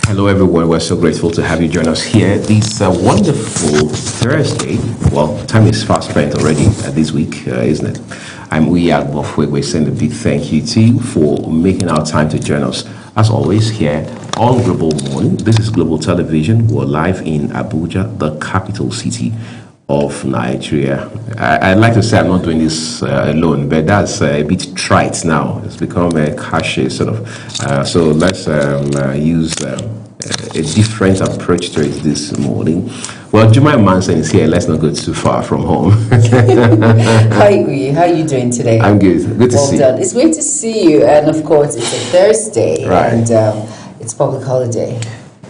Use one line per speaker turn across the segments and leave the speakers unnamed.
Hello, everyone. We're so grateful to have you join us here this wonderful Thursday. Well, time is fast spent already this week, isn't it? We at Bofweg. We send a big thank you to you for making our time to join us, as always, here on Global Morning. This is Global Television. We're live in Abuja, the capital city of Nigeria. I'd like to say I'm not doing this alone, but that's a bit trite now. It's become a cliche sort of. So let's use a different approach to it this morning. Well, Jumai Manson is here. Let's not go too far from home.
Hi, Uyi. How are you doing today?
I'm good. Good to see you.
Well done. It's great to see you. And of course, it's a Thursday.
Right.
And it's public holiday.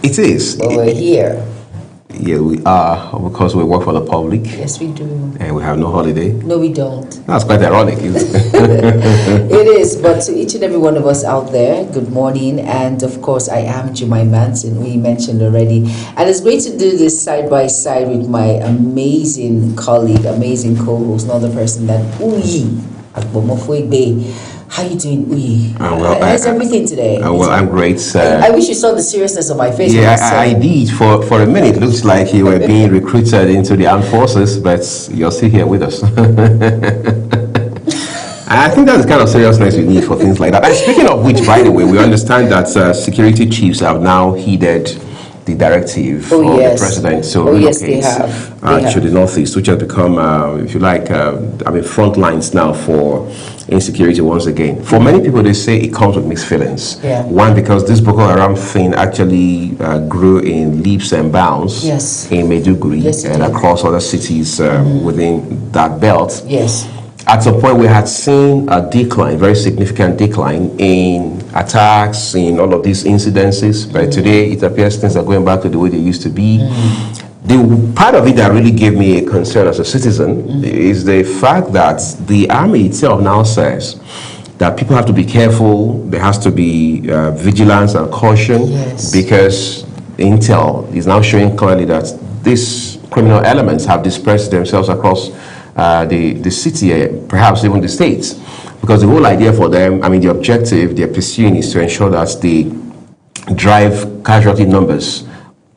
It is.
But we're here.
Yeah, we are, because we work for the public.
Yes, we do.
And we have no holiday.
No, we don't.
That's quite ironic, isn't it?
It is. But to each and every one of us out there, good morning. And of course, I am Jumai Manson, we mentioned already. And it's great to do this side by side with my amazing colleague, amazing co-host, another person that Uyi Agbomofwegbe. How you doing, Uyi? How's everything today?
Well, I'm great.
I wish you saw the seriousness of my face.
Yeah, I did. For a minute, it looks like you were being recruited into the armed forces, but you're still here with us. I think that's the kind of seriousness we need for things like that. And speaking of which, by the way, we understand that security chiefs have now heeded the directive of the president to relocate to the northeast, which has become, if you like, front lines now for insecurity once again. For many people, they say it comes with mixed feelings.
Yeah.
One, because this Boko Haram thing actually grew in leaps and bounds in Maiduguri and across other cities within that belt.
Yes.
At some point, we had seen a decline, very significant decline in attacks, in all of these incidences. But today, it appears things are going back to the way they used to be. The part of it that really gave me a concern as a citizen is the fact that the army itself now says that people have to be careful. There has to be vigilance and caution because intel is now showing clearly that these criminal elements have dispersed themselves across the city, perhaps even the states, because the whole idea for them, the objective they're pursuing is to ensure that they drive casualty numbers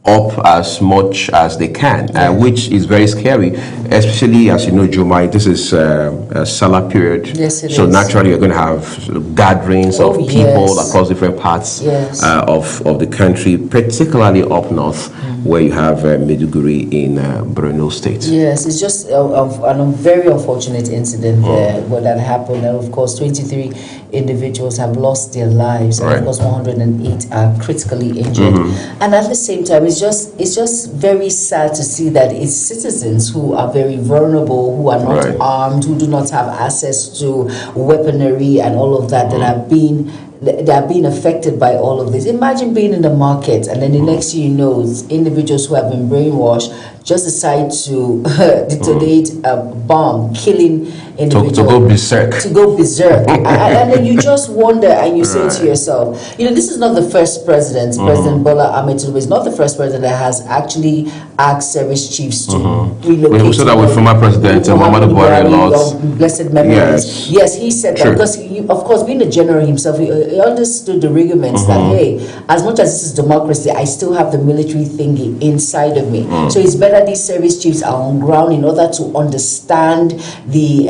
up as much as they can, which is very scary, especially as you know, Jumai, this is a Salah period.
Yes, it
so
is.
naturally you're going to have gatherings of people across different parts of the country, particularly up north, where you have Maiduguri in Borno State.
Yes, it's just a very unfortunate incident there where that happened. And of course, 23 individuals have lost their lives, and of course 108 are critically injured. And at the same time, it's just very sad to see that it's citizens who are very vulnerable, who are not armed, who do not have access to weaponry and all of that that are being affected by all of this. Imagine being in the market and then the next thing you know, individuals who have been brainwashed just decide to detonate a bomb, killing individuals. To go berserk. To go berserk. and then you just wonder and you say to yourself, this is not the first president, President Bola Ahmed Tinubu is not the first president that has actually asked service chiefs to relocate.
We saw that with former President Muhammadu Buhari lost.
Blessed memories. Yes, he said that because he, of course, being a general himself, he understood the regiments that, hey, as much as this is democracy, I still have the military thingy inside of me. So it's better these service chiefs are on ground in order to understand the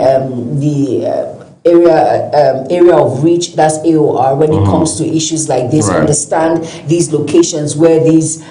area of reach, that's AOR, when it comes to issues like this, understand these locations where these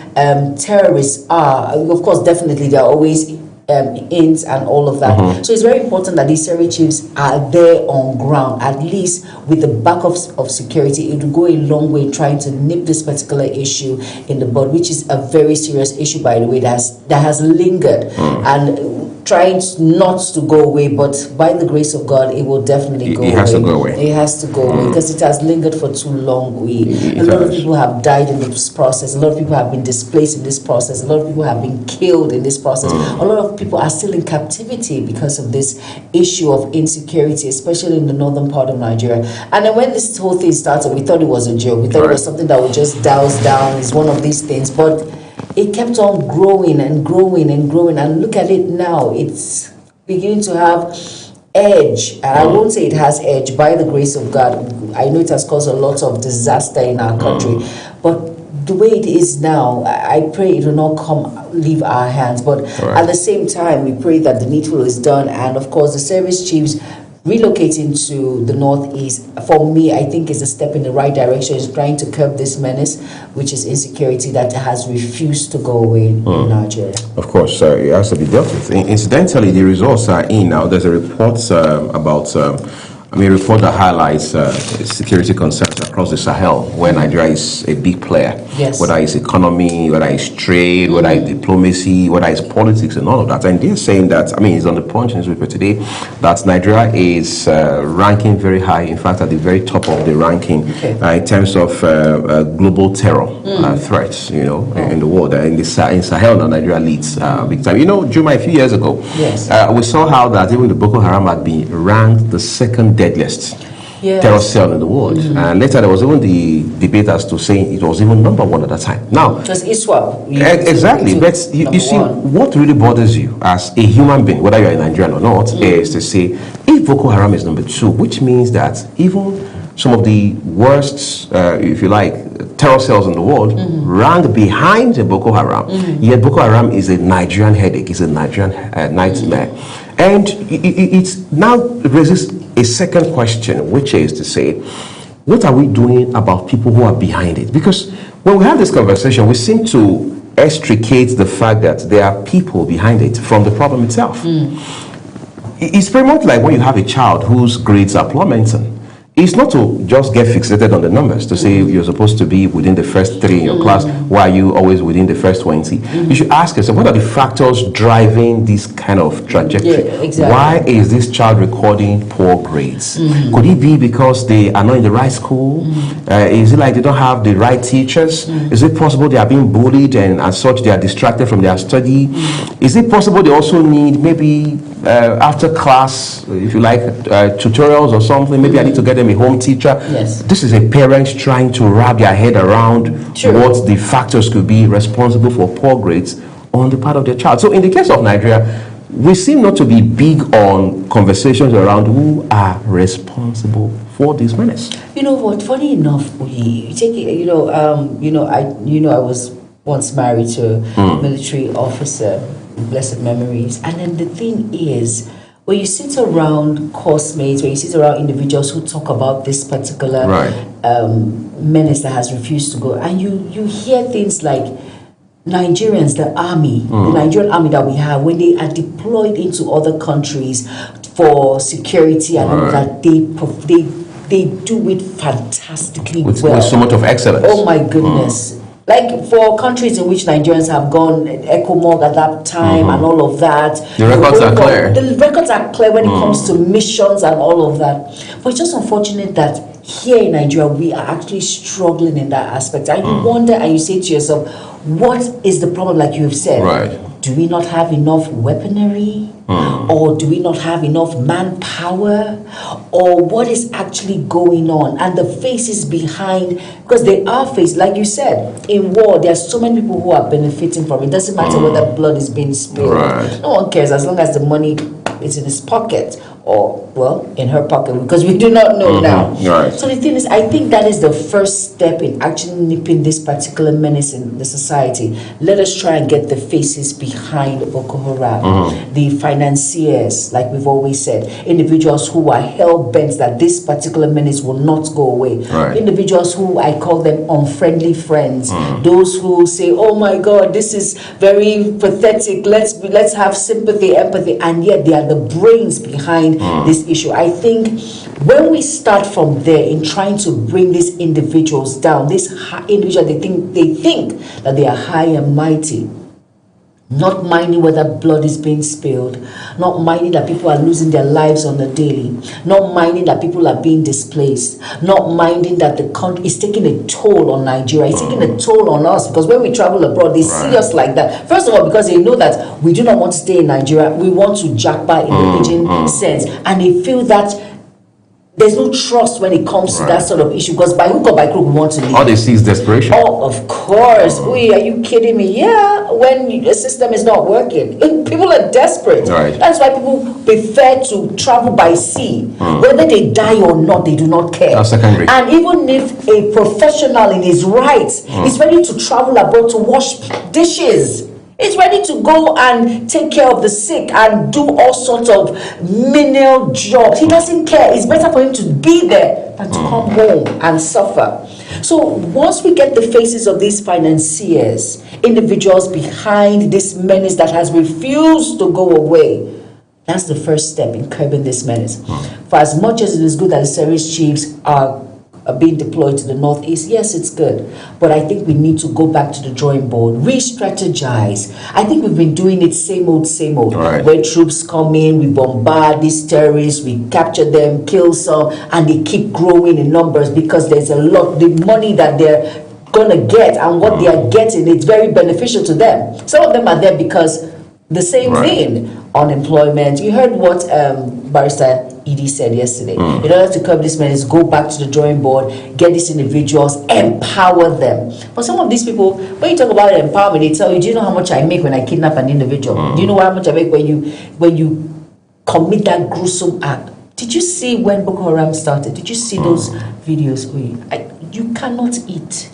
terrorists are. Of course, definitely there are always ins and all of that. So it's very important that these service chiefs are there on ground, at least with the backup of security. It will go a long way trying to nip this particular issue in the bud, which is a very serious issue, by the way, that has lingered and trying not to go away, but by the grace of God, it will definitely go away. It has to go away. It has to go away because it has lingered for too long. A lot of people have died in this process. A lot of people have been displaced in this process. A lot of people have been killed in this process. A lot of people are still in captivity because of this issue of insecurity, especially in the northern part of Nigeria. And then when this whole thing started, we thought it was a joke. We thought it was something that would just douse down. It's one of these things, but it kept on growing and growing and growing. And look at it now. It's beginning to have edge. And I won't say it has edge by the grace of God. I know it has caused a lot of disaster in our country. But the way it is now, I pray it will not leave our hands. But at the same time, we pray that the needful is done. And of course, the service chiefs relocating to the northeast, for me, I think is a step in the right direction. It's trying to curb this menace, which is insecurity that has refused to go away in Nigeria.
Of course, it has to be dealt with. Incidentally, the results are in now. There's a report about a report that highlights security concerns across the Sahel, where Nigeria is a big player.
Yes.
Whether it's economy, whether it's trade, whether it's diplomacy, whether it's politics, and all of that. And they're saying that, it's on the Punch newspaper today, that Nigeria is ranking very high, in fact, at the very top of the ranking in terms of global terror threats, in the world. In Sahel, now Nigeria leads big time. Juma, a few years ago, we saw how that even the Boko Haram had been ranked the second deadliest terror cell in the world. And later there was even the debate as to saying it was even number one at that time. Now,
because ISWAP.
Exactly. But you see, what really bothers you as a human being, whether you're a Nigerian or not, is to say, if Boko Haram is number two, which means that even some of the worst, if you like, terror cells in the world rank behind the Boko Haram. Yet Boko Haram is a Nigerian headache, it's a Nigerian nightmare. And it now raises a second question, which is to say, what are we doing about people who are behind it? Because when we have this conversation, we seem to extricate the fact that there are people behind it from the problem itself. It's very much like when you have a child whose grades are plummeting. It's not to just get fixated on the numbers, to say you're supposed to be within the first 3 in your class, why are you always within the first 20? You should ask yourself, what are the factors driving this kind of trajectory? Why is this child recording poor grades? Could it be because they are not in the right school? Is it like they don't have the right teachers? Is it possible they are being bullied and as such they are distracted from their study? Is it possible they also need maybe after class, if you like, tutorials or something? Maybe I need to get them a home teacher. This is a parent trying to wrap their head around what the factors could be responsible for poor grades on the part of their child. So in the case of Nigeria, we seem not to be big on conversations around who are responsible for this menace.
You know what? Funny enough, we take it. I was once married to a military officer, blessed memories, and then the thing is, when you sit around course mates, when you sit around individuals who talk about this particular menace that has refused to go, and you hear things like Nigerians, the Nigerian army that we have, when they are deployed into other countries for security and all that, they do it fantastically well.
With so much of excellence.
Oh my goodness. Like for countries in which Nigerians have gone, ECOMOG at that time and all of that.
The records are clear.
The records are clear when it comes to missions and all of that. But it's just unfortunate that here in Nigeria, we are actually struggling in that aspect. And you wonder and you say to yourself, what is the problem, like you've said? Do we not have enough weaponry? Or do we not have enough manpower? Or what is actually going on? And the faces behind, because there are faces, like you said, in war, there are so many people who are benefiting from it. It doesn't matter whether blood is being spilled. No one cares as long as the money is in his pocket or, well, in her pocket, because we do not know now. So the thing is, I think that is the first step in actually nipping this particular menace in the society. Let us try and get the faces behind Boko Haram, the financiers, like we've always said, individuals who are hell-bent that this particular menace will not go away. Individuals who I call them unfriendly friends, those who say, oh my God, this is very pathetic, let's have sympathy, empathy, and yet they are the brains behind this issue. I think when we start from there in trying to bring these individuals down, these individuals, they think that they are high and mighty, not minding whether blood is being spilled, not minding that people are losing their lives on the daily, not minding that people are being displaced, not minding that the country is taking a toll on Nigeria, it's taking a toll on us, because when we travel abroad, they see us like that. First of all, because they know that we do not want to stay in Nigeria, we want to jackpot in the pidgin sense, and they feel that there's no trust when it comes to that sort of issue, because by hook or by crook we want to leave.
All they see is desperation.
Oh, of course. Are you kidding me? Yeah, when the system is not working, people are desperate.
Right.
That's why people prefer to travel by sea. Whether they die or not, they do not care.
That's secondary.
And even if a professional in his rights is ready to travel abroad to wash dishes, it's ready to go and take care of the sick and do all sorts of menial jobs. He doesn't care. It's better for him to be there than to come home and suffer. So once we get the faces of these financiers, individuals behind this menace that has refused to go away, that's the first step in curbing this menace. For as much as it is good that the service chiefs are being deployed to the northeast, yes, it's good, but I think we need to go back to the drawing board, re-strategize. I think we've been doing it same old,
right.
Where troops come in, we bombard these terrorists, we capture them, kill some, and they keep growing in numbers because there's a lot, the money that they're gonna get and what they are getting, it's very beneficial to them. Some of them are there because the same thing, unemployment. You heard what Barrister Edie said yesterday. In order to curb this menace, go back to the drawing board, get these individuals, empower them. But some of these people, when you talk about empowerment, they tell you, do you know how much I make when I kidnap an individual? Do you know how much I make when you commit that gruesome act? Did you see when Boko Haram started? Did you see those videos? You cannot eat.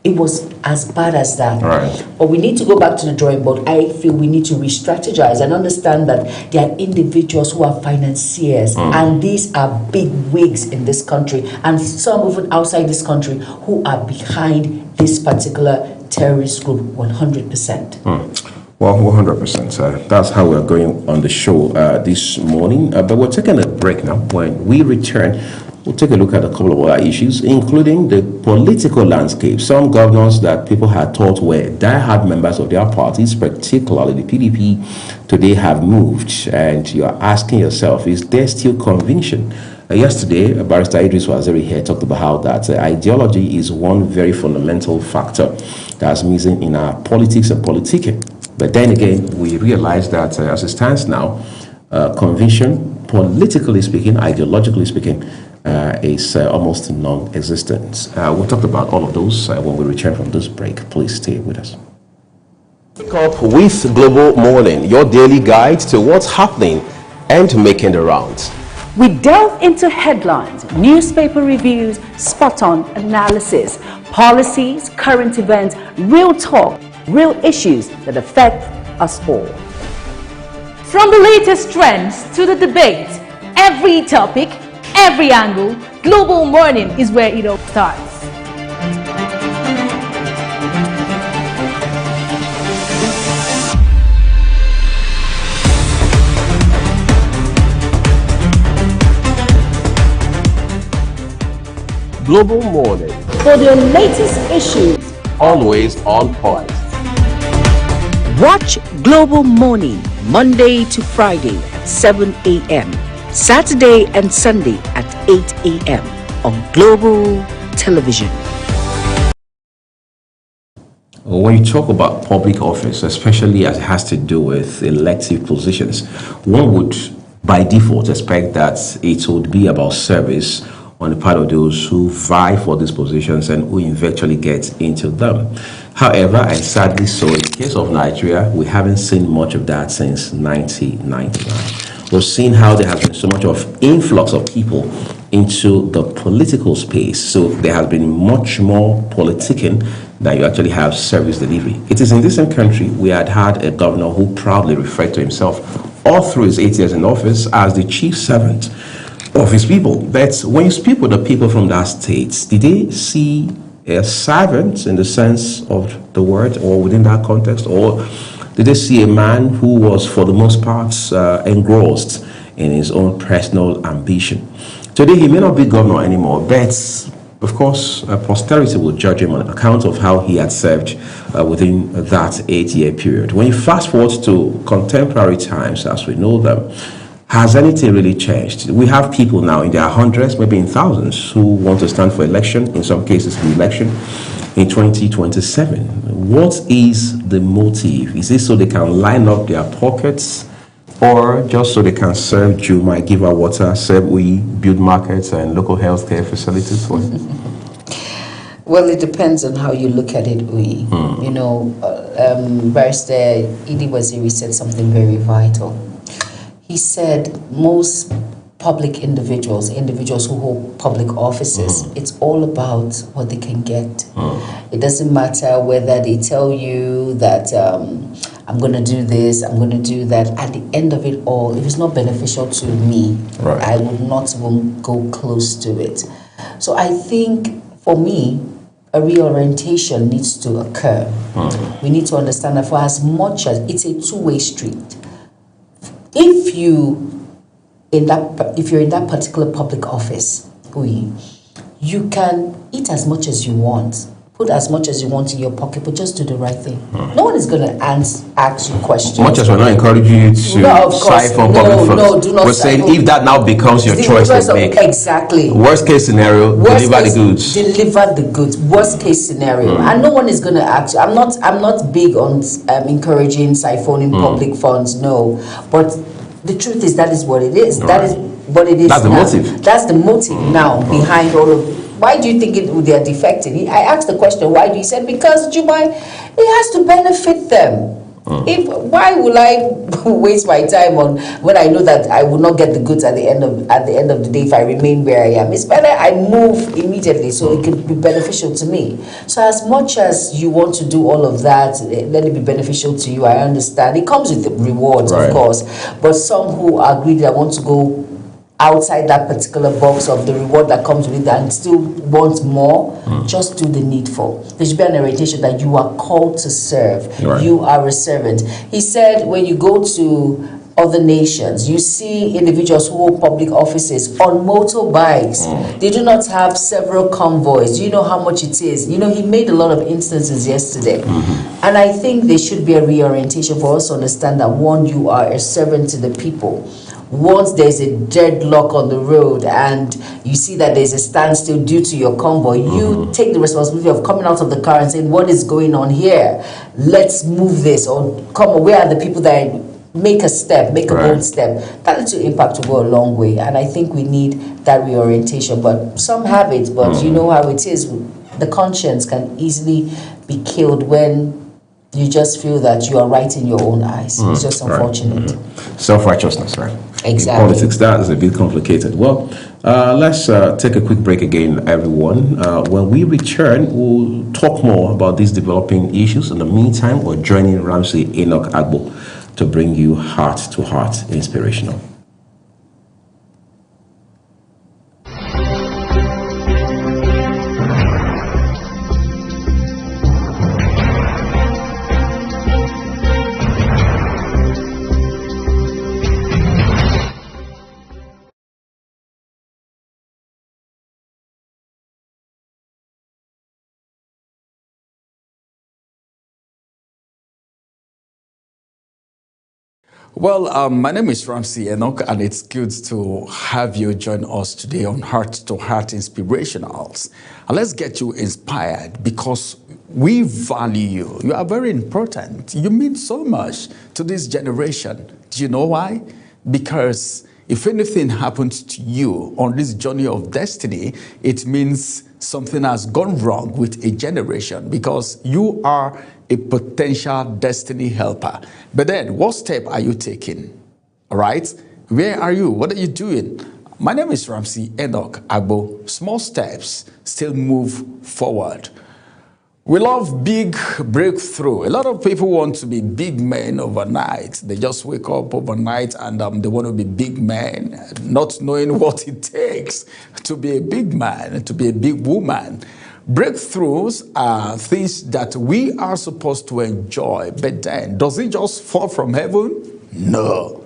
It was as bad as that.
Right.
But we need to go back to the drawing board. I feel we need to re-strategize and understand that there are individuals who are financiers, and these are big wigs in this country, and some even outside this country, who are behind this particular terrorist group 100%.
Well, 100%. That's how we're going on the show this morning. But we're taking a break now. When we return, we'll take a look at a couple of other issues, including the political landscape. Some governors that people had thought were die-hard members of their parties, particularly the PDP, today have moved. And you're asking yourself, is there still conviction? Yesterday, Barrister Idris Waziri here talked about how that ideology is one very fundamental factor that's missing in our politics and politicking. But then again, we realize that as it stands now, conviction, politically speaking, ideologically speaking, is almost non-existent. We'll talk about all of those when we return from this break. Please stay with us. Wake up with Global Morning, your daily guide to what's happening and making the rounds.
We delve into headlines, newspaper reviews, spot-on analysis, policies, current events, real talk, real issues that affect us all.
From the latest trends to the debate, every topic, every angle, Global Morning is where it all starts.
Global Morning,
For the latest issues,
always on point.
watch Global Morning Monday to Friday at 7 a.m. Saturday and Sunday at 8 a.m. on Global Television.
When you talk about public office, especially as it has to do with elective positions, one would by default expect that it would be about service on the part of those who vie for these positions and who eventually get into them. However, and sadly so, in the case of Nigeria, we haven't seen much of that since 1999. We've seen how there has been so much of influx of people into the political space. So there has been much more politicking than you actually have service delivery. It is in this same country we had a governor who proudly referred to himself all through his 8 years in office as the chief servant of his people. But when you speak with the people from that state, did they see a servant in the sense of the word, or within that context, or did they see a man who was for the most part engrossed in his own personal ambition? Today he may not be governor anymore, but of course posterity will judge him on account of how he had served within that 8-year period. When you fast forward to contemporary times as we know them, has anything really changed? We have people now in their hundreds, maybe in thousands, who want to stand for election, in some cases the election in 2027. What is the motive? Is it so they can line up their pockets or just so they can serve Juma, give her water, serve we, build markets and local healthcare facilities for it?
Well, it depends on how you look at it, Uyi. You know, Barrister Idi Waziri said something very vital. He said most public individuals who hold public offices, it's all about what they can get. It doesn't matter whether they tell you that I'm going to do this, I'm going to do that. At the end of it all, if it's not beneficial to me,
Right.
I would not even go close to it. So I think, for me, a reorientation needs to occur. We need to understand that for as much as it's a two-way street, if you're in that particular public office, you can eat as much as you want, put as much as you want in your pocket, but just do the right thing. No one is going to ask you questions.
Much as we're not encouraging you to
No, of course.
siphon
No,
public funds.
no, do not
We're saying
siphon.
if that now becomes your
The
choice
choice
to
of-
make.
Exactly.
Worst case scenario,
Worst
deliver
case,
the goods.
Deliver the goods. Worst case scenario, and no one is going to act. I'm not big on encouraging siphoning public funds. No, but the truth is that is what it is. That is what it is.
That's the
now.
motive.
That's the motive now behind all of. Why do you think they are defecting? I asked the question. Why do you said because Dubai, it has to benefit them. Why will I waste my time on when I know that I will not get the goods at the end of the day if I remain where I am? It's better I move immediately so it can be beneficial to me. So as much as you want to do all of that, let it be beneficial to you. I understand it comes with the rewards,
Right.
of course, but some who are greedy that want to go outside that particular box of the reward that comes with it and still want more, just do the needful. There should be an orientation that you are called to serve.
Right.
You are a servant. He said when you go to other nations, you see individuals who hold public offices on motorbikes. They do not have several convoys. You know how much it is. You know, he made a lot of instances yesterday. And I think there should be a reorientation for us to understand that, one, you are a servant to the people. Once there's a deadlock on the road and you see that there's a standstill due to your convoy, you take the responsibility of coming out of the car and saying, what is going on here? Let's move this. Or come on, where are the people that make a step, make a bold step? That little impact will go a long way. And I think we need that reorientation. But some have it, but you know how it is. The conscience can easily be killed when you just feel that you are right in your own eyes. It's just unfortunate.
Self-righteousness, right?
Exactly.
In politics, that is a bit complicated. Well, let's take a quick break again, everyone. When we return, we'll talk more about these developing issues. In the meantime, we're joining Ramsey Enoch Agbo to bring you heart-to-heart inspirational.
Well, my name is Ramsey Enoch, and it's good to have you join us today on Heart to Heart Inspirationals. And let's get you inspired because we value you. You are very important. You mean so much to this generation. Do you know why? Because if anything happens to you on this journey of destiny, it means something has gone wrong with a generation because you are a potential destiny helper. But then, what step are you taking? All right? Where are you? What are you doing? My name is Ramsey Enoch Agbo. Small steps still move forward. We love big breakthrough. A lot of people want to be big men overnight. They just wake up overnight and they want to be big men, not knowing what it takes to be a big man, to be a big woman. Breakthroughs are things that we are supposed to enjoy, but then, does it just fall from heaven? No.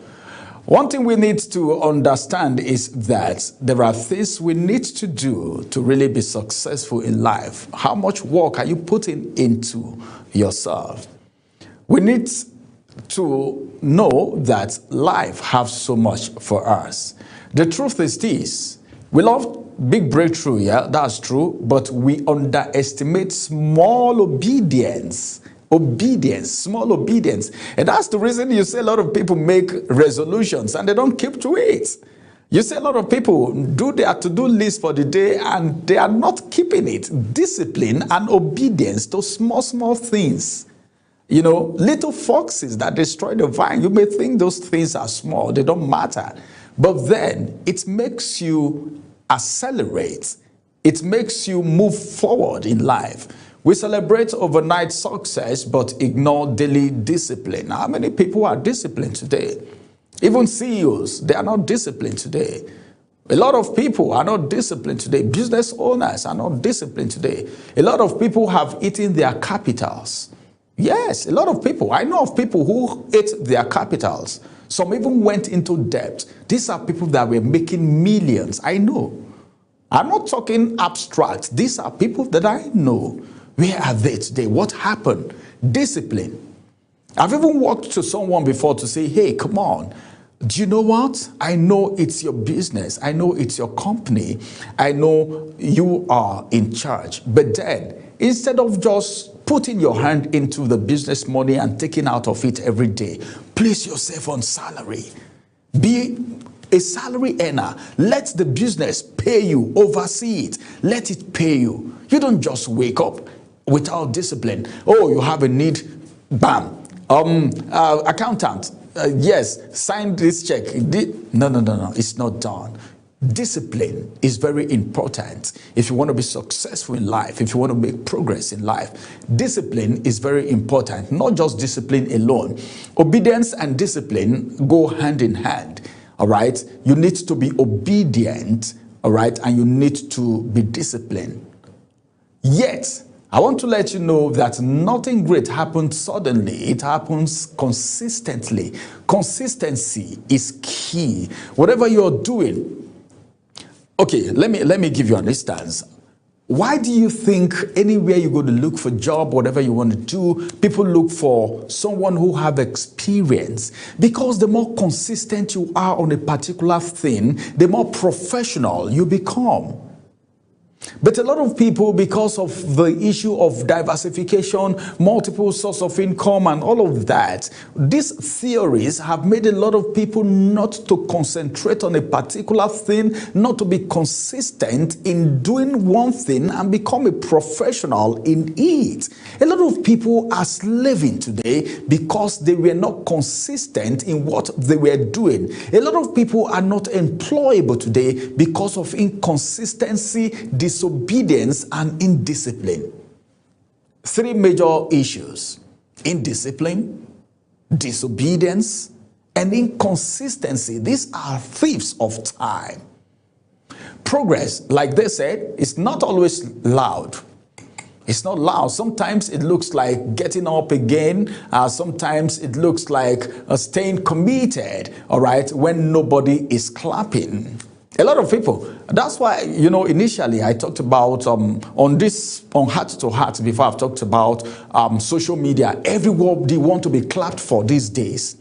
One thing we need to understand is that there are things we need to do to really be successful in life. How much work are you putting into yourself? We need to know that life has so much for us. The truth is this: we love big breakthrough, yeah, that's true, but we underestimate small obedience Obedience, small obedience. And that's the reason you see a lot of people make resolutions and they don't keep to it. You see a lot of people do their to-do list for the day and they are not keeping it. Discipline and obedience to small things. You know, little foxes that destroy the vine. You may think those things are small, they don't matter. But then it makes you accelerate. It makes you move forward in life. We celebrate overnight success but ignore daily discipline. How many people are disciplined today? Even CEOs, they are not disciplined today. A lot of people are not disciplined today. Business owners are not disciplined today. A lot of people have eaten their capitals. Yes, a lot of people. I know of people who ate their capitals. Some even went into debt. These are people that were making millions. I know. I'm not talking abstract. These are people that I know. Where are they today? What happened? Discipline. I've even walked to someone before to say, hey, come on. Do you know what? I know it's your business. I know it's your company. I know you are in charge. But then, instead of just putting your hand into the business money and taking out of it every day, place yourself on salary. Be a salary earner. Let the business pay you. Oversee it. Let it pay you. You don't just wake up without discipline. Oh, you have a need. Bam. Accountant. Yes, sign this check. No. It's not done. Discipline is very important. If you want to be successful in life, if you want to make progress in life, discipline is very important. Not just discipline alone. Obedience and discipline go hand in hand. All right. You need to be obedient. All right. And you need to be disciplined. Yet, I want to let you know that nothing great happens suddenly. It happens consistently. Consistency is key. Whatever you're doing. Okay, let me give you an instance. Why do you think anywhere you go to look for a job, whatever you want to do, people look for someone who have experience? Because the more consistent you are on a particular thing, the more professional you become. But a lot of people, because of the issue of diversification, multiple sources of income and all of that, these theories have made a lot of people not to concentrate on a particular thing, not to be consistent in doing one thing and become a professional in it. A lot of people are slaving today because they were not consistent in what they were doing. A lot of people are not employable today because of inconsistency, disobedience and indiscipline. Three major issues: indiscipline, disobedience, and inconsistency. These are thieves of time. Progress, like they said, is not always loud. It's not loud. Sometimes it looks like getting up again. Sometimes it looks like staying committed, all right, when nobody is clapping. A lot of people. That's why, initially I talked about on Heart to Heart, before I've talked about social media. Everybody want to be clapped for these days.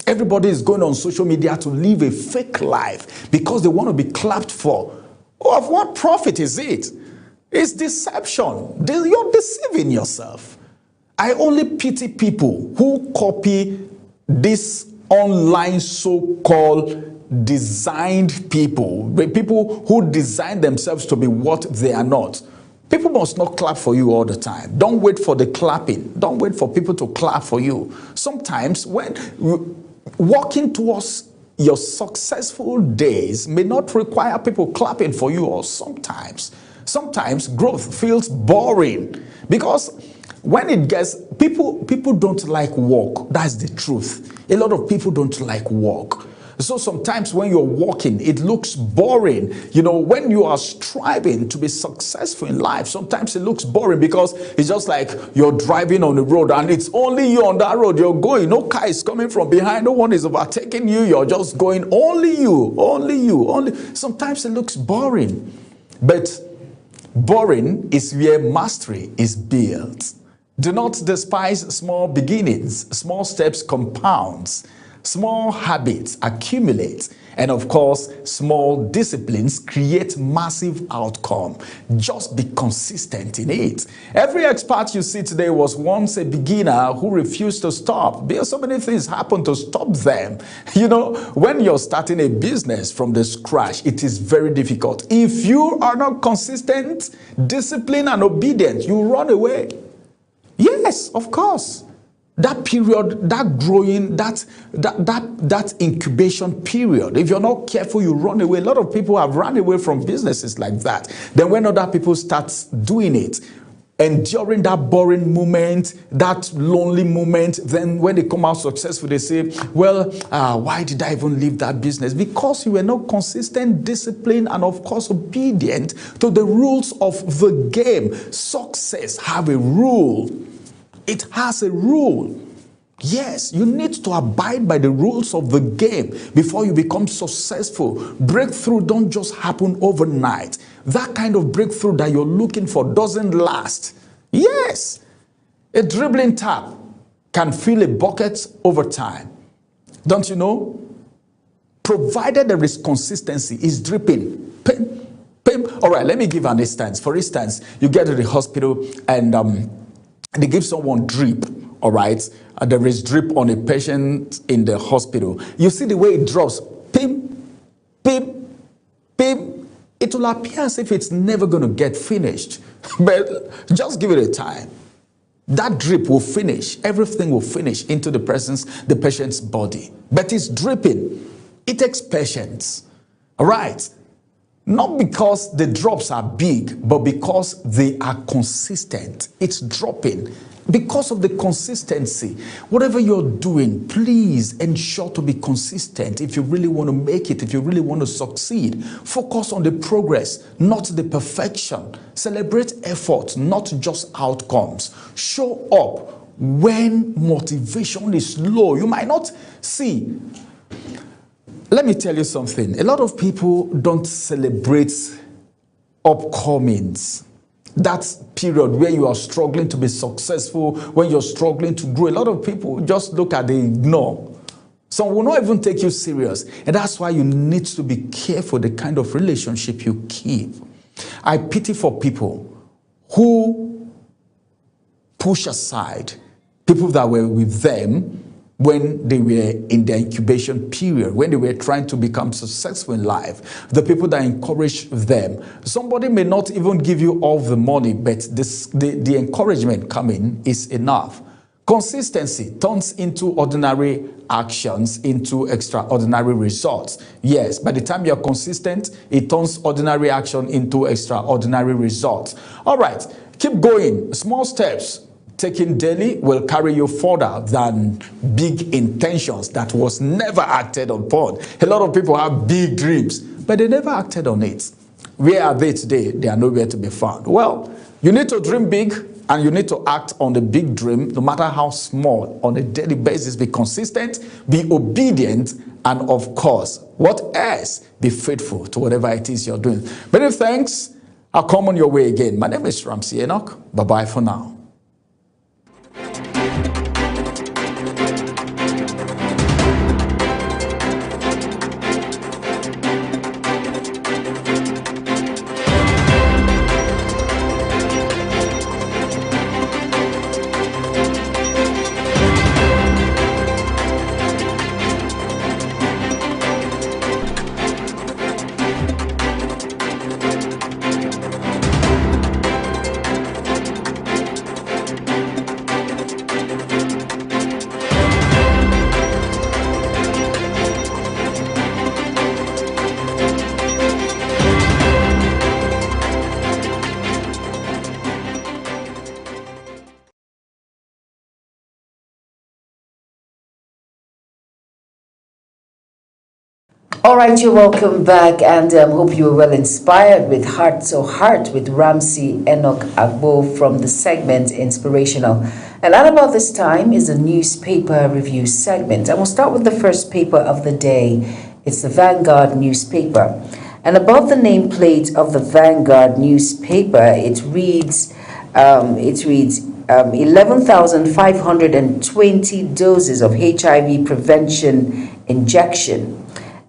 Everybody is going on social media to live a fake life because they want to be clapped for. Oh, of what profit is it? It's deception. You're deceiving yourself. I only pity people who copy this online so-called designed people who design themselves to be what they are not. People must not clap for you all the time. Don't wait for the clapping. Don't wait for people to clap for you. Sometimes when walking towards your successful days may not require people clapping for you, or sometimes growth feels boring because when it gets, people don't like work. That's the truth. A lot of people don't like work. So sometimes when you're walking, it looks boring. When you are striving to be successful in life, sometimes it looks boring because it's just like you're driving on the road and it's only you on that road. You're going. No car is coming from behind. No one is overtaking you. You're just going. Only you. Sometimes it looks boring. But boring is where mastery is built. Do not despise small beginnings. Small steps compounds. Small habits accumulate, and of course, small disciplines create massive outcome. Just be consistent in it. Every expert you see today was once a beginner who refused to stop because so many things happen to stop them. You know, when you're starting a business from the scratch, it is very difficult. If you are not consistent, disciplined, and obedient, you run away. Yes, of course. That period, that growing, that incubation period, if you're not careful, you run away. A lot of people have run away from businesses like that. Then when other people start doing it, and during that boring moment, that lonely moment, then when they come out successful, they say, well, why did I even leave that business? Because you were not consistent, disciplined, and of course obedient to the rules of the game. Success have a rule. It has a rule. Yes, you need to abide by the rules of the game before you become successful. Breakthrough don't just happen overnight. That kind of breakthrough that you're looking for doesn't last. Yes, a dribbling tap can fill a bucket over time. Don't you know? Provided there is consistency, it's dripping. Pim, pim. All right, let me give an instance. For instance, you get to the hospital and they give someone drip, all right? There is drip on a patient in the hospital. You see the way it drops, pim, pim, pim. It will appear as if it's never going to get finished. But just give it a time. That drip will finish. Everything will finish into the patient's body. But it's dripping. It takes patience, all right? Not because the drops are big, but because they are consistent. It's dropping. Because of the consistency, whatever you're doing, please ensure to be consistent. If you really want to make it, if you really want to succeed, focus on the progress, not the perfection. Celebrate effort, not just outcomes. Show up when motivation is low. You might not see. Let me tell you something. A lot of people don't celebrate upcomings. That period where you are struggling to be successful, when you're struggling to grow, a lot of people just look at the ignore. Some will not even take you serious. And that's why you need to be careful the kind of relationship you keep. I pity for people who push aside people that were with them when they were in their incubation period, when they were trying to become successful in life, the people that encourage them. Somebody may not even give you all the money, but the encouragement coming is enough. Consistency turns into ordinary actions into extraordinary results. Yes, by the time you're consistent, it turns ordinary action into extraordinary results. All right, keep going. Small steps taken daily will carry you further than big intentions that was never acted upon. A lot of people have big dreams, but they never acted on it. Where are they today? They are nowhere to be found. Well, you need to dream big and you need to act on the big dream, no matter how small, on a daily basis. Be consistent, be obedient, and of course, what else? Be faithful to whatever it is you're doing. Many thanks. I'll come on your way again. My name is Ramsey Enoch. Bye-bye for now.
All right, you're welcome back, and hope you were well inspired with Heart to Heart with Ramsey Enoch Agbo from the segment Inspirational. And at about this time is a newspaper review segment. And we'll start with the first paper of the day. It's the Vanguard newspaper. And above the nameplate of the Vanguard newspaper, it reads 11,520 doses of HIV prevention injection.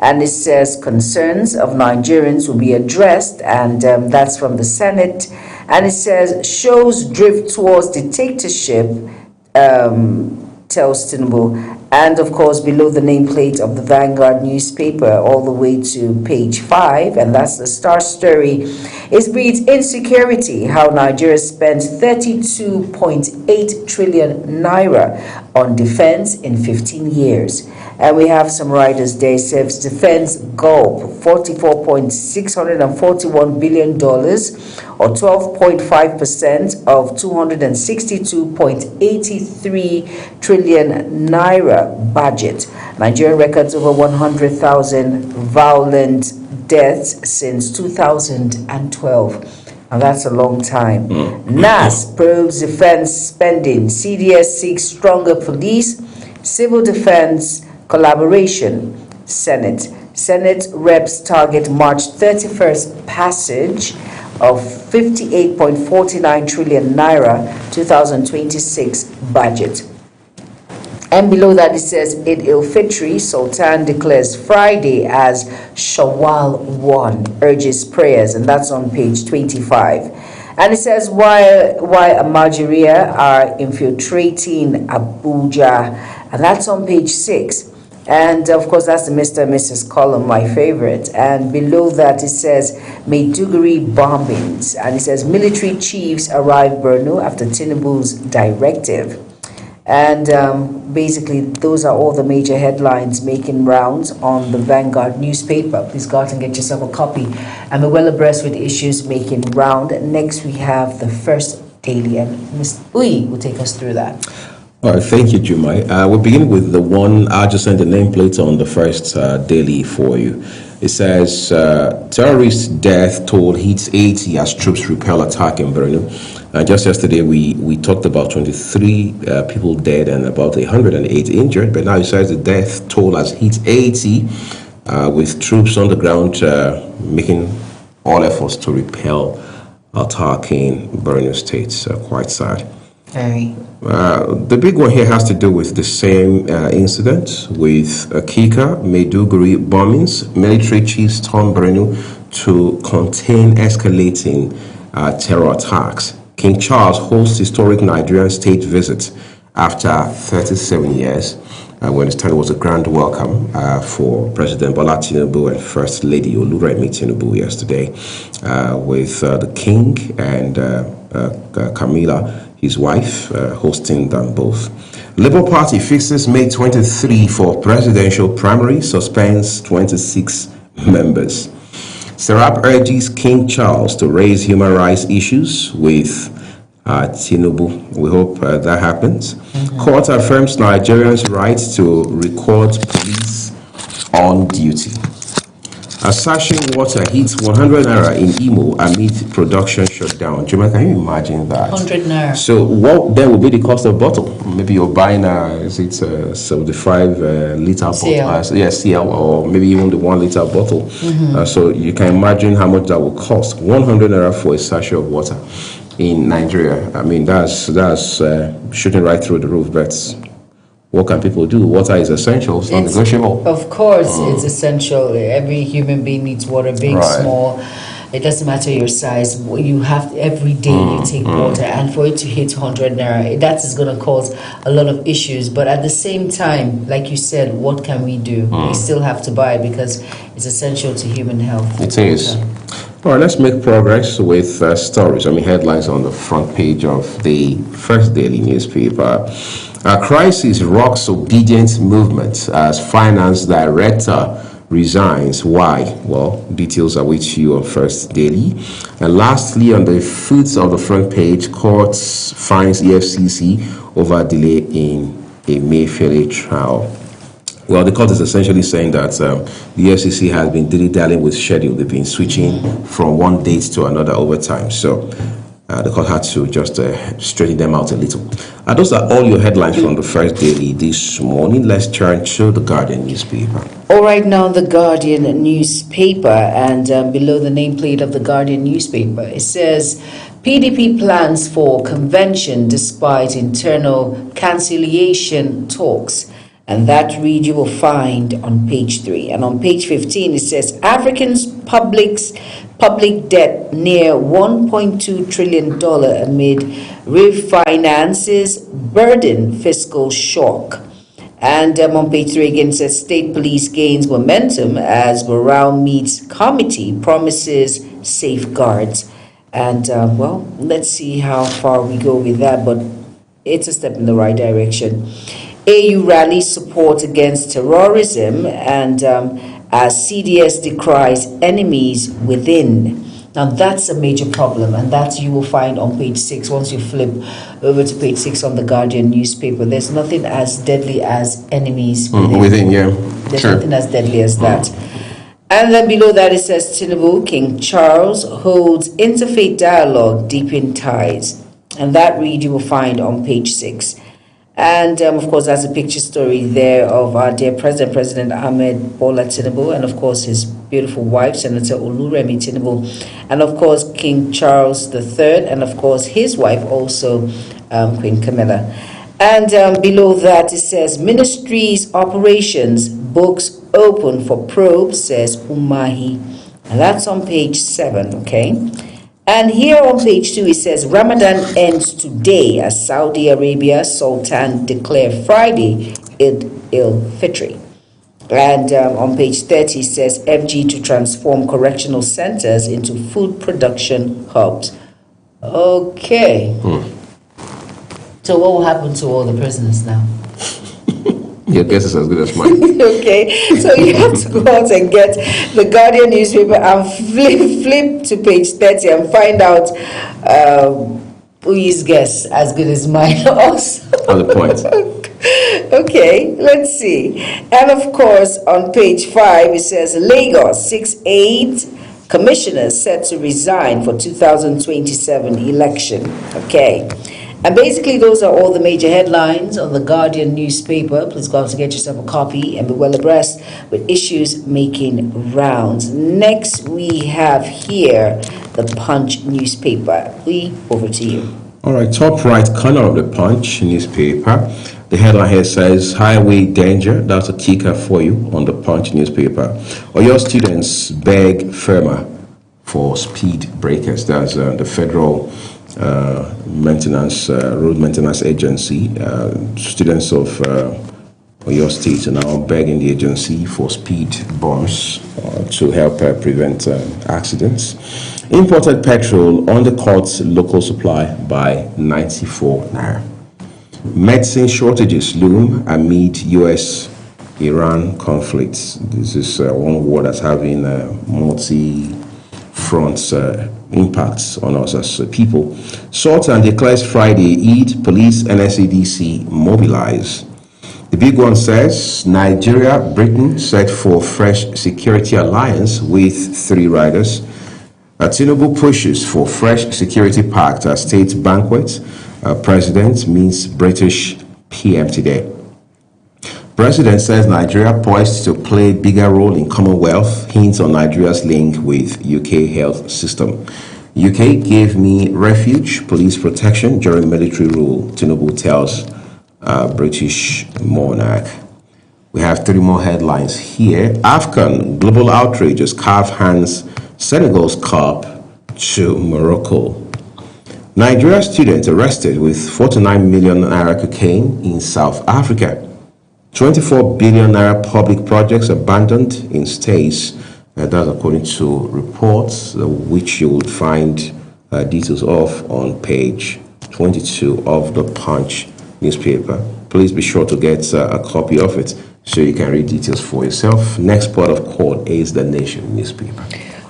And it says concerns of Nigerians will be addressed, and that's from the Senate. And it says shows drift towards dictatorship, tells Tinubu. And of course, below the nameplate of the Vanguard newspaper, all the way to page 5, and that's the star story, it reads insecurity, how Nigeria spent 32.8 trillion naira on defense in 15 years. And we have some writers there. It says defense gulp, $44.641 billion, or 12.5% of 262.83 trillion naira budget. Nigeria records over 100,000 violent deaths since 2012. And that's a long time. NAS probes defense spending. CDS seeks stronger police, civil defense collaboration. Senate reps target March 31st passage of 58.49 trillion naira 2026 budget. And below that it says Eid al-Fitr, Sultan declares Friday as Shawwal 1, urges prayers, and that's on page 25. And it says why Amajiria are infiltrating Abuja, and that's on page 6. And of course, that's the Mr. and Mrs. column, my favorite. And below that, it says Maiduguri bombings. And it says military chiefs arrive Borno after Tinubu's directive. And basically, those are all the major headlines making rounds on the Vanguard newspaper. Please go out and get yourself a copy. And we're well abreast with issues making round. Next, we have the First Daily, and Ms. Uyi will take us through that.
All right, thank you, Jumai. We'll begin with the one, I'll just send the nameplate on the First Daily for you. It says, terrorist death toll hits 80 as troops repel attack in Borno. Just yesterday, we talked about 23 people dead and about 108 injured, but now it says the death toll has hit 80 with troops on the ground making all efforts to repel attack in Borno State. Quite sad.
Very.
The big one here has to do with the same incident with Kika, Maiduguri bombings. Military chiefs storm Borno to contain escalating terror attacks. King Charles hosts historic Nigerian state visit after 37 years. When it was a grand welcome for President Bola Tinubu and First Lady Oluremi Tinubu yesterday with the King and Camilla, his wife, hosting them both. Labour Party fixes May 23 for presidential primary, suspends 26 members. Serap urges King Charles to raise human rights issues with Tinubu. We hope that happens. Court affirms Nigerians' right to record police on duty. Assashing water hits 100 naira in Imo amid production shutdown. Juma, can you imagine that?
100 naira.
So what then will be the cost of bottle? Maybe you're buying a 75 liter bottle. CL, or maybe even the 1 liter bottle. So you can imagine how much that will cost. 100 naira for a sachet of water in Nigeria. I mean, that's shooting right through the roof. But what can people do? Water is essential. It's not negotiable.
Of course, it's essential. Every human being needs water, big, small. It doesn't matter your size. You have every day you take water, and for it to hit 100 naira, that is going to cause a lot of issues. But at the same time, like you said, what can we do? We still have to buy it because it's essential to human health.
It is. All right, let's make progress with stories. Headlines on the front page of the First Daily newspaper. A crisis rocks obedient movement as finance director resigns. Why? Well, details are with you on First Daily. And lastly, on the foot of the front page, courts finds EFCC over delay in a Mayfair trial. Well, the court is essentially saying that the EFCC has been dilly-dallying with schedule. They've been switching from one date to another over time. So The court had to just straighten them out a little. Those are all your headlines from the First Daily this morning. Let's turn to the Guardian newspaper.
All right, now the Guardian newspaper, and below the nameplate of the Guardian newspaper, it says PDP plans for convention despite internal conciliation talks. And that read you will find on page 3. And on page 15, it says Africans' public debt near $1.2 trillion amid refinances burden fiscal shock. And on page 3 again, it says state police gains momentum as morale meets committee promises safeguards. And well, let's see how far we go with that, but it's a step in the right direction. AU rally support against terrorism, and as CDS decries enemies within. Now that's a major problem, and that you will find on page 6. Once you flip over to page 6 on the Guardian newspaper, there's nothing as deadly as enemies within. There's nothing as deadly as that. And then below that it says Tinubu, King Charles holds interfaith dialogue deepen ties, and that read you will find on page 6. And of course, that's a picture story there of our dear President Ahmed Bola Tinubu, and of course his beautiful wife, Senator Oluremi Tinubu, and of course King Charles III, and of course his wife also, Queen Camilla. And below that it says Ministries operations books open for probe, says Umahi, and that's on page 7. Okay. And here on page 2, it says Ramadan ends today as Saudi Arabia Sultan declare Friday Eid al-Fitr. And on page 30, it says FG to transform correctional centers into food production hubs. Okay. So what will happen to all the prisoners now?
Your guess is as good as mine.
Okay, so you have to go out and get the Guardian newspaper and flip to page 30 and find out who is guess as good as mine also.
On the point.
Okay, let's see. And of course, on page 5, it says Lagos 6-8 commissioners set to resign for 2027 election. Okay. And basically, those are all the major headlines on the Guardian newspaper. Please go out to get yourself a copy and be well abreast with issues making rounds. Next, we have here the Punch newspaper. Over to you.
All right, top right corner of the Punch newspaper. The headline here says, Highway Danger. That's a kicker for you on the Punch newspaper. Oyo students beg FEMA for speed breakers. That's the federal road maintenance agency. Students of Oyo State are now begging the agency for speed bumps to help prevent accidents. Imported petrol undercuts local supply by 94 naira. Medicine shortages loom amid U.S.-Iran conflicts. This is one war that's having multi-front impacts on us as people. Sultan declares Friday Eid, police and NSCDC mobilize. The big one says Nigeria, Britain set for fresh security alliance with 3 riders. Tinubu pushes for fresh security pact at state banquet. President meets British PM today. President says Nigeria poised to play bigger role in Commonwealth, hints on Nigeria's link with UK health system. UK gave me refuge, police protection during military rule, Tinubu tells British monarch. We have 3 more headlines here. AFCON, global outrages, CAF hands Senegal's cup to Morocco. Nigeria student arrested with 49 million naira cocaine in South Africa. 24 billion naira public projects abandoned in states. That's according to reports, which you will find details of on page 22 of the Punch newspaper. Please be sure to get a copy of it so you can read details for yourself. Next part of call is the Nation newspaper.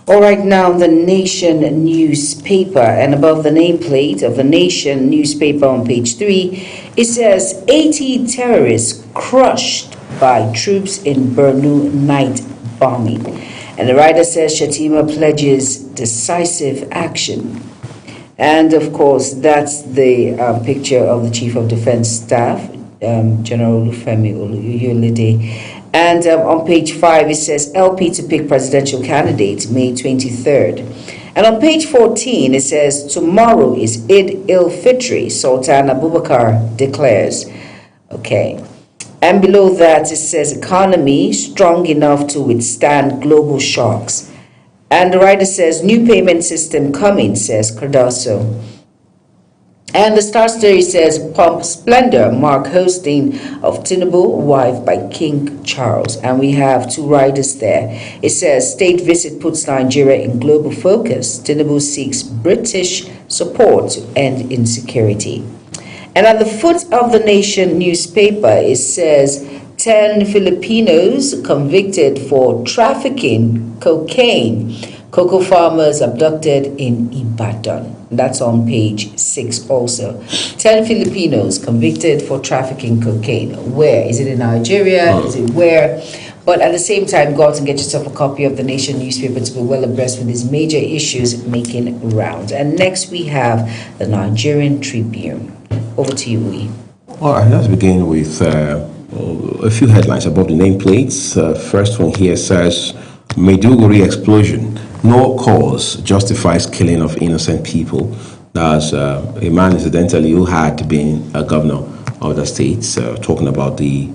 All right, now the Nation newspaper, and above the nameplate of the Nation newspaper on page 3, it says 80 terrorists crushed by troops in Borno night bombing. And the writer says Shatima pledges decisive action. And of course, that's the picture of the Chief of Defense Staff, General Olufemi Oluyolade. And on page 5, it says LP to pick presidential candidate May 23rd. And on page 14, it says tomorrow is Eid al-Fitr, Sultan Abubakar declares. Okay. And below that, it says economy strong enough to withstand global shocks. And the writer says new payment system coming, says Cardoso. And the Star Story says, Pomp Splendor, Mark hosting of Tinubu, wife by King Charles. And we have two writers there. It says, State visit puts Nigeria in global focus. Tinubu seeks British support to end insecurity. And at the foot of the Nation newspaper, it says, 10 Filipinos convicted for trafficking cocaine. Cocoa farmers abducted in Ibadan. That's on page 6 also. 10 Filipinos convicted for trafficking cocaine. Where? Is it in Nigeria? Is it where? But at the same time, go out and get yourself a copy of the Nation newspaper to be well abreast with these major issues making rounds. And next we have the Nigerian Tribune. Over to you, Uyi.
Well, let's begin with a few headlines above the nameplates. First one here says, Maiduguri explosion. No cause justifies killing of innocent people. That's a man, incidentally, who had been a governor of the state, talking about the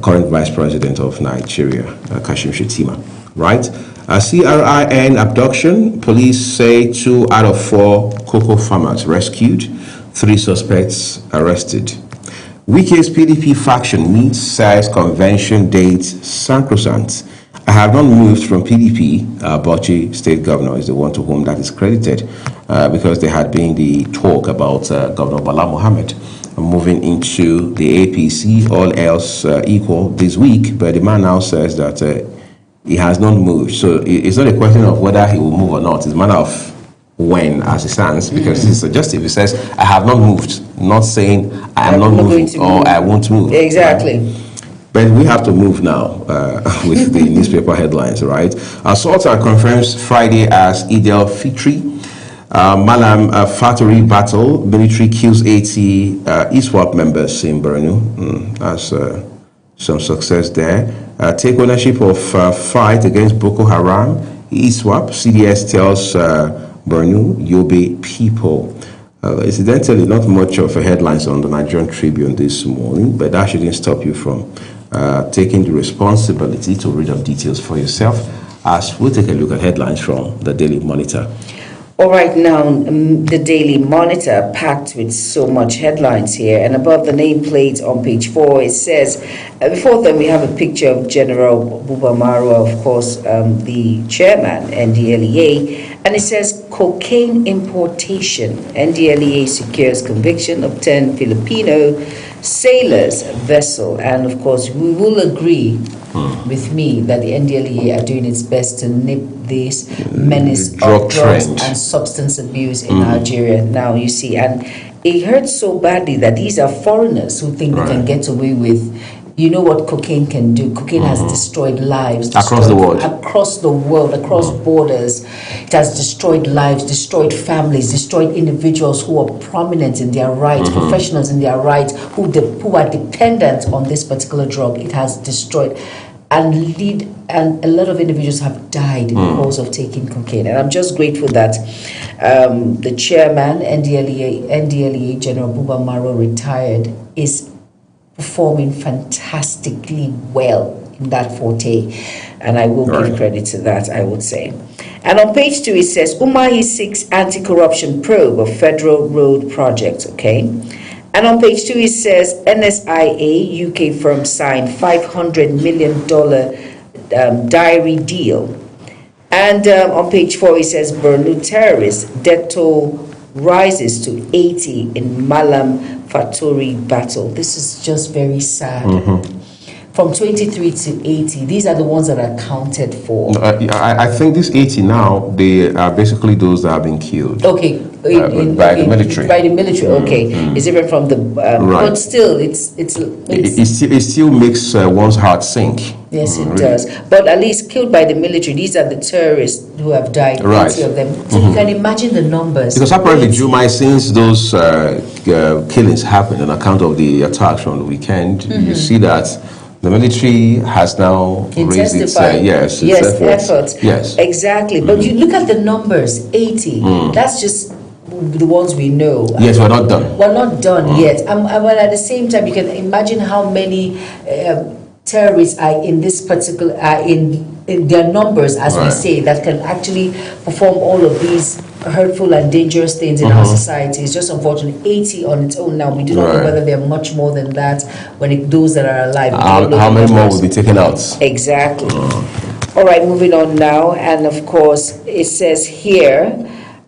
current vice president of Nigeria, Kashim Shettima, right? CRIN abduction. Police say 2 out of 4 cocoa farmers rescued, 3 suspects arrested. Wike's PDP faction meets, says convention date sacrosanct. I have not moved from PDP. Bauchi State Governor is the one to whom that is credited because there had been the talk about Governor Bala Mohammed moving into the APC, all else equal this week. But the man now says that he has not moved. So it's not a question of whether he will move or not. It's a matter of when, as it stands, because it's suggestive. It says, I have not moved, not saying I am not moving or I won't move.
Exactly.
Right? But we have to move now with the newspaper headlines, right? Sultan confirms Friday as Eid al-Fitr. Malam Factory battle, military kills 80 ISWAP members in Borno. That's some success there. Take ownership of fight against Boko Haram. ISWAP, CDS tells Borno, Yobe people. Incidentally, not much of a headlines on the Nigerian Tribune this morning, but that shouldn't stop you from taking the responsibility to read up details for yourself, as we'll take a look at headlines from the Daily Monitor.
All right, now the Daily Monitor packed with so much headlines here, and above the nameplate on page 4 it says, before then we have a picture of General Buba Marwa, of course, the chairman, NDLEA, and it says cocaine importation. NDLEA secures conviction of 10 Filipino sailors vessel, and of course we will agree with me that the NDLEA are doing its best to nip this menace of drugs and substance abuse in Nigeria now, you see. And it hurts so badly that these are foreigners who think they can get away with, you know what cocaine can do. Cocaine has destroyed lives.
Across the world.
Across borders. It has destroyed lives, destroyed families, destroyed individuals who are prominent in their right, professionals in their right, who are dependent on this particular drug. It has destroyed. And a lot of individuals have died because of taking cocaine. And I'm just grateful that the chairman, NDLEA General Buba Marwa, retired, is performing fantastically well in that forte. And I will give credit to that, I would say. And on page 2, it says, Umahi seeks anti-corruption probe of federal road project, okay? And on page 2, it says, NSIA, UK firm signed $500 million diary deal. And on page 4, it says, Borno terrorists, death toll rises to 80 in Malam Fatori battle. This is just very sad. From 23 to 80, these are the ones that are accounted for.
I think these 80 now, they are basically those that have been killed.
Okay.
By the military.
By the military, okay. It's different from the... but still, it
still makes one's heart sink.
Yes, it does. But at least killed by the military, these are the terrorists who have died,
Right.
80 of them. So you can imagine the numbers.
Because apparently,
80.
Juma, since those killings happened on account of the attacks from the weekend, you see that the military has now raised its efforts. Yes,
exactly. But you look at the numbers, 80. That's just the ones we know.
Yes, we're not done.
We're not done yet. But at the same time, you can imagine how many terrorists are in this particular, in their numbers, as we
Right.
say, that can actually perform all of these hurtful and dangerous things in our society. It's just unfortunate. 80 on its own now. We do not know
Right.
whether there are much more than that when those that are alive. We don't know
How
the
many more
numbers.
will be taken out?
Exactly. All right, moving on now. And of course, it says here,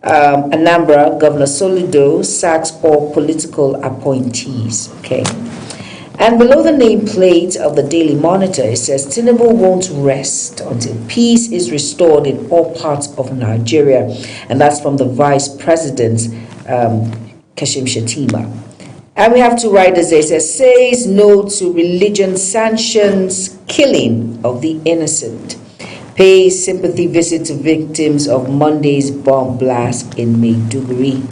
Anambra, Governor Soludo sacks all political appointees. Okay. And below the nameplate of the Daily Monitor, it says, Tinubu won't rest until peace is restored in all parts of Nigeria. And that's from the Vice President, Kashim Shettima. And we have two writers there. It says no to religion sanctions killing of the innocent. Pays sympathy visit to victims of Monday's bomb blast in Maiduguri.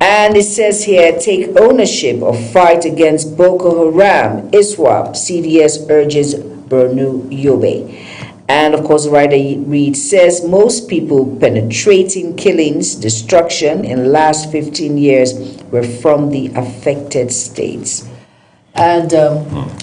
And it says here, take ownership of fight against Boko Haram, ISWAP, CDS urges Borno Yobe. And of course, the writer reads, says most people penetrating killings, destruction in the last 15 years were from the affected states. And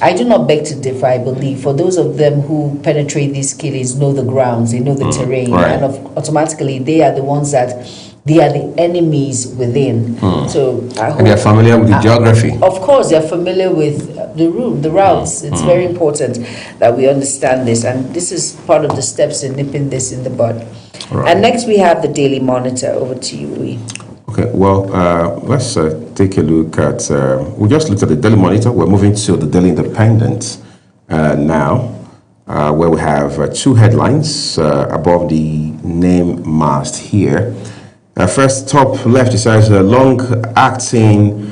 I do not beg to differ, I believe. For those of them who penetrate these killings, know the grounds, they know the terrain,
right.
and automatically they are the ones that, they are the enemies within. So I hope,
And they're familiar with the geography.
Of course, they're familiar with the routes. It's very important that we understand this, and this is part of the steps in nipping this in the bud.
Right.
And next we have the Daily Monitor. Over to you, Rui.
Okay, well, let's take a look at, we just looked at the Daily Monitor. We're moving to the Daily Independent now, where we have two headlines above the name mast here. First, top left, it says long-acting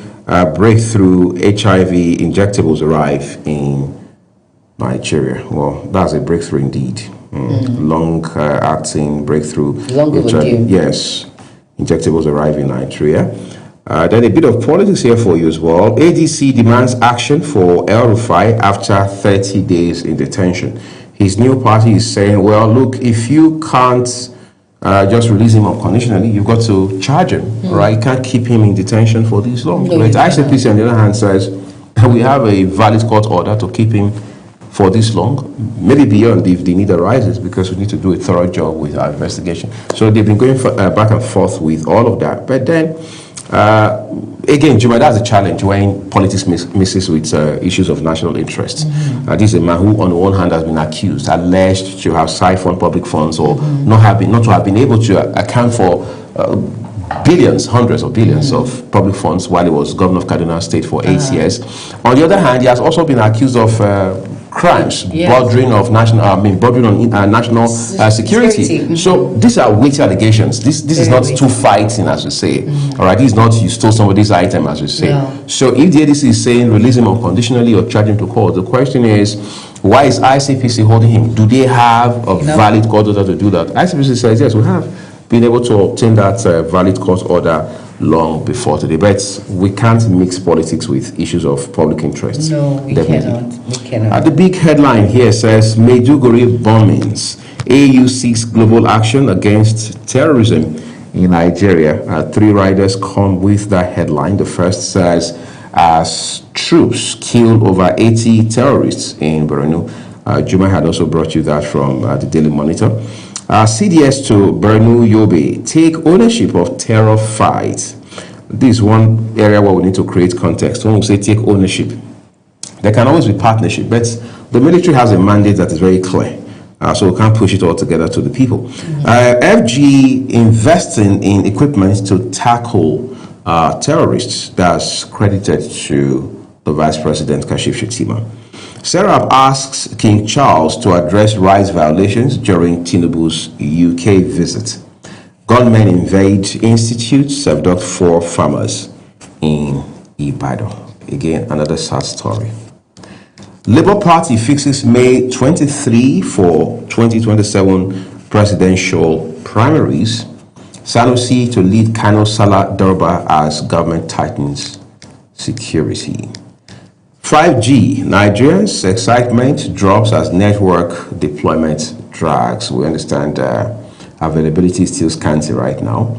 breakthrough HIV injectables arrive in Nigeria. Well, that's a breakthrough indeed. Long-acting breakthrough.
Long overdue.
Yes, injectables arrive in Nigeria. Then a bit of politics here for you as well. ADC demands action for El Rufai after 30 days in detention. His new party is saying, well, look, if you can't just release him unconditionally, you've got to charge him, right? You can't keep him in detention for this long.
No,
But
you
ICPC, on the other hand, says we have a valid court order to keep him for this long, maybe beyond if the need arises, because we need to do a thorough job with our investigation. So they've been going back and forth with all of that. But then, again, Juma, that's a challenge when politics misses with issues of national interest. This is a man who, on the one hand, has been accused, alleged to have siphoned public funds or not to have been able to account for billions, hundreds of billions of public funds while he was governor of Kaduna State for 8 years. On the other hand, he has also been accused of crimes, bordering on national security. So these are weighty allegations. This is not two fighting, as we say. All right, this is not you stole somebody's item, as we say.
No.
So if the ADC is saying release him unconditionally or charge him to court, the question is, why is ICPC holding him? Do they have a valid court order to do that? ICPC says yes, we have been able to obtain that valid court order long before today. But we can't mix politics with issues of public interest.
No, we
Definitely.
cannot. We cannot.
The big headline here says Maiduguri bombings. AU seeks global action against terrorism in Nigeria. Three writers come with that headline. The first says, as troops killed over 80 terrorists in Borno. Juma had also brought you that from the Daily Monitor. CDS to Borno Yobe, take ownership of terror fight. This is one area where we need to create context. When we say take ownership, there can always be partnership, but the military has a mandate that is very clear. So we can't push it all together to the people. FG investing in equipment to tackle terrorists. That's credited to the Vice President, Kashim Shettima. Serap asks King Charles to address rights violations during Tinubu's UK visit. Gunmen invade institutes, abduct 4 farmers in Ibadan. Again, another sad story. Labour Party fixes May 23 for 2027 presidential primaries. Sanusi to lead Kano Salah Durbar as government tightens security. 5G, Nigerians' excitement drops as network deployment drags. We understand availability is still scanty right now.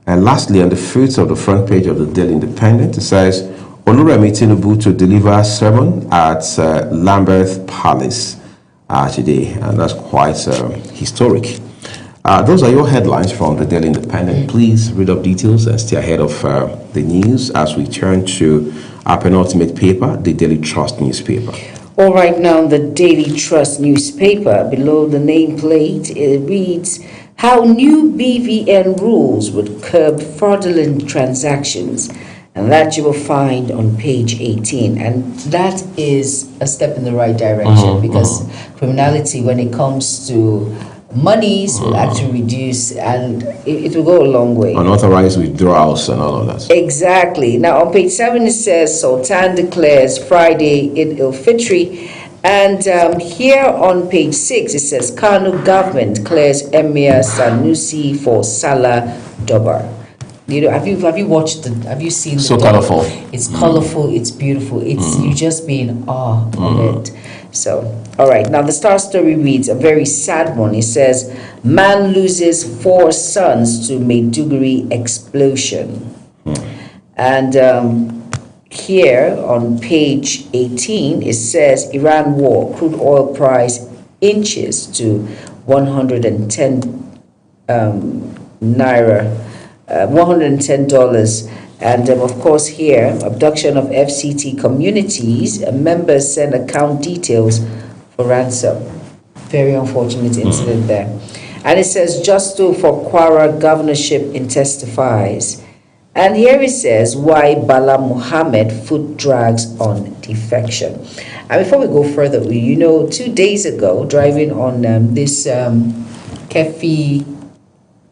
And lastly, on the fruits of the front page of the Daily Independent, it says, Oluremi Tinubu to deliver sermon at Lambeth Palace today. And that's quite historic. Those are your headlines from the Daily Independent. Please read up details and stay ahead of the news as we turn to our penultimate paper, the Daily Trust newspaper.
All right, now the Daily Trust newspaper, below the nameplate, it reads, how new BVN rules would curb fraudulent transactions. And that you will find on page 18. And that is a step in the right direction because criminality, when it comes to monies, will actually reduce and it will go a long way.
Unauthorized withdrawals and all of that.
Exactly. Now on page 7 it says, Sultan declares Friday Eid al-Fitr. And here on page 6 it says, Kano government clears Emir Sanusi for Salah Durbar. You know, have you watched have you seen
so
the
colorful?
It's colorful, it's beautiful, it's you just be in awe of it. So, all right, now the Star story reads a very sad one. It says, man loses 4 sons to Maiduguri explosion. And here on page 18 it says, Iran war, crude oil price inches to 110 naira. $110. And of course here, abduction of FCT communities, members send account details for ransom. Very unfortunate incident there. And it says, Justo for Kwara governorship intensifies. And here it says, why Bala Muhammad foot drags on defection. And before we go further, you know, 2 days ago, driving on this Kefi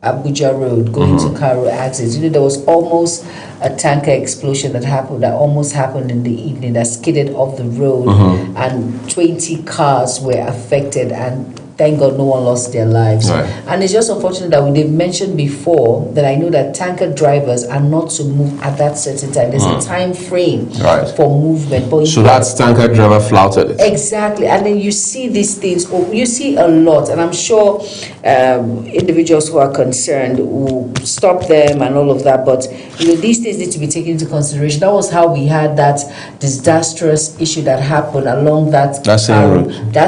Abuja Road going to Cairo axis, you know, there was almost a tanker explosion that almost happened in the evening that skidded off the road and 20 cars were affected, and thank God no one lost their lives.
Right.
And it's just unfortunate that they've mentioned before that I know that tanker drivers are not to move at that certain time. There's a time frame for movement. But
so that tanker driver flouted it.
Exactly. And then you see these things, you see a lot, and I'm sure individuals who are concerned will stop them and all of that, but you know, these things need to be taken into consideration. That was how we had that disastrous issue that happened along that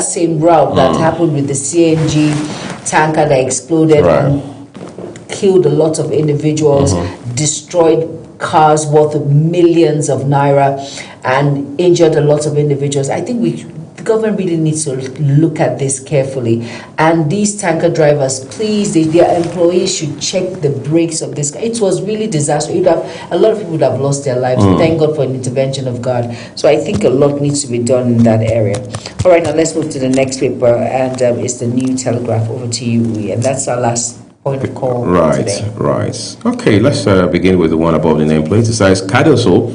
same route that happened with the CNG tanker that exploded and killed a lot of individuals, destroyed cars worth millions of naira, and injured a lot of individuals. I think the government really needs to look at this carefully. And these tanker drivers, please, their employees should check the brakes of this. It was really disastrous. A lot of people would have lost their lives. Thank God for an intervention of God. So I think a lot needs to be done in that area. All right, now let's move to the next paper, and it's the New Telegraph. Over to you, Uwe. And that's our last point of call today.
Right. Okay, let's begin with the one above the nameplate. It says, Cardoso,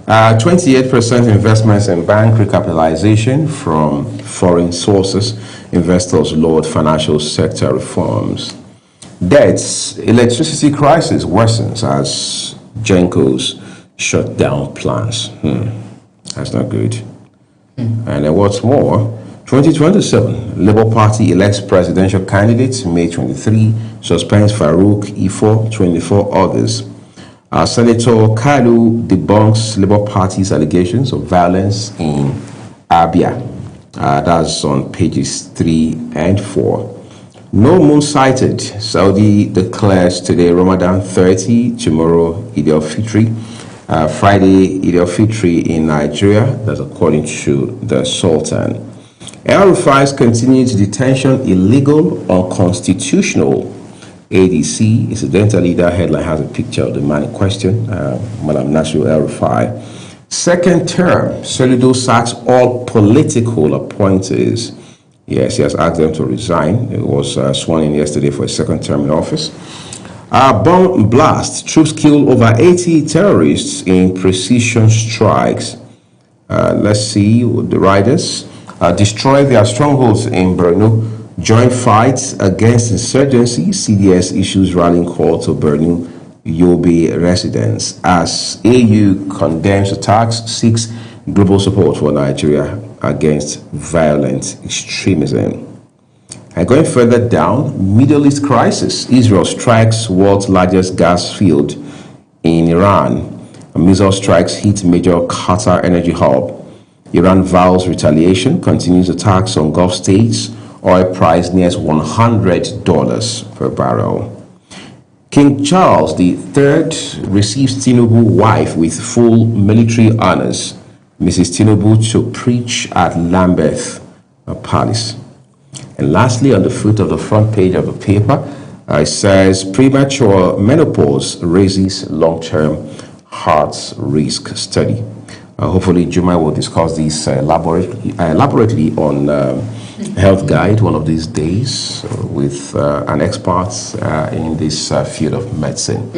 28% investments in bank recapitalization from foreign sources. Investors laud financial sector reforms. Debts, electricity crisis worsens as Genco's shut down plans. That's not good. And then what's more, 2027, Labour Party elects presidential candidates May 23, suspends Farouk Ifo, 24 others. Senator Kalu debunks Labour Party's allegations of violence in Abia. That's on pages 3 and 4. No moon sighted. Saudi declares today Ramadan 30, tomorrow Eid al-Fitr. Friday Eid al-Fitr in Nigeria. That's according to the Sultan. El-Rufai's continued detention illegal, unconstitutional. ADC, incidentally, that headline has a picture of the man in question, Madam Nasir El-Rufai. Second term, Soludo sacks all political appointees. Yes, he has asked them to resign. It was sworn in yesterday for a second term in office. Bomb blast, troops kill over 80 terrorists in precision strikes. Let's see the riders. destroy their strongholds in Borno. Joint fights against insurgency. CDS issues rallying call to Borno Yobe residents as AU condemns attacks, seeks global support for Nigeria against violent extremism. And going further down, Middle East crisis. Israel strikes world's largest gas field in Iran. Missile strikes hit major Qatar energy hub. Iran vows retaliation, continues attacks on Gulf states. Oil price nears $100 per barrel. King Charles III receives Tinubu wife with full military honors. Mrs. Tinubu to preach at Lambeth Palace. And lastly, on the foot of the front page of the paper, it says premature menopause raises long-term heart risk study. Hopefully, Juma will discuss this elaborately on Health Guide one of these days with an expert in this field of medicine.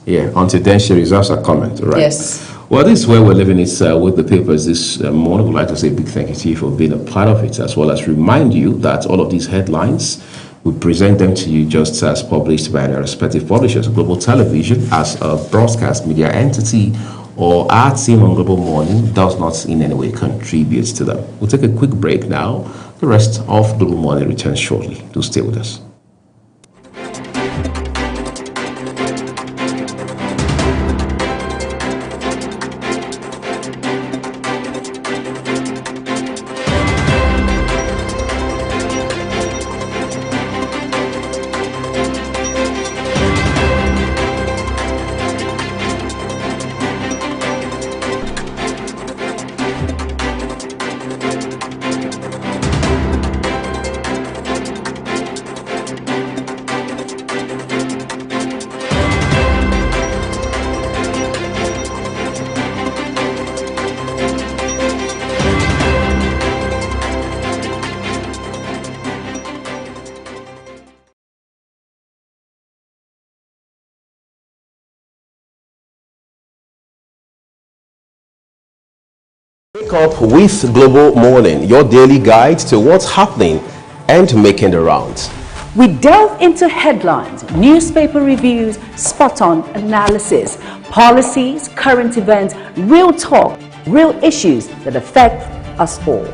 Yeah, until then, she reserves a comment, right?
Yes.
Well, this is where we're living it with the papers this morning. We'd like to say a big thank you to you for being a part of it, as well as remind you that all of these headlines, we present them to you just as published by their respective publishers. Global Television, as a broadcast media entity, or our team on Global Morning, does not in any way contribute to them. We'll take a quick break now. The rest of Global Morning returns shortly. Do stay with us. Wake up with Global Morning, your daily guide to what's happening and making the rounds.
We delve into headlines, newspaper reviews, spot-on analysis, policies, current events, real talk, real issues that affect us all.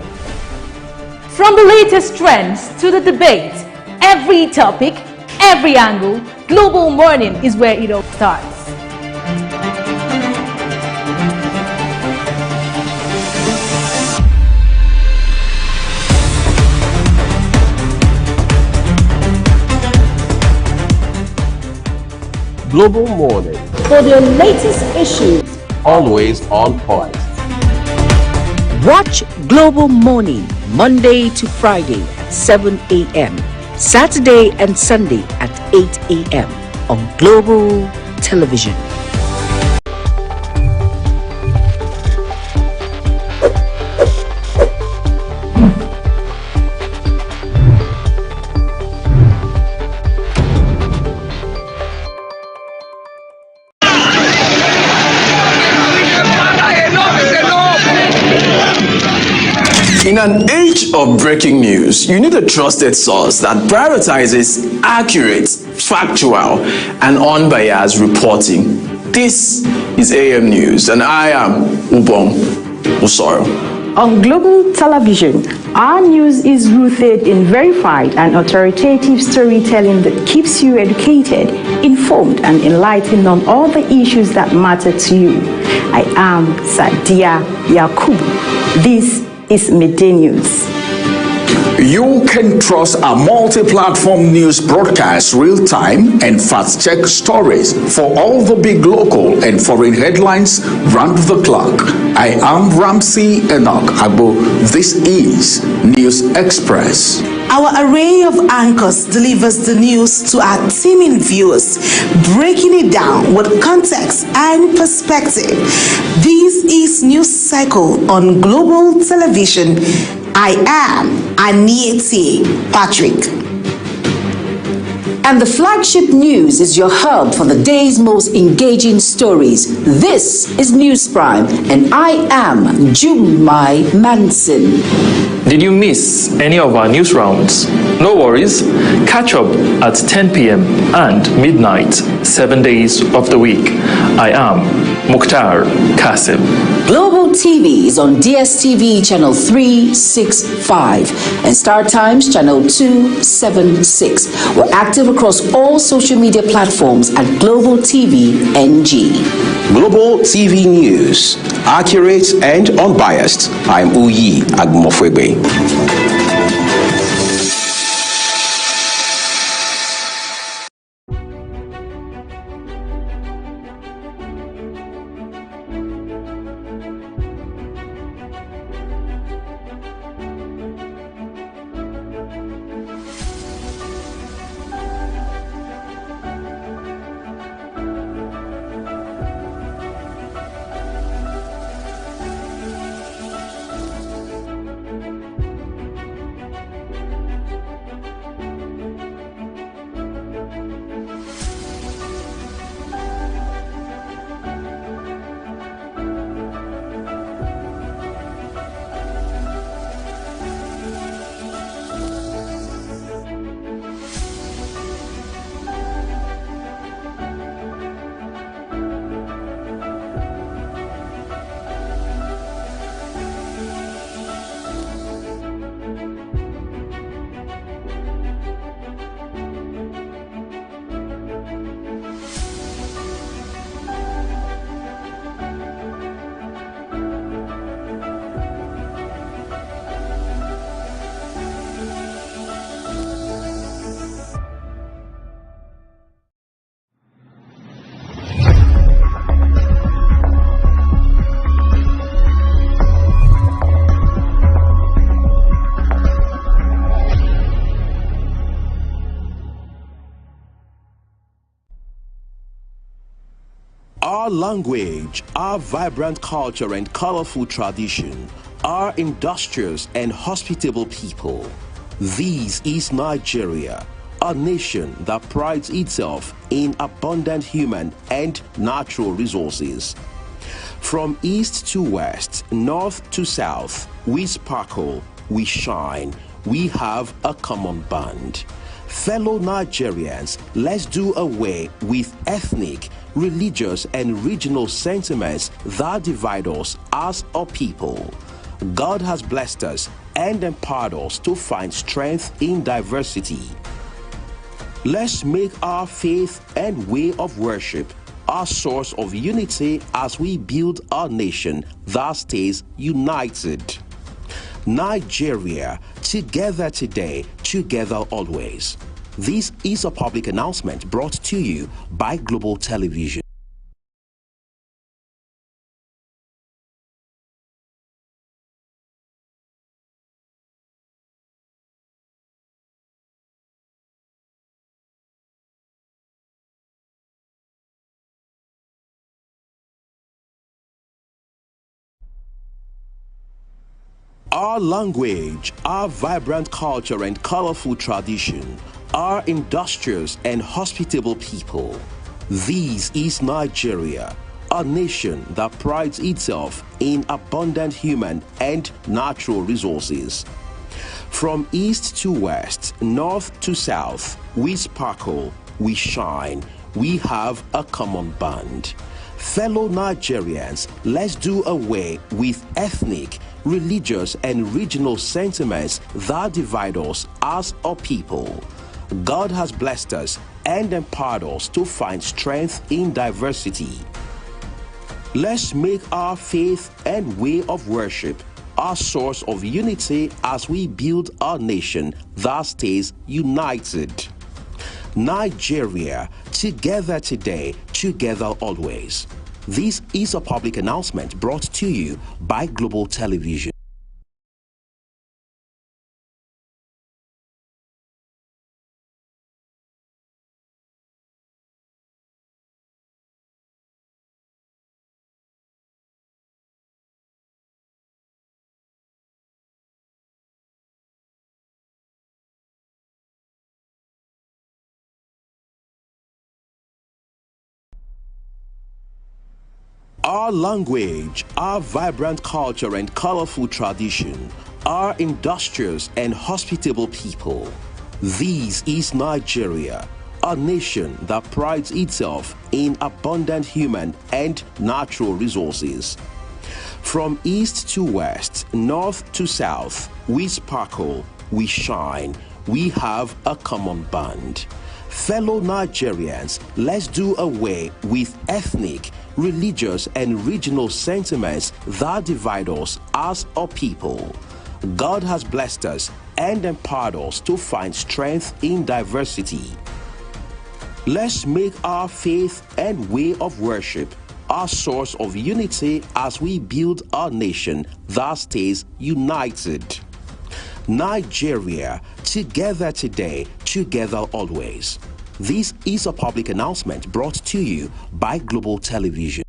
From the latest trends to the debate, every topic, every angle, Global Morning is where it all starts.
Global Morning,
For the latest issues,
always on point.
watch Global Morning Monday to Friday at 7 a.m., Saturday and Sunday at 8 a.m. on Global Television.
In an age of breaking news, you need a trusted source that prioritizes accurate, factual, and unbiased reporting. This is AM News, and I am Ubong Usoro.
On Global Television, our news is rooted in verified and authoritative storytelling that keeps you educated, informed, and enlightened on all the issues that matter to you. I am Sadia Yakubu. This is Midday News.
You can trust our multi-platform news broadcast real-time and fast-check stories for all the big local and foreign headlines round the clock. I am Ramsey Enoch Agbo. This is News Express.
Our array of anchors delivers the news to our teeming viewers, breaking it down with context and perspective. This is News Cycle on Global Television. I am Anieti Patrick.
And the flagship news is your hub for the day's most engaging stories. This is News Prime, and I am Jumai Manson.
Did you miss any of our news rounds? No worries. Catch up at 10 p.m. and midnight, 7 days of the week. I am Mukhtar Kasim.
Global TV is on DSTV channel 365 and Star Times channel 276. We're active across all social media platforms at Global TV NG.
Global TV News, accurate and unbiased. I'm Uyi Agmofwebe. Our language, our vibrant culture and colorful tradition, our industrious and hospitable people. This is Nigeria, a nation that prides itself in abundant human and natural resources. From east to west, north to south, we sparkle, we shine, we have a common bond. Fellow Nigerians, let's do away with ethnic, religious and regional sentiments that divide us as a people. God has blessed us and empowered us to find strength in diversity. Let's make our faith and way of worship our source of unity as we build our nation that stays united. Nigeria, together today, together always. This is a public announcement brought to you by Global Television. Our language, our vibrant culture and colorful tradition, our industrious and hospitable people. This is Nigeria, a nation that prides itself in abundant human and natural resources. From east to west, north to south, we sparkle, we shine, we have a common bond. Fellow Nigerians, let's do away with ethnic, religious and regional sentiments that divide us as a people. God has blessed us and empowered us to find strength in diversity. Let's make our faith and way of worship our source of unity as we build our nation that stays united. Nigeria, together today, together always. This is a public announcement brought to you by Global Television.
Our language, our vibrant culture and colorful tradition, our industrious and hospitable people. This is Nigeria, a nation that prides itself in abundant human and natural resources. From east to west, north to south, we sparkle, we shine, we have a common bond. Fellow Nigerians, let's do away with ethnic, religious and regional sentiments that divide us as a people. God has blessed us and empowered us to find strength in diversity. Let's make our faith and way of worship our source of unity as we build our nation that stays united. Nigeria, together today, together always. This is a public announcement brought to you by Global Television.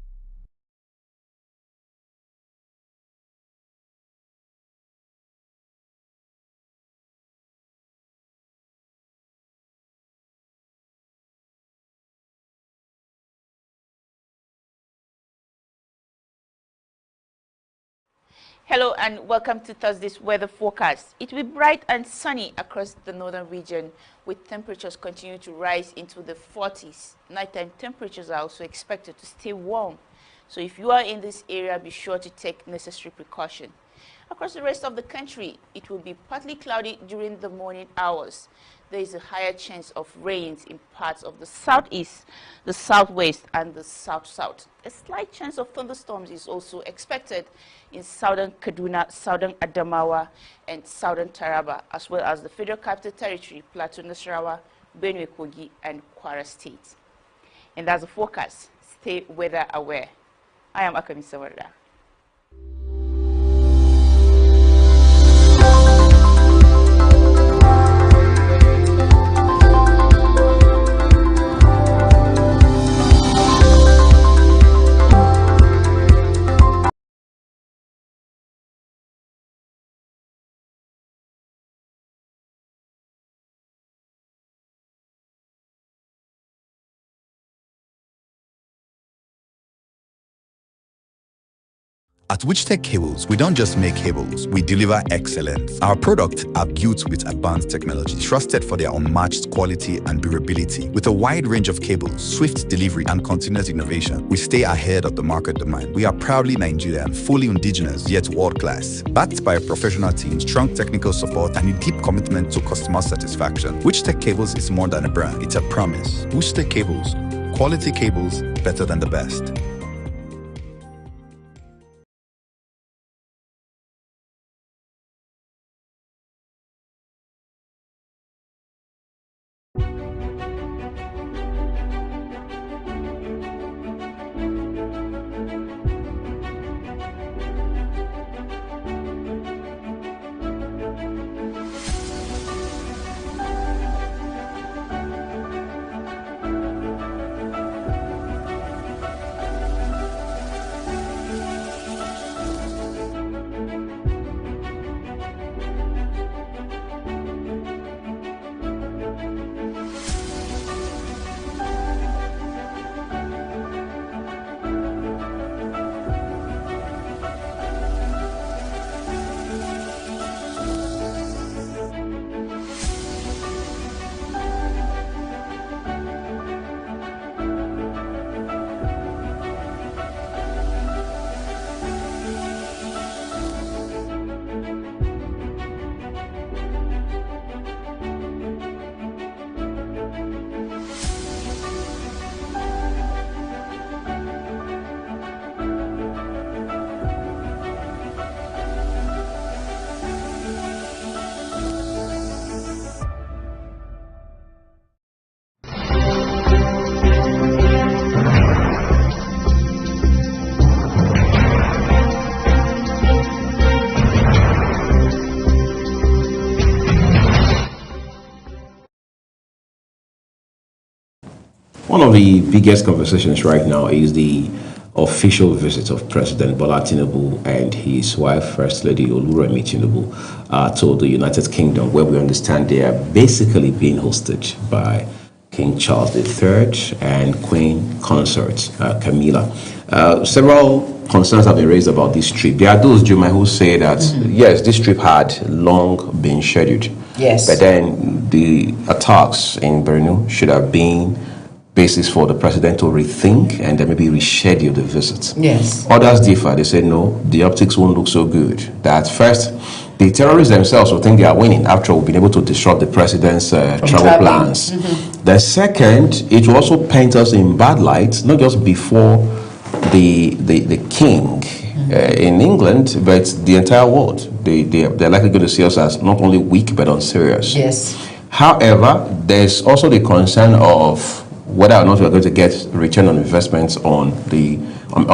Hello and welcome to Thursday's weather forecast. It will be bright and sunny across the northern region with temperatures continuing to rise into the 40s. Nighttime temperatures are also expected to stay warm. So if you are in this area, be sure to take necessary precaution. Across the rest of the country, it will be partly cloudy during the morning hours. There is a higher chance of rains in parts of the southeast, the southwest, and the south-south. A slight chance of thunderstorms is also expected in southern Kaduna, southern Adamawa, and southern Taraba, as well as the Federal Capital Territory, Plateau, Nasarawa, Benue, Kogi, and Kwara State. And that's the forecast. Stay weather aware. I am Akami Sawarda.
At Witchtech Cables, we don't just make cables, we deliver excellence. Our products are built with advanced technology, trusted for their unmatched quality and durability. With a wide range of cables, swift delivery, and continuous innovation, we stay ahead of the market demand. We are proudly Nigerian, fully indigenous, yet world-class. Backed by a professional team, strong technical support, and a deep commitment to customer satisfaction. Witchtech Cables is more than a brand, it's a promise. Witchtech Cables, quality cables better than the best.
One of the biggest conversations right now is the official visit of President Bola Tinubu and his wife, First Lady Oluremi Tinubu, to the United Kingdom, where we understand they are basically being hosted by King Charles III and Queen Consort Camilla. Several concerns have been raised about this trip. There are those, Juma, who say that, yes, this trip had long been scheduled.
Yes.
But then the attacks in Borno should have been basis for the president to rethink and then maybe reschedule the visit.
Yes.
Others differ. They say, no, the optics won't look so good. That first, the terrorists themselves will think they are winning after we've been able to disrupt the president's travel plans. The second, it will also paint us in bad light, not just before the king in England, but the entire world. They're likely going to see us as not only weak, but unserious.
Yes.
However, there's also the concern of whether or not we're going to get return on investments on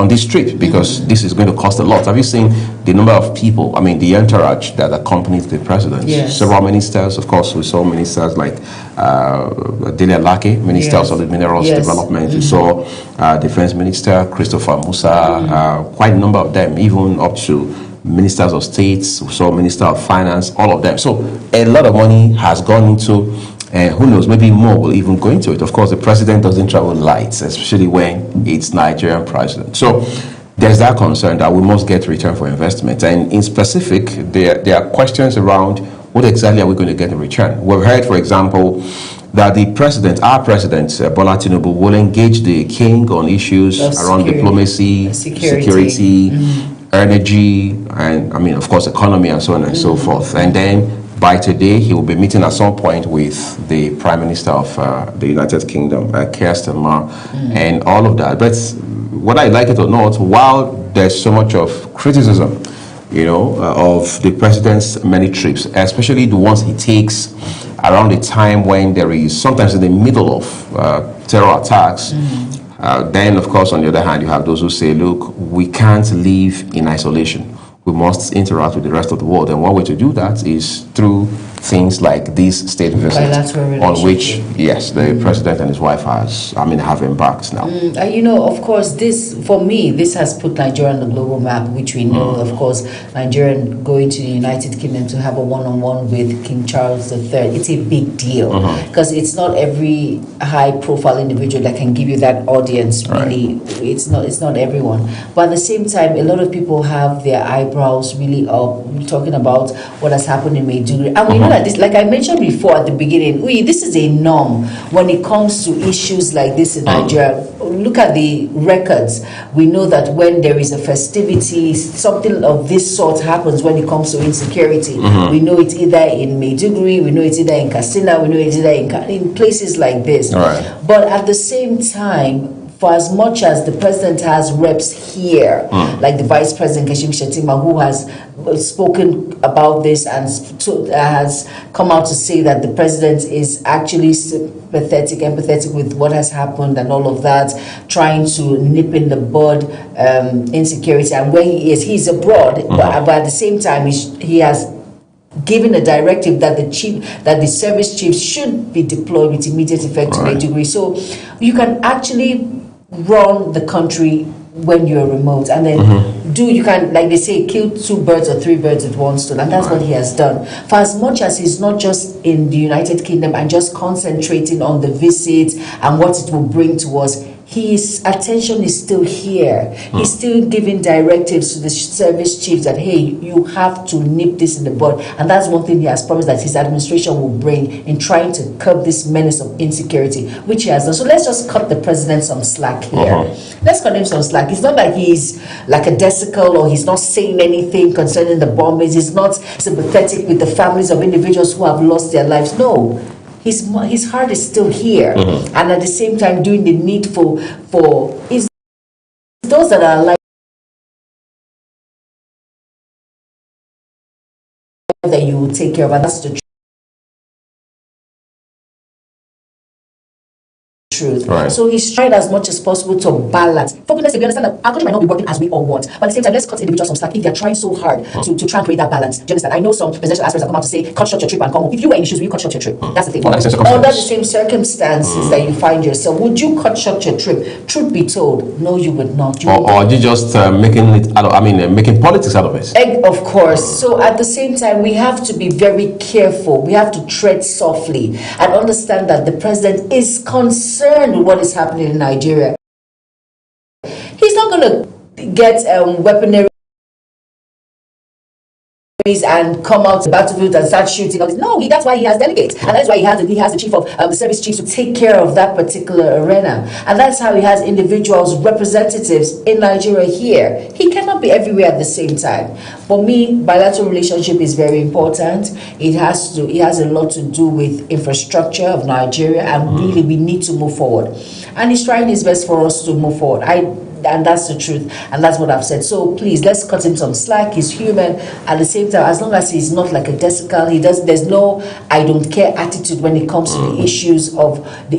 this trip, because this is going to cost a lot. Have you seen the number of people, the entourage that accompanies the president?
Yes.
Several ministers, of course. We saw ministers like Dele Alake, Minister of Solid Minerals Development. We saw Defense Minister Christopher Musa, quite a number of them, even up to ministers of states. We saw Minister of Finance, all of them. So a lot of money has gone into who knows, maybe more will even go into it. Of course, the president doesn't travel light, especially when it's Nigerian president. So there's that concern that we must get return for investment. And in specific, there are questions around what exactly are we going to get in return. We've heard, for example, that the president, our president, Bola Tinubu, will engage the king on issues around diplomacy, security, energy, and of course, economy and so on and so forth. And then by today, he will be meeting at some point with the Prime Minister of the United Kingdom, Keir Starmer, and all of that. But whether I like it or not, while there's so much of criticism, of the president's many trips, especially the ones he takes around the time when there is, sometimes in the middle of terror attacks, then, of course, on the other hand, you have those who say, look, we can't live in isolation. We must interact with the rest of the world. And one way to do that is through things like these state visits, on which, yes, the president and his wife have embarked now.
Of course, this, for me, this has put Nigeria on the global map, which we know, of course, Nigeria going to the United Kingdom to have a one-on-one with King Charles III. It's a big deal, because it's not every high-profile individual that can give you that audience, really. It's not everyone. But at the same time, a lot of people have their eyebrows really up, talking about what has happened in Maiduguri. And we know that this, like I mentioned before at the beginning, this is a norm when it comes to issues like this in Nigeria. Look at the records. We know that when there is a festivity, something of this sort happens when it comes to insecurity. We know it's either in Maiduguri, we know it's either in Katsina, we know it's either in places like this. But at the same time, for as much as the president has reps here, like the Vice President Kashim Shettima, who has spoken about this and has come out to say that the president is actually empathetic with what has happened and all of that, trying to nip in the bud insecurity. And where he's abroad, but at the same time, he has given a directive that the service chiefs should be deployed with immediate effect to Maiduguri. So you can actually run the country when you're remote, and then you can, like they say, kill 2 birds or 3 birds with one stone, and that's what he has done. For as much as he's not just in the United Kingdom and just concentrating on the visit and what it will bring to us, his attention is still here. He's still giving directives to the service chiefs that, hey, you have to nip this in the bud. And that's one thing he has promised that his administration will bring in trying to curb this menace of insecurity, which he has done. So let's just cut the president some slack here. Let's cut him some slack. It's not like he's like a desical or he's not saying anything concerning the bombings. He's not sympathetic with the families of individuals who have lost their lives. No. His heart is still here, and at the same time doing the needful for those that are alive that you will take care of, and that's the truth. So he's tried as much as possible to balance. For goodness sake, we understand that our country might not be working as we all want, but at the same time, let's cut individuals some slack if they're trying so hard to try and create that balance. Do you understand? I know some presidential aspirants have come out to say, cut short your trip and come home. If you were in issues, will you cut short your trip? That's the thing. Under the same circumstances that you find yourself, would you cut short your trip? Truth be told, no, you would not.
Or you just making politics out of it?
Of course. So at the same time, we have to be very careful. We have to tread softly and understand that the president is concerned with what is happening in Nigeria. He's not going to get weaponry and come out to the battlefield and start shooting. No, that's why he has delegates, and that's why he has the chief of the service chiefs to take care of that particular arena, and that's how he has individuals, representatives in Nigeria here. He cannot be everywhere at the same time. For me, bilateral relationship is very important. It has a lot to do with infrastructure of Nigeria, and really we need to move forward. And he's trying his best for us to move forward. And that's the truth, and that's what I've said. So please, let's cut him some slack. He's human. At the same time, as long as he's not like a desical, there's no I don't care attitude when it comes to the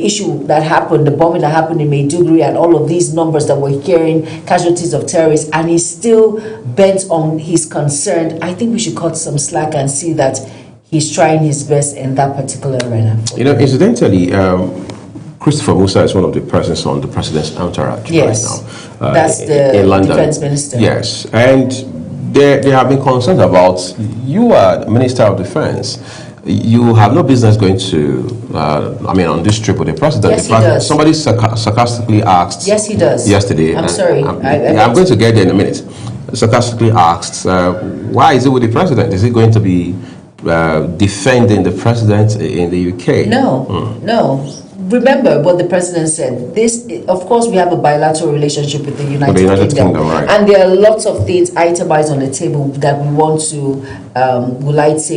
issue that happened, the bombing that happened in Maiduguri, and all of these numbers that we're hearing, casualties of terrorists, and he's still bent on his concern. I think we should cut some slack and see that he's trying his best in that particular arena.
Incidentally, Christopher Musa is one of the persons on the president's entourage right now.
That's the
in London.
defense minister.
Yes, and there have been concerns about, you are the Minister of Defense. You have no business going to, on this trip with the president.
Yes, he does.
Somebody sarcastically asked.
Yes, he does.
Yesterday.
I'm sorry.
I'm going to get there in a minute. Sarcastically asked, why is it with the president? Is he going to be defending the president in the UK?
No. Remember what the president said. Of course, we have a bilateral relationship with the United Kingdom,
right.
And there are lots of things itemized on the table that we want to,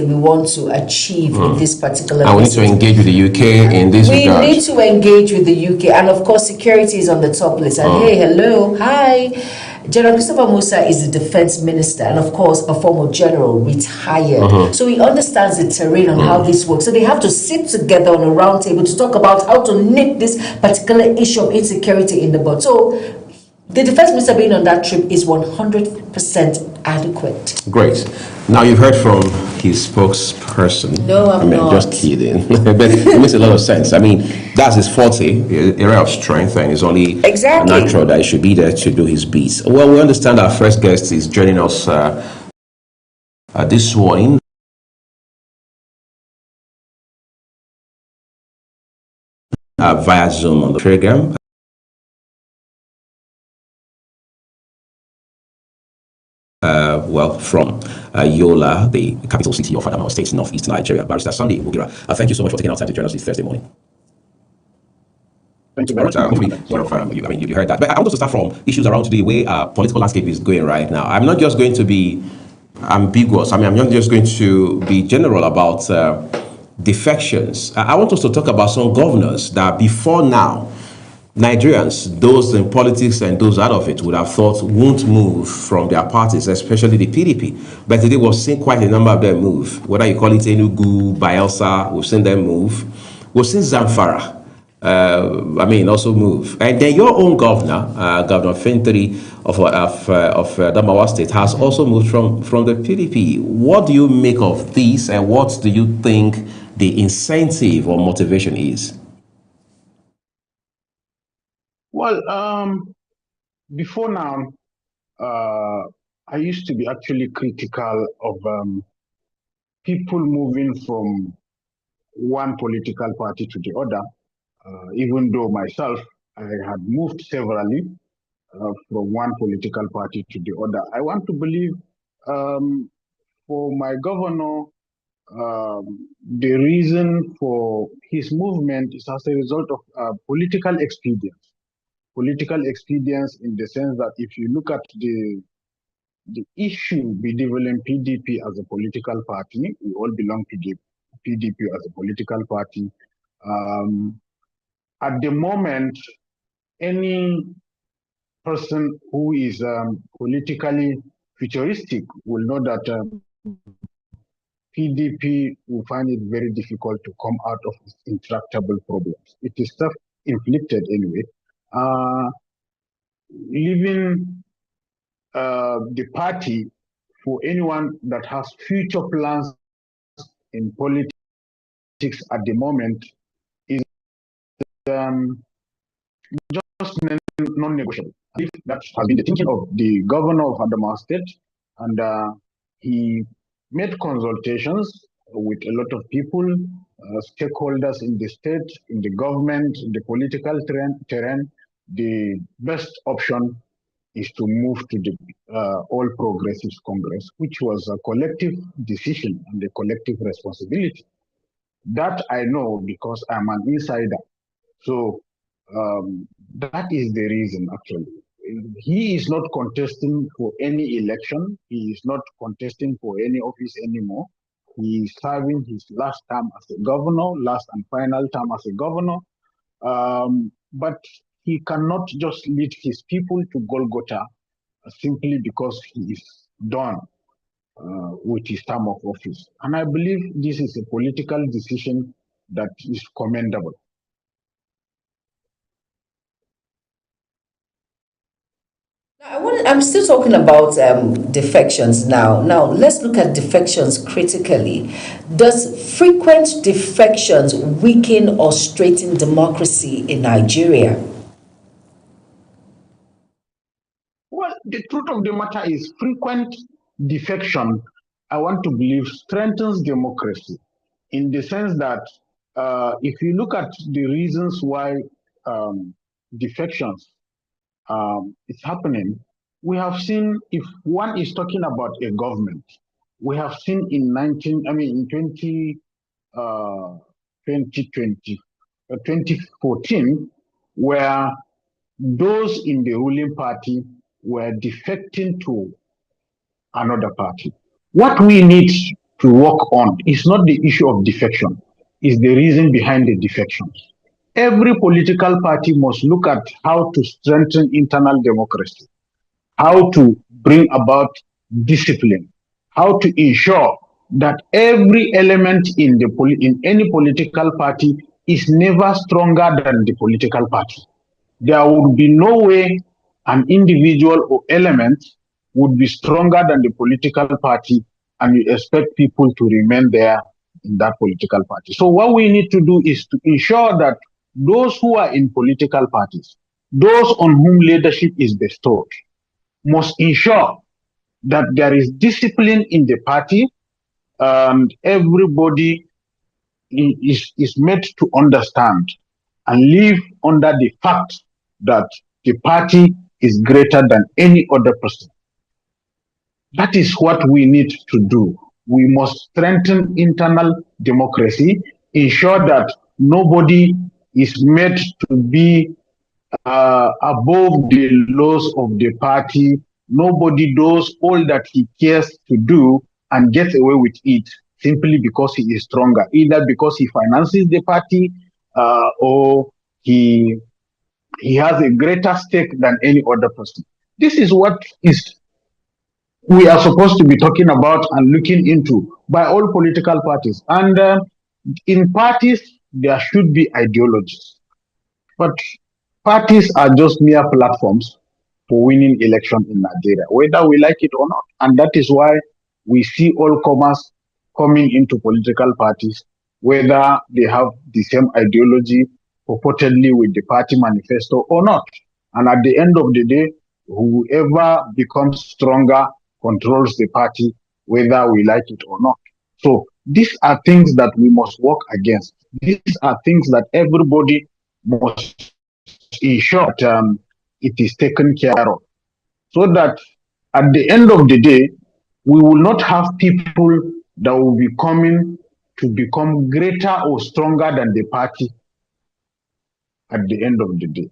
we want to achieve in this particular.
And we need to engage with the UK in this regard.
We need to engage with the UK, and of course, security is on the top list. And hi. General Christopher Musa is the defense minister, and of course a former general, retired. So he understands the terrain and how this works. So they have to sit together on a round table to talk about how to nip this particular issue of insecurity in the bud. So the defense minister being on that trip is 100% adequate.
Great. Now you've heard from his spokesperson.
No, I'm not.
Just kidding. But it makes a lot of sense. That's his forte, area of strength, and it's only natural that he should be there to do his beats. Well, we understand our first guest is joining us this morning. Via Zoom on the program. From Yola, the capital city of Adamawa State, northeast Nigeria, Barrister Sunday Mugira. Thank you so much for taking our time to join us this Thursday morning.
Thank you very much.
You heard that. But I want us to start from issues around the way our political landscape is going right now. I'm not just going to be ambiguous. I'm not just going to be general about defections. I want us to talk about some governors that before now, Nigerians, those in politics and those out of it, would have thought won't move from their parties, especially the PDP. But today we've seen quite a number of them move. Whether you call it Enugu, Bayelsa, we've seen them move. We've seen Zamfara, also move. And then your own governor, Governor Fintiri of Adamawa State, has also moved from the PDP. What do you make of this, and what do you think the incentive or motivation is?
Well, before now, I used to be actually critical of people moving from one political party to the other, even though myself, I had moved severally from one political party to the other. I want to believe for my governor, the reason for his movement is as a result of political expedience. Political expedience in the sense that if you look at the issue bedeviling PDP as a political party, we all belong to the PDP as a political party. At the moment, any person who is politically futuristic will know that PDP will find it very difficult to come out of its intractable problems. It is self-inflicted anyway. Leaving the party for anyone that has future plans in politics at the moment is just non-negotiable. That has been the thinking of the governor of Adamawa State, and he made consultations with a lot of people, stakeholders in the state, in the government, in the political terrain. The best option is to move to the All Progressives Congress, which was a collective decision and a collective responsibility. That I know because I'm an insider. So that is the reason, actually. He is not contesting for any election. He is not contesting for any office anymore. He is serving his last term as a governor, last and final term as a governor. But he cannot just lead his people to Golgotha simply because he is done with his term of office. And I believe this is a political decision that is commendable.
I'm still talking about defections now. Now, let's look at defections critically. Does frequent defections weaken or strengthen democracy in Nigeria?
Well, the truth of the matter is frequent defection, I want to believe, strengthens democracy in the sense that if you look at the reasons why defections is happening, we have seen, if one is talking about a government, we have seen in 2014, where those in the ruling party were defecting to another party. What we need to work on is not the issue of defection, is the reason behind the defections. Every political party must look at how to strengthen internal democracy, how to bring about discipline, how to ensure that every element in any political party is never stronger than the political party. There would be no way an individual or element would be stronger than the political party, and you expect people to remain there in that political party. So what we need to do is to ensure that those who are in political parties, those on whom leadership is bestowed, must ensure that there is discipline in the party and everybody is made to understand and live under the fact that the party is greater than any other person. That is what we need to do. We must strengthen internal democracy, ensure that nobody is made to be above the laws of the party. Nobody does all that he cares to do and gets away with it simply because he is stronger, either because he finances the party or he has a greater stake than any other person. This is what we are supposed to be talking about and looking into by all political parties. And in parties, there should be ideologies. But parties are just mere platforms for winning election in Nigeria, whether we like it or not. And that is why we see all comers coming into political parties, whether they have the same ideology purportedly with the party manifesto or not. And at the end of the day, whoever becomes stronger controls the party, whether we like it or not. So these are things that we must work against. These are things that everybody must ensure that it is taken care of, so that at the end of the day, we will not have people that will be coming to become greater or stronger than the party at the end of the day.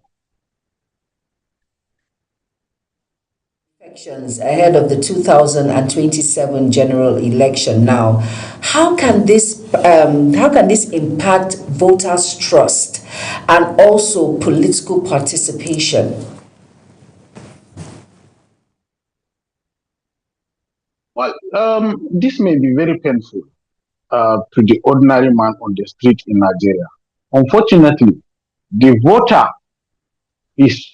Ahead of the 2027 general election now, how can this impact voters' trust and also political participation?
Well, this may be very painful to the ordinary man on the street in Nigeria. Unfortunately, the voter is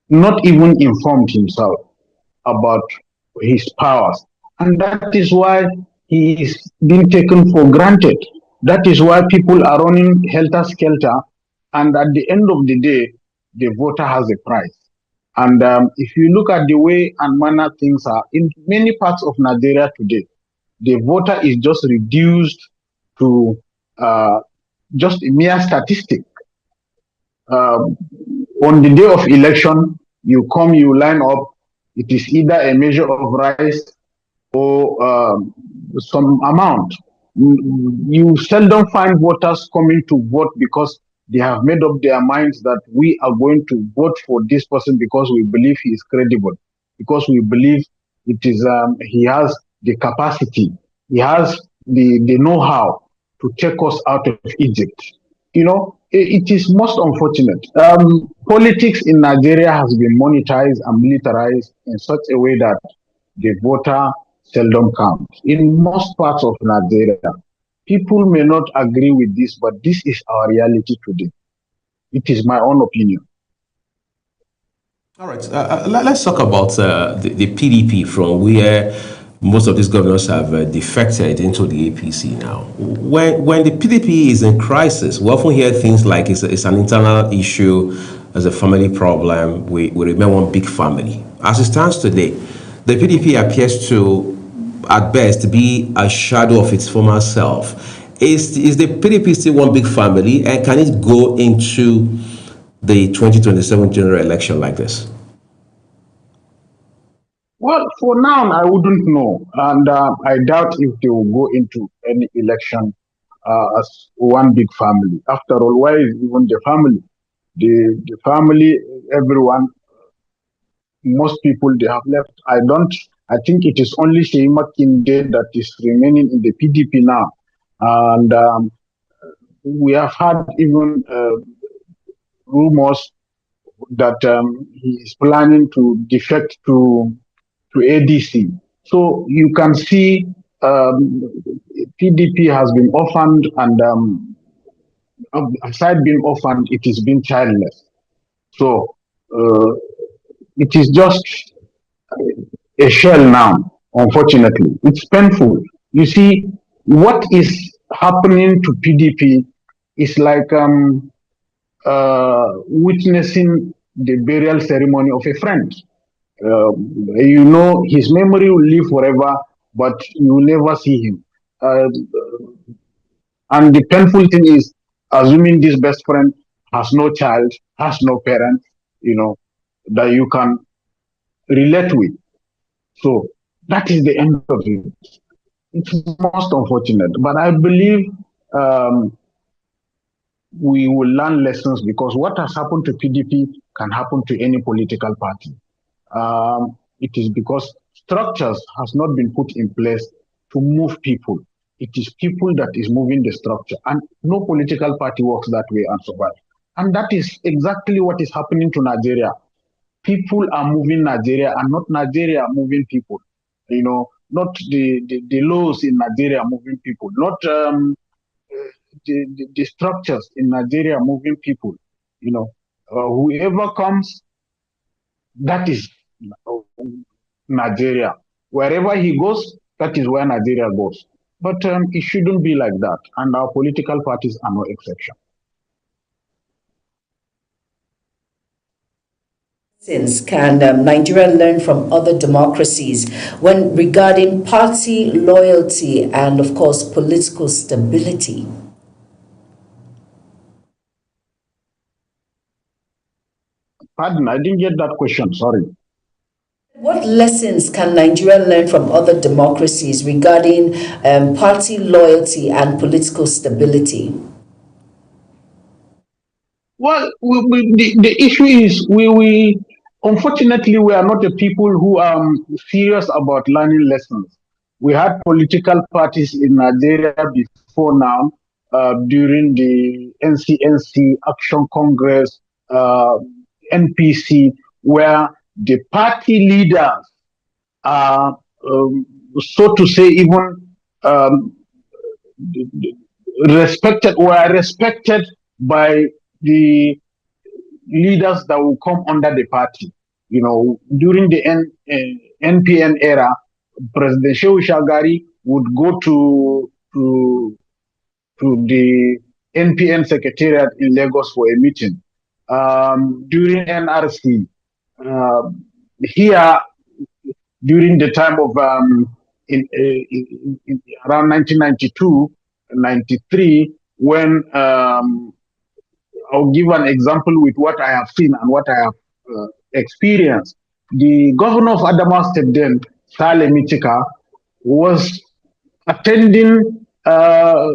not even informed himself about his powers. And that is why he is being taken for granted. That is why people are running helter-skelter. And at the end of the day, the voter has a price. And if you look at the way and manner things are in many parts of Nigeria today, the voter is just reduced to just a mere statistic. On the day of election, You come, you line up. It is either a measure of rice or some amount. You seldom find voters coming to vote because they have made up their minds that we are going to vote for this person because we believe he is credible, because we believe it is he has the capacity, he has the know-how to take us out of Egypt. You know, it is most unfortunate. Politics in Nigeria has been monetized and militarized in such a way that the voter seldom counts. In most parts of Nigeria, people may not agree with this, but this is our reality today. It is my own opinion.
All right, let's talk about the PDP, from where most of these governors have defected into the APC now. When the PDP is in crisis, we often hear things like it's an internal issue, as a family problem, we remain one big family. As it stands today, the PDP appears to, at best, be a shadow of its former self. Is the PDP still one big family, and can it go into the 2027 general election like this?
Well, for now, I wouldn't know. And I doubt if they will go into any election as one big family. After all, why is even the family? The family, everyone, most people, they have left. I think it is only Sheyi Makinde that is remaining in the PDP now. And we have had even rumors that he is planning to defect to ADC. So you can see PDP has been orphaned, and aside being orphaned, it is being childless. So it is just a shell now, unfortunately. It's painful. You see, what is happening to PDP is like witnessing the burial ceremony of a friend. You know, his memory will live forever, but you will never see him. And the painful thing is, assuming this best friend has no child, has no parent, you know, that you can relate with. So that is the end of it. It's most unfortunate, but I believe we will learn lessons, because what has happened to PDP can happen to any political party. It is because structures has not been put in place to move people. It is people that is moving the structure, and no political party works that way and survive. And that is exactly what is happening to Nigeria. People are moving Nigeria, and not Nigeria moving people. You know, not the laws in Nigeria moving people, not the structures in Nigeria moving people. You know, whoever comes, that is Nigeria. Wherever he goes, that is where Nigeria goes. But it shouldn't be like that, and our political parties are no exception.
Can Nigeria learn from other democracies when regarding party loyalty and, of course, political stability?
Pardon, I didn't get that question, sorry.
What lessons can Nigeria learn from other democracies regarding party loyalty and political stability?
Well, the issue is we unfortunately, we are not a people who are serious about learning lessons. We had political parties in Nigeria before now, during the NCNC, Action Congress, NPC, where the party leaders are, so to say, even were respected by the leaders that will come under the party. You know, during the NPN era, President Shehu Shagari would go to the NPN secretariat in Lagos for a meeting. During NRC, here, during the time of around 1992, 93, when I'll give an example with what I have seen and what I have experience. The governor of Adamawa State then, Saleh Michika, was attending a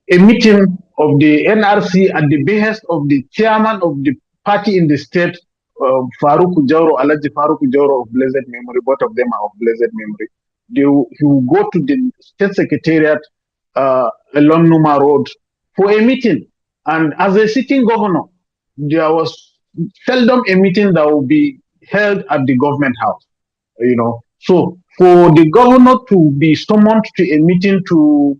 meeting of the NRC at the behest of the chairman of the party in the state, Faruk Jauro, Alaji Faruk Jauro of blessed memory, both of them are of blessed memory. He will go to the state secretariat along Numa Road for a meeting. And as a sitting governor, there was seldom a meeting that will be held at the government house, you know. So for the governor to be summoned to a meeting to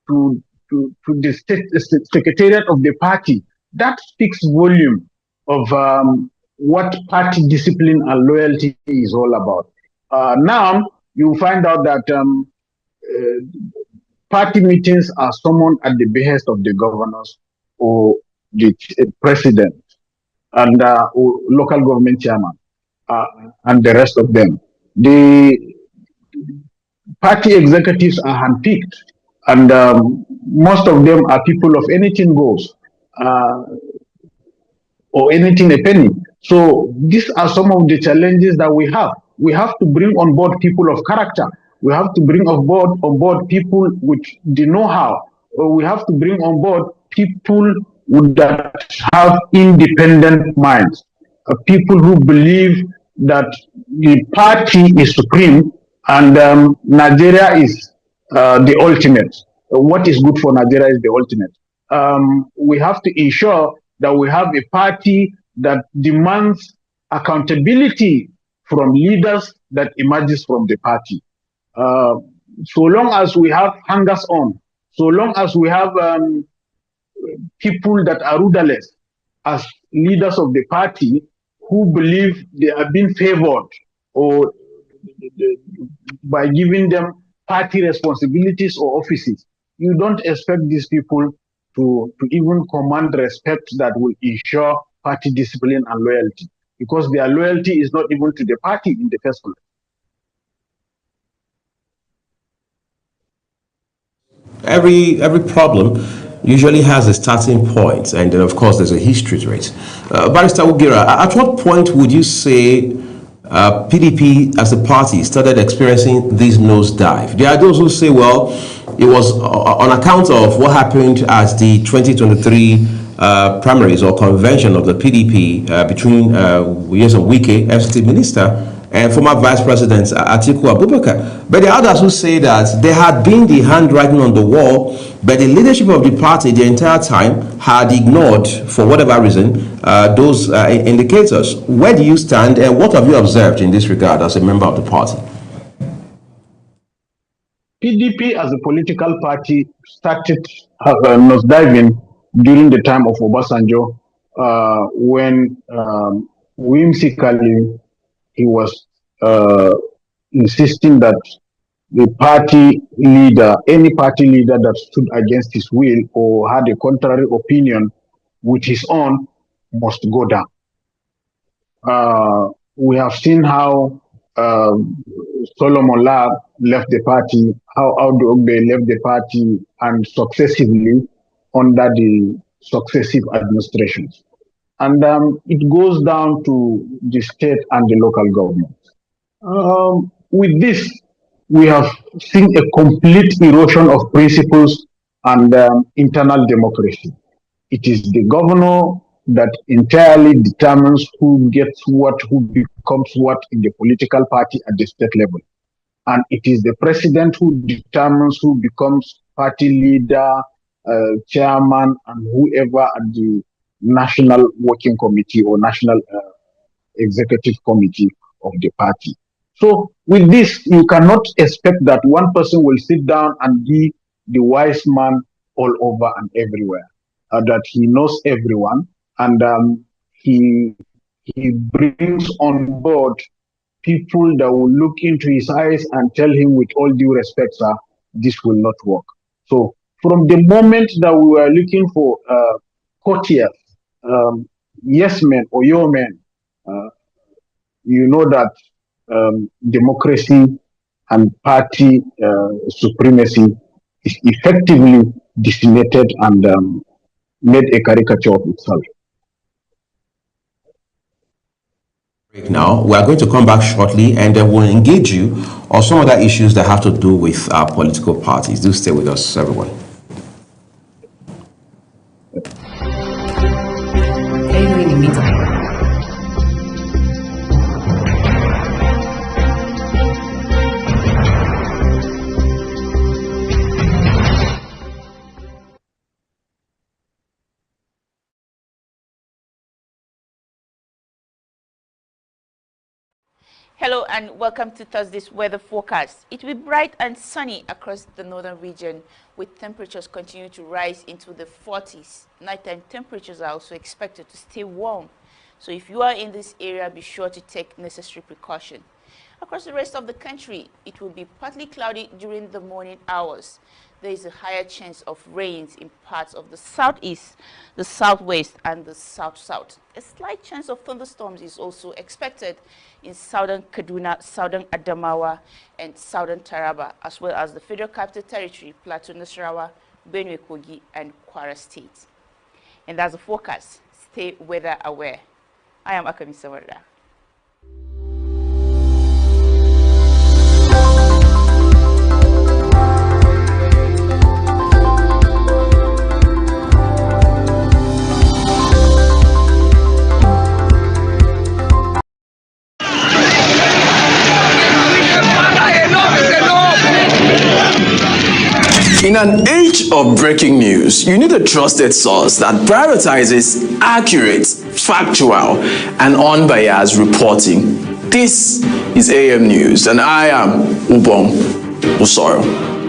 the state secretariat of the party, that speaks volume of what party discipline and loyalty is all about. Now you find out that party meetings are summoned at the behest of the governors or the president and or local government chairman and the rest of them. The party executives are handpicked, and most of them are people of anything goes or anything a penny. So these are some of the challenges that we have. We have to bring on board people of character. We have to bring on board people with the know-how. We have to bring on board people that have independent minds, people who believe that the party is supreme and Nigeria is the ultimate. What is good for Nigeria is the ultimate. We have to ensure that we have a party that demands accountability from leaders that emerges from the party. So long as we have hangers on, so long as we have people that are rudderless as leaders of the party who believe they are being favored or by giving them party responsibilities or offices, you don't expect these people to even command respect that will ensure party discipline and loyalty, because their loyalty is not even to the party in the first place.
Every problem usually has a starting point, and then of course there's a history to it. Barrister Ugira, at what point would you say PDP as a party started experiencing this nosedive? There are those who say, well, it was on account of what happened at the 2023 primaries or convention of the PDP between Nyesom Wike, FCT Minister, and former Vice President Atiku Abubakar. But there are others who say that there had been the handwriting on the wall, but the leadership of the party the entire time had ignored, for whatever reason, those indicators. Where do you stand, and what have you observed in this regard as a member of the party?
PDP as a political party started nosediving during the time of Obasanjo, when whimsically he was insisting that the party leader, any party leader that stood against his will or had a contrary opinion with his own, must go down. We have seen how Solomon Lab left the party, how Audu Ogbe left the party, and successively under the successive administrations. And it goes down to the state and the local government. With this, we have seen a complete erosion of principles and internal democracy. It is the governor that entirely determines who gets what, who becomes what in the political party at the state level. And it is the president who determines who becomes party leader, chairman, and whoever at the National Working Committee or National Executive Committee of the party. So with this, you cannot expect that one person will sit down and be the wise man all over and everywhere, that he knows everyone, and he brings on board people that will look into his eyes and tell him with all due respect, sir, this will not work. So from the moment that we were looking for courtiers, yes men or yo men, you know that democracy and party supremacy is effectively decimated and made a caricature of itself.
Now, we are going to come back shortly and then we'll engage you on some other issues that have to do with our political parties. Do stay with us, everyone.
Hello and welcome to Thursday's weather forecast. It will be bright and sunny across the northern region with temperatures continue to rise into the 40s. Nighttime temperatures are also expected to stay warm. So if you are in this area, be sure to take necessary precaution. Across the rest of the country, it will be partly cloudy during the morning hours. There is a higher chance of rains in parts of the southeast, the southwest, and the south-south. A slight chance of thunderstorms is also expected in southern Kaduna, southern Adamawa, and southern Taraba, as well as the Federal Capital Territory, Plateau, Nasarawa, Benue, Kogi, and Kwara State. And that's the forecast. Stay weather aware. I am Akami Sawarda.
In an age of breaking news, you need a trusted source that prioritizes accurate, factual, and unbiased reporting. This is AM News, and I am Ubong Usoro.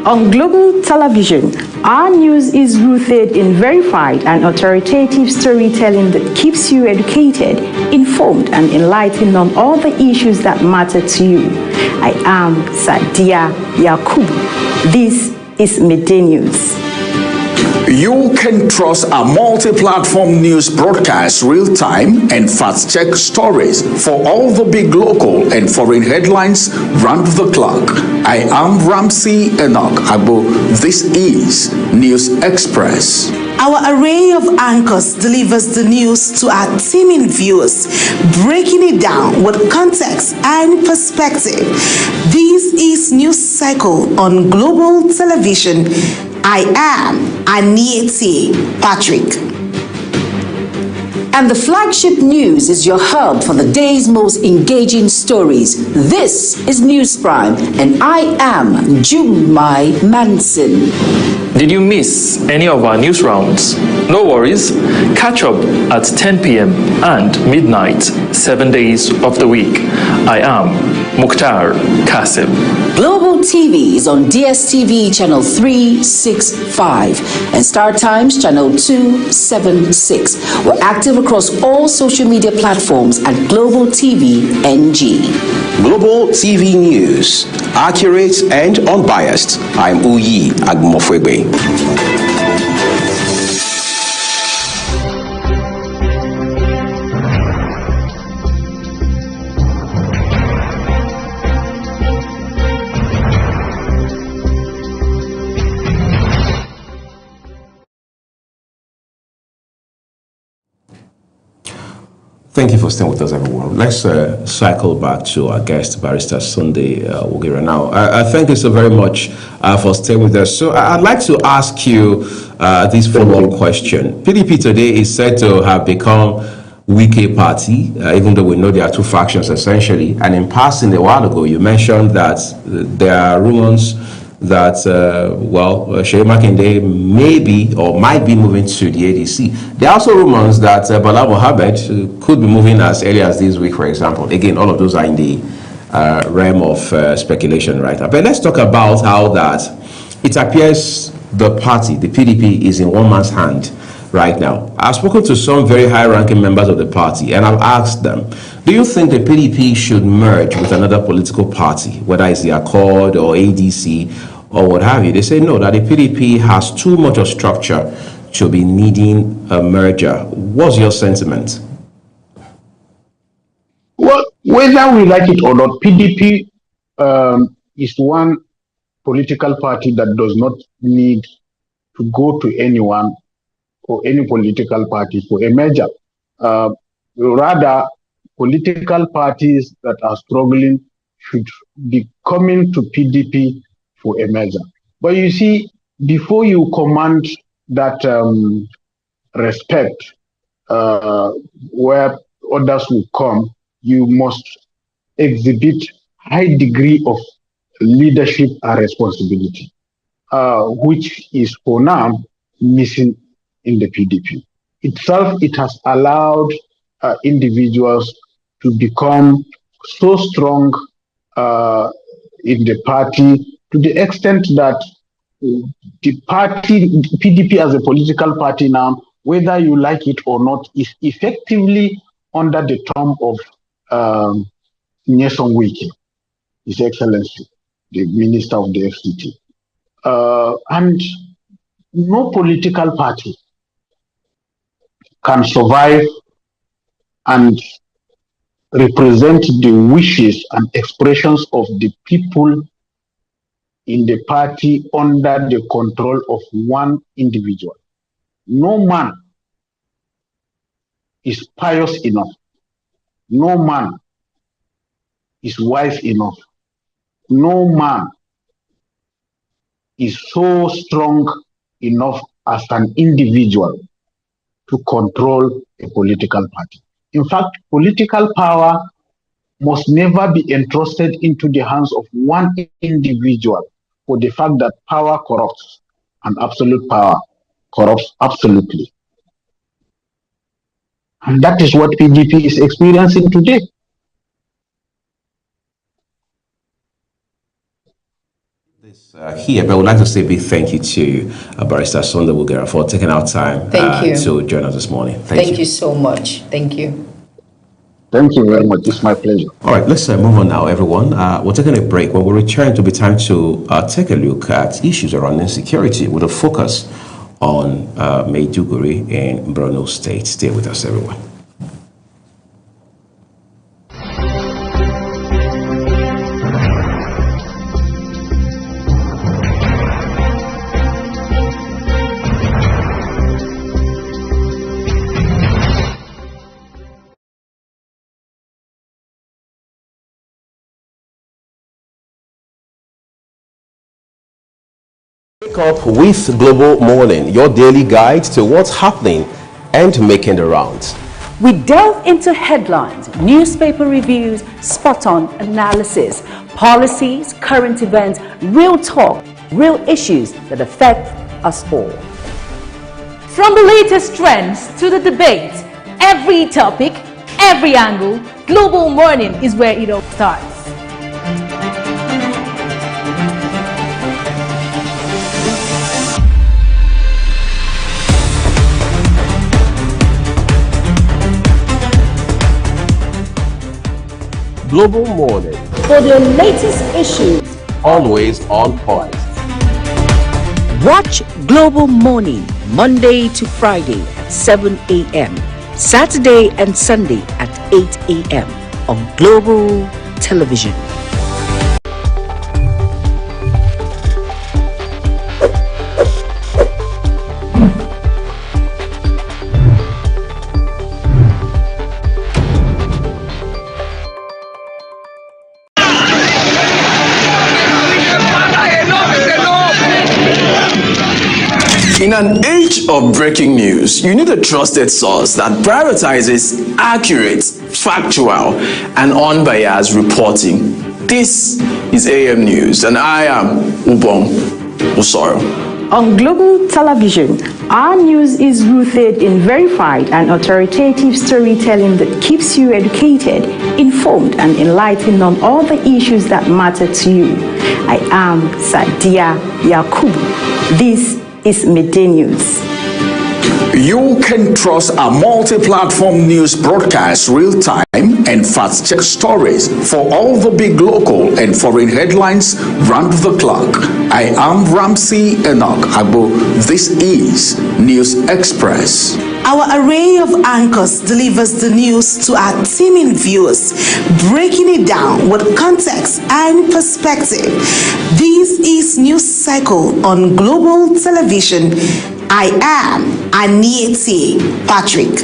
On global television, our news is rooted in verified and authoritative storytelling that keeps you educated, informed, and enlightened on all the issues that matter to you. I am Sadia Yakubu. This is Midday News.
You can trust our multi-platform news broadcast real-time and fast-check stories for all the big local and foreign headlines round the clock. I am Ramsey Enoch Agbo. This is News Express.
Our array of anchors delivers the news to our teeming viewers, breaking it down with context and perspective. This is News Cycle on Global Television. I am Anieti Patrick.
And the flagship news is your hub for the day's most engaging stories. This is News Prime, and I am Jumai Manson.
Did you miss any of our news rounds? No worries. Catch up at 10 p.m. and midnight, 7 days of the week. I am Mukhtar Kasim.
Global TV is on DSTV channel 365 and Star Times channel 276. We're active across all social media platforms at Global TV NG.
Global TV News, accurate and unbiased. I'm Uyi Agmofwegbe. Thank you for staying with us, everyone. Let's cycle back to our guest, Barrister Sunday Wogira. Now, thank you so very much for staying with us. So I'd like to ask you this follow-up question. PDP today is said to have become Wike Party, even though we know there are two factions essentially. And in passing a while ago, you mentioned that there are rumors that, Seyi Makinde may be or might be moving to the ADC. There are also rumors that Bala Mohammed could be moving as early as this week, for example. Again, all of those are in the realm of speculation, right? But let's talk about how that it appears the party, the PDP, is in one man's hand right now. I've spoken to some very high-ranking members of the party, and I've asked them, do you think the PDP should merge with another political party, whether it's the Accord or ADC or what have you? They say no, that the PDP has too much of structure to be needing a merger. What's your sentiment?
Well, whether we like it or not, PDP is one political party that does not need to go to anyone or any political party for a merger. Rather, political parties that are struggling should be coming to PDP for a measure. But you see, before you command that respect where others will come, you must exhibit high degree of leadership and responsibility, which is for now missing in the PDP. Itself, it has allowed individuals to become so strong in the party to the extent that the party, PDP as a political party now, whether you like it or not, is effectively under the thumb of Nyesom Wike, His Excellency, the Minister of the FCT. And no political party can survive and represent the wishes and expressions of the people in the party under the control of one individual. No man is pious enough. No man is wise enough. No man is so strong enough as an individual to control a political party. In fact, political power must never be entrusted into the hands of one individual, for the fact that power corrupts and absolute power corrupts absolutely. And that is what PDP is experiencing today.
Here, but I would like to say a big thank you to Barrister Sunday Wugera for taking our time to join us this morning.
Thank you so much. Thank you.
Thank you very much. It's my pleasure.
All right, let's move on now, everyone. We're taking a break. When we return, it will be time to take a look at issues around insecurity with a focus on Maiduguri and Borno State. Stay with us, everyone. Wake up with Global Morning, your daily guide to what's happening and making the rounds.
We delve into headlines, newspaper reviews, spot-on analysis, policies, current events, real talk, real issues that affect us all.
From the latest trends to the debate, every topic, every angle, Global Morning is where it all starts.
Global Morning,
For the latest issues,
always on point.
Watch Global Morning Monday to Friday at 7 a.m. Saturday and Sunday at 8 a.m. on Global Television.
In an age of breaking news, you need a trusted source that prioritizes accurate, factual, and unbiased reporting. This is AM News, and I am Ubong Usoro.
On Global Television, our news is rooted in verified and authoritative storytelling that keeps you educated, informed, and enlightened on all the issues that matter to you. I am Sadia Yakubu. This is Midday News.
You can trust a multi-platform news broadcast real-time and fast-check stories for all the big local and foreign headlines round the clock. I am Ramsey Enoch Agbo. This is News Express.
Our array of anchors delivers the news to our teeming viewers, breaking it down with context and perspective. This is News Cycle on Global Television. I am Anieti Patrick.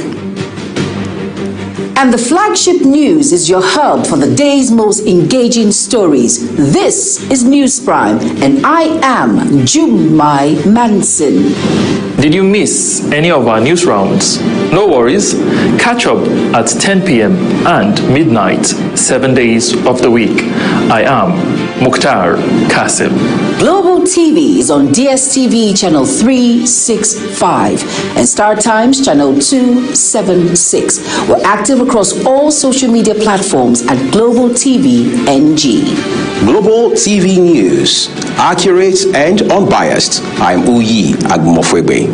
And the flagship news is your hub for the day's most engaging stories. This is News Prime, and I am Jumai Manson.
Did you miss any of our news rounds? No worries. Catch up at 10 p.m. and midnight, 7 days of the week. I am Mukhtar Kasim.
Global TV is on DSTV channel 365 and Star Times channel 276. We're active across all social media platforms at Global TV NG.
Global TV News, accurate and unbiased. I'm Uyi Agmofwebe.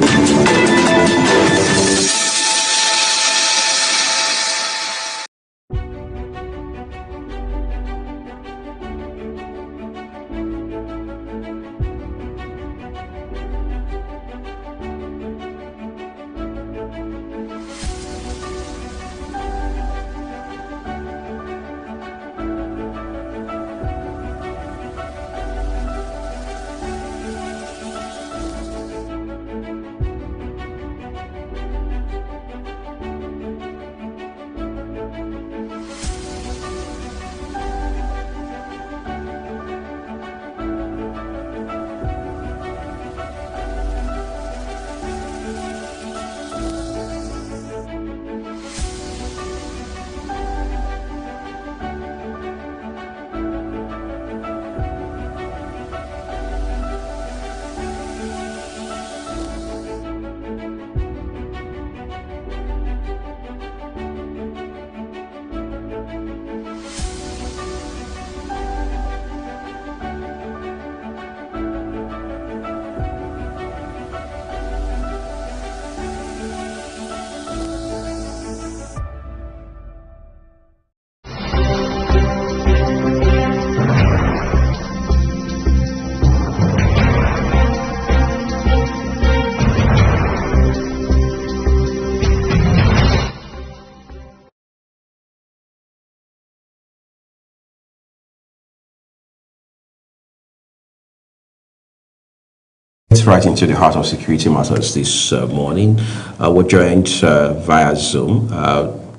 Right into the heart of security matters this morning. We're joined via Zoom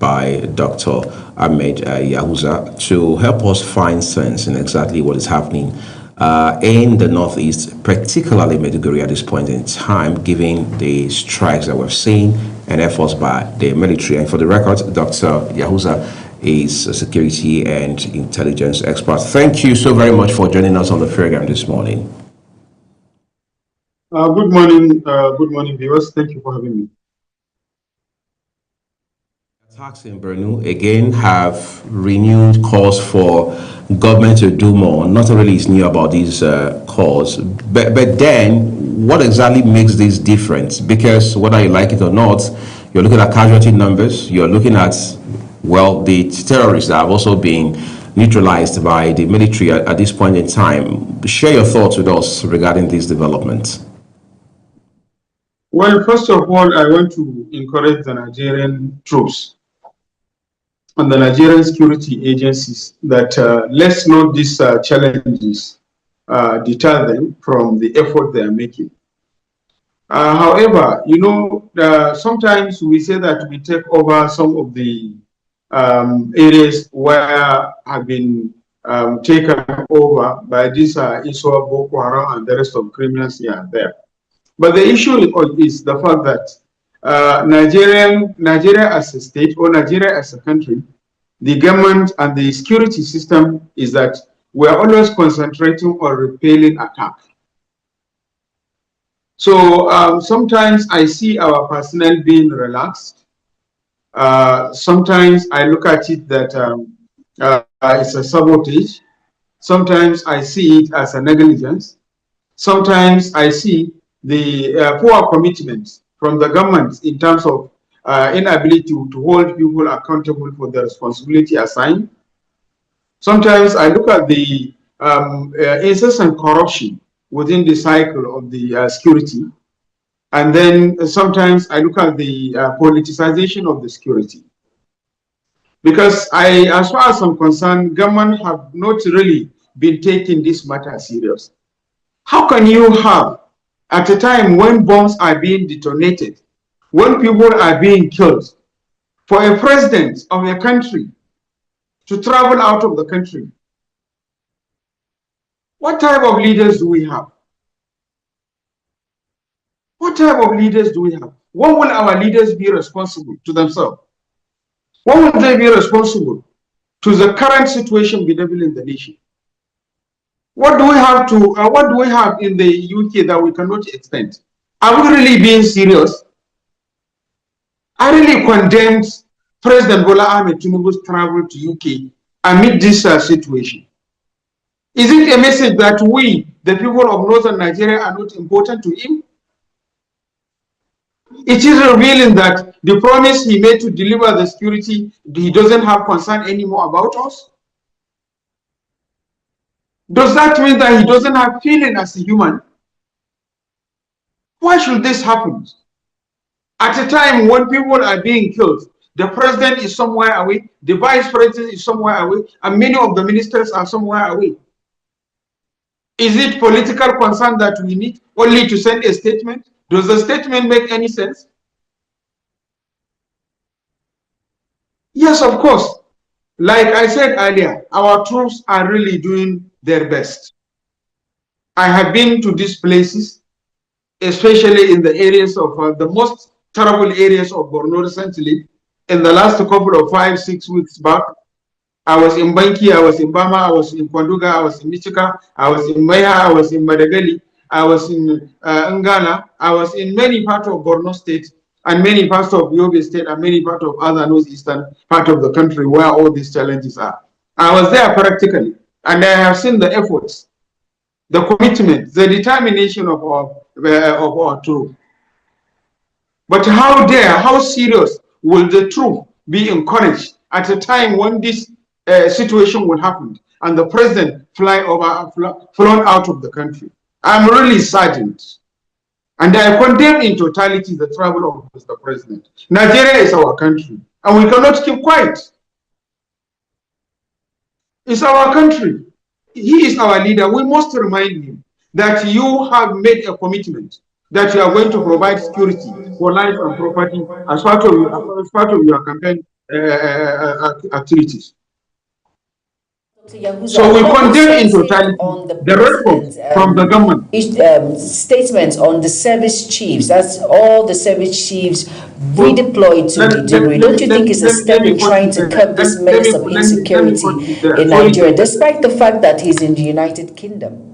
by Dr. Ahmed Yahuza to help us find sense in exactly what is happening in the Northeast, particularly Maiduguri at this point in time, given the strikes that we've seen and efforts by the military. And for the record, Dr. Yahuza is a security and intelligence expert. Thank you so very much for joining us on the program this morning.
Good morning, viewers. Thank you for having me.
Attacks in Borno again have renewed calls for government to do more. Not really is new about these calls, but then what exactly makes this different? Because whether you like it or not, you're looking at casualty numbers. You're looking at, well, the terrorists that have also been neutralized by the military at this point in time. Share your thoughts with us regarding these developments.
Well, first of all, I want to encourage the Nigerian troops and the Nigerian security agencies that let's not these challenges deter them from the effort they are making. However, you know, sometimes we say that we take over some of the areas where have been taken over by this ISWAP, Boko Haram, and the rest of criminals here and there. But the issue is the fact that Nigeria as a state or Nigeria as a country, the government and the security system is that we are always concentrating on repelling attack. So sometimes I see our personnel being relaxed. Sometimes I look at it that it's a sabotage. Sometimes I see it as a negligence. Sometimes I see the poor commitment from the government in terms of inability to hold people accountable for the responsibility assigned. Sometimes I look at the incessant corruption within the cycle of the security. And then sometimes I look at the politicization of the security. Because as far as I'm concerned, government have not really been taking this matter serious. How can you have, at a time when bombs are being detonated, when people are being killed, for a president of a country to travel out of the country. What type of leaders do we have? What type of leaders do we have? When will our leaders be responsible to themselves? When will they be responsible to the current situation bedeviling the nation? What do we have in the UK that we cannot extend? Are we really being serious? I really condemned President Bola Ahmed Tinubu's travel to UK amid this situation. Is it a message that we, the people of northern Nigeria, are not important to him? It is revealing that the promise he made to deliver the security, he doesn't have concern anymore about us. Does that mean that he doesn't have feeling as a human? Why should this happen? At a time when people are being killed, the president is somewhere away, the vice president is somewhere away, and many of the ministers are somewhere away. Is it political concern that we need only to send a statement? Does the statement make any sense? Yes, of course. Like I said earlier, our troops are really doing their best. I have been to these places, especially in the areas of the most terrible areas of Borno recently. In the last couple of 5-6 weeks back, I was in Banki, I was in Bama, I was in Kwanduga, I was in Michika, I was in Maya, I was in Madagali, I was in Ngala, I was in many parts of Borno State and many parts of Yobe State and many parts of other northeastern part of the country where all these challenges are. I was there practically, and I have seen the efforts, the commitment, the determination of our troops. But how serious will the troops be encouraged at a time when this situation will happen and the president flown out of the country? I'm really saddened. And I condemn in totality the travel of Mr. President. Nigeria is our country, and we cannot keep quiet. It's our country. He is our leader. We must remind him that you have made a commitment that you are going to provide security for life and property as part of your campaign activities. So we condemn in totality the response from the government.
Statements on the service chiefs, that's all the service chiefs redeployed to Maiduguri. Don't you think it's a step in trying to curb this menace of insecurity in Nigeria, despite the fact that he's in the United Kingdom?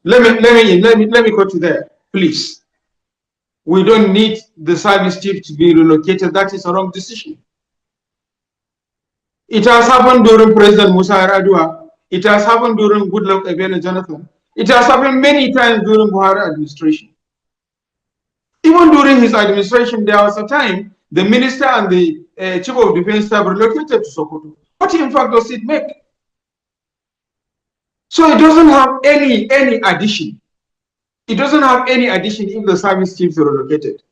Let me cut you there, please. We don't need the service chief to be relocated. That is a wrong decision. It has happened during President Musa Yar'Adua. It has happened during Goodluck Ebele Jonathan. It has happened many times during Buhari administration. Even during his administration, there was a time the minister and the chief of defense staff relocated to Sokoto. What impact does it make? So it doesn't have any addition. It doesn't have any addition if the service chiefs are relocated.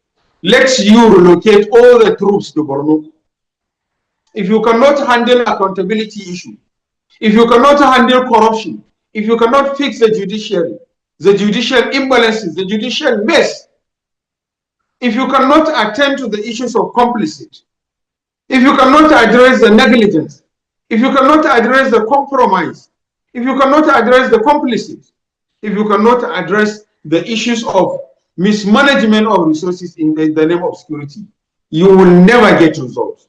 Let you relocate all the troops to Borno. If you cannot handle accountability issue, if you cannot handle corruption, if you cannot fix the judicial imbalances, the judicial mess, if you cannot attend to the issues of complicity, if you cannot address the negligence, if you cannot address the compromise, if you cannot address the complicity, if you cannot address the issues of mismanagement of resources in the name of security, you will never get results.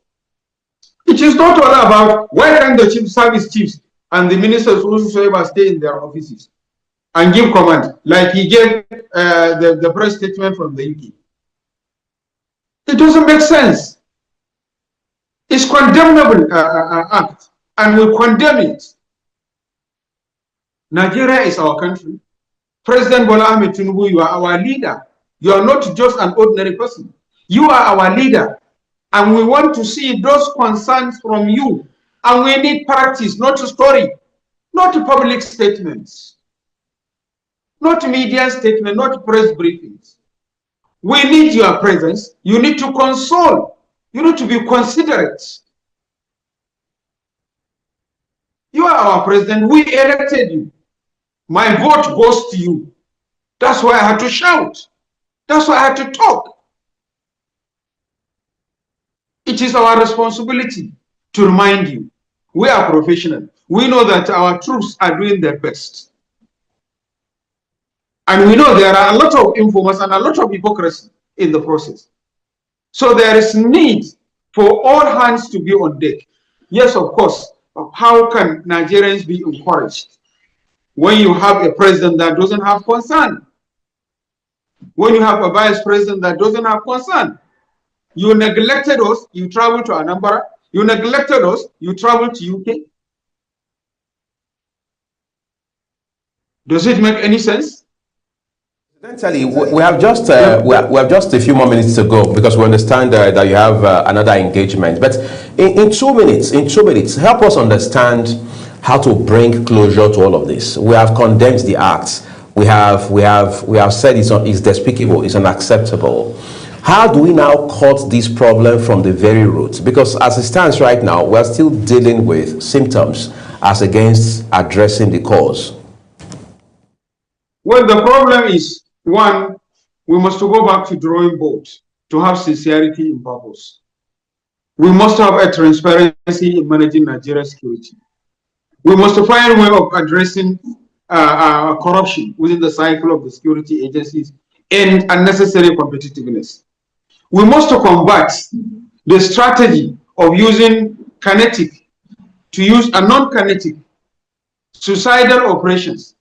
It is not all about why can't the service chiefs and the ministers whosoever stay in their offices and give command, like he gave the press statement from the UK. It doesn't make sense. It's condemnable act, and we condemn it. Nigeria is our country. President Bola Ahmed Tinubu, you are our leader. You are not just an ordinary person. You are our leader. And we want to see those concerns from you. And we need practice, not a story, not public statements, not media statements, not press briefings. We need your presence. You need to console. You need to be considerate. You are our president. We elected you. My vote goes to you. That's why I had to shout. That's why I had to talk. It is our responsibility to remind you. We are professional. We know that our troops are doing their best. And we know there are a lot of informers and a lot of hypocrisy in the process. So there is need for all hands to be on deck. Yes, of course, how can Nigerians be encouraged when you have a president that doesn't have concern? When you have a vice president that doesn't have concern? You neglected us, you travel to Anambra. You neglected us, you travel to UK. Does it make any sense?
Incidentally, we have just a few more minutes to go because we understand that you have another engagement. But in 2 minutes, help us understand how to bring closure to all of this. We have condemned the acts. We have said it's despicable, it's unacceptable. How do we now cut this problem from the very root? Because as it stands right now, we're still dealing with symptoms as against addressing the cause.
Well, the problem is, one, we must go back to drawing board to have sincerity in purpose. We must have a transparency in managing Nigeria's security. We must find a way of addressing corruption within the cycle of the security agencies and unnecessary competitiveness. We must combat the strategy of using kinetic to use a non-kinetic suicidal operations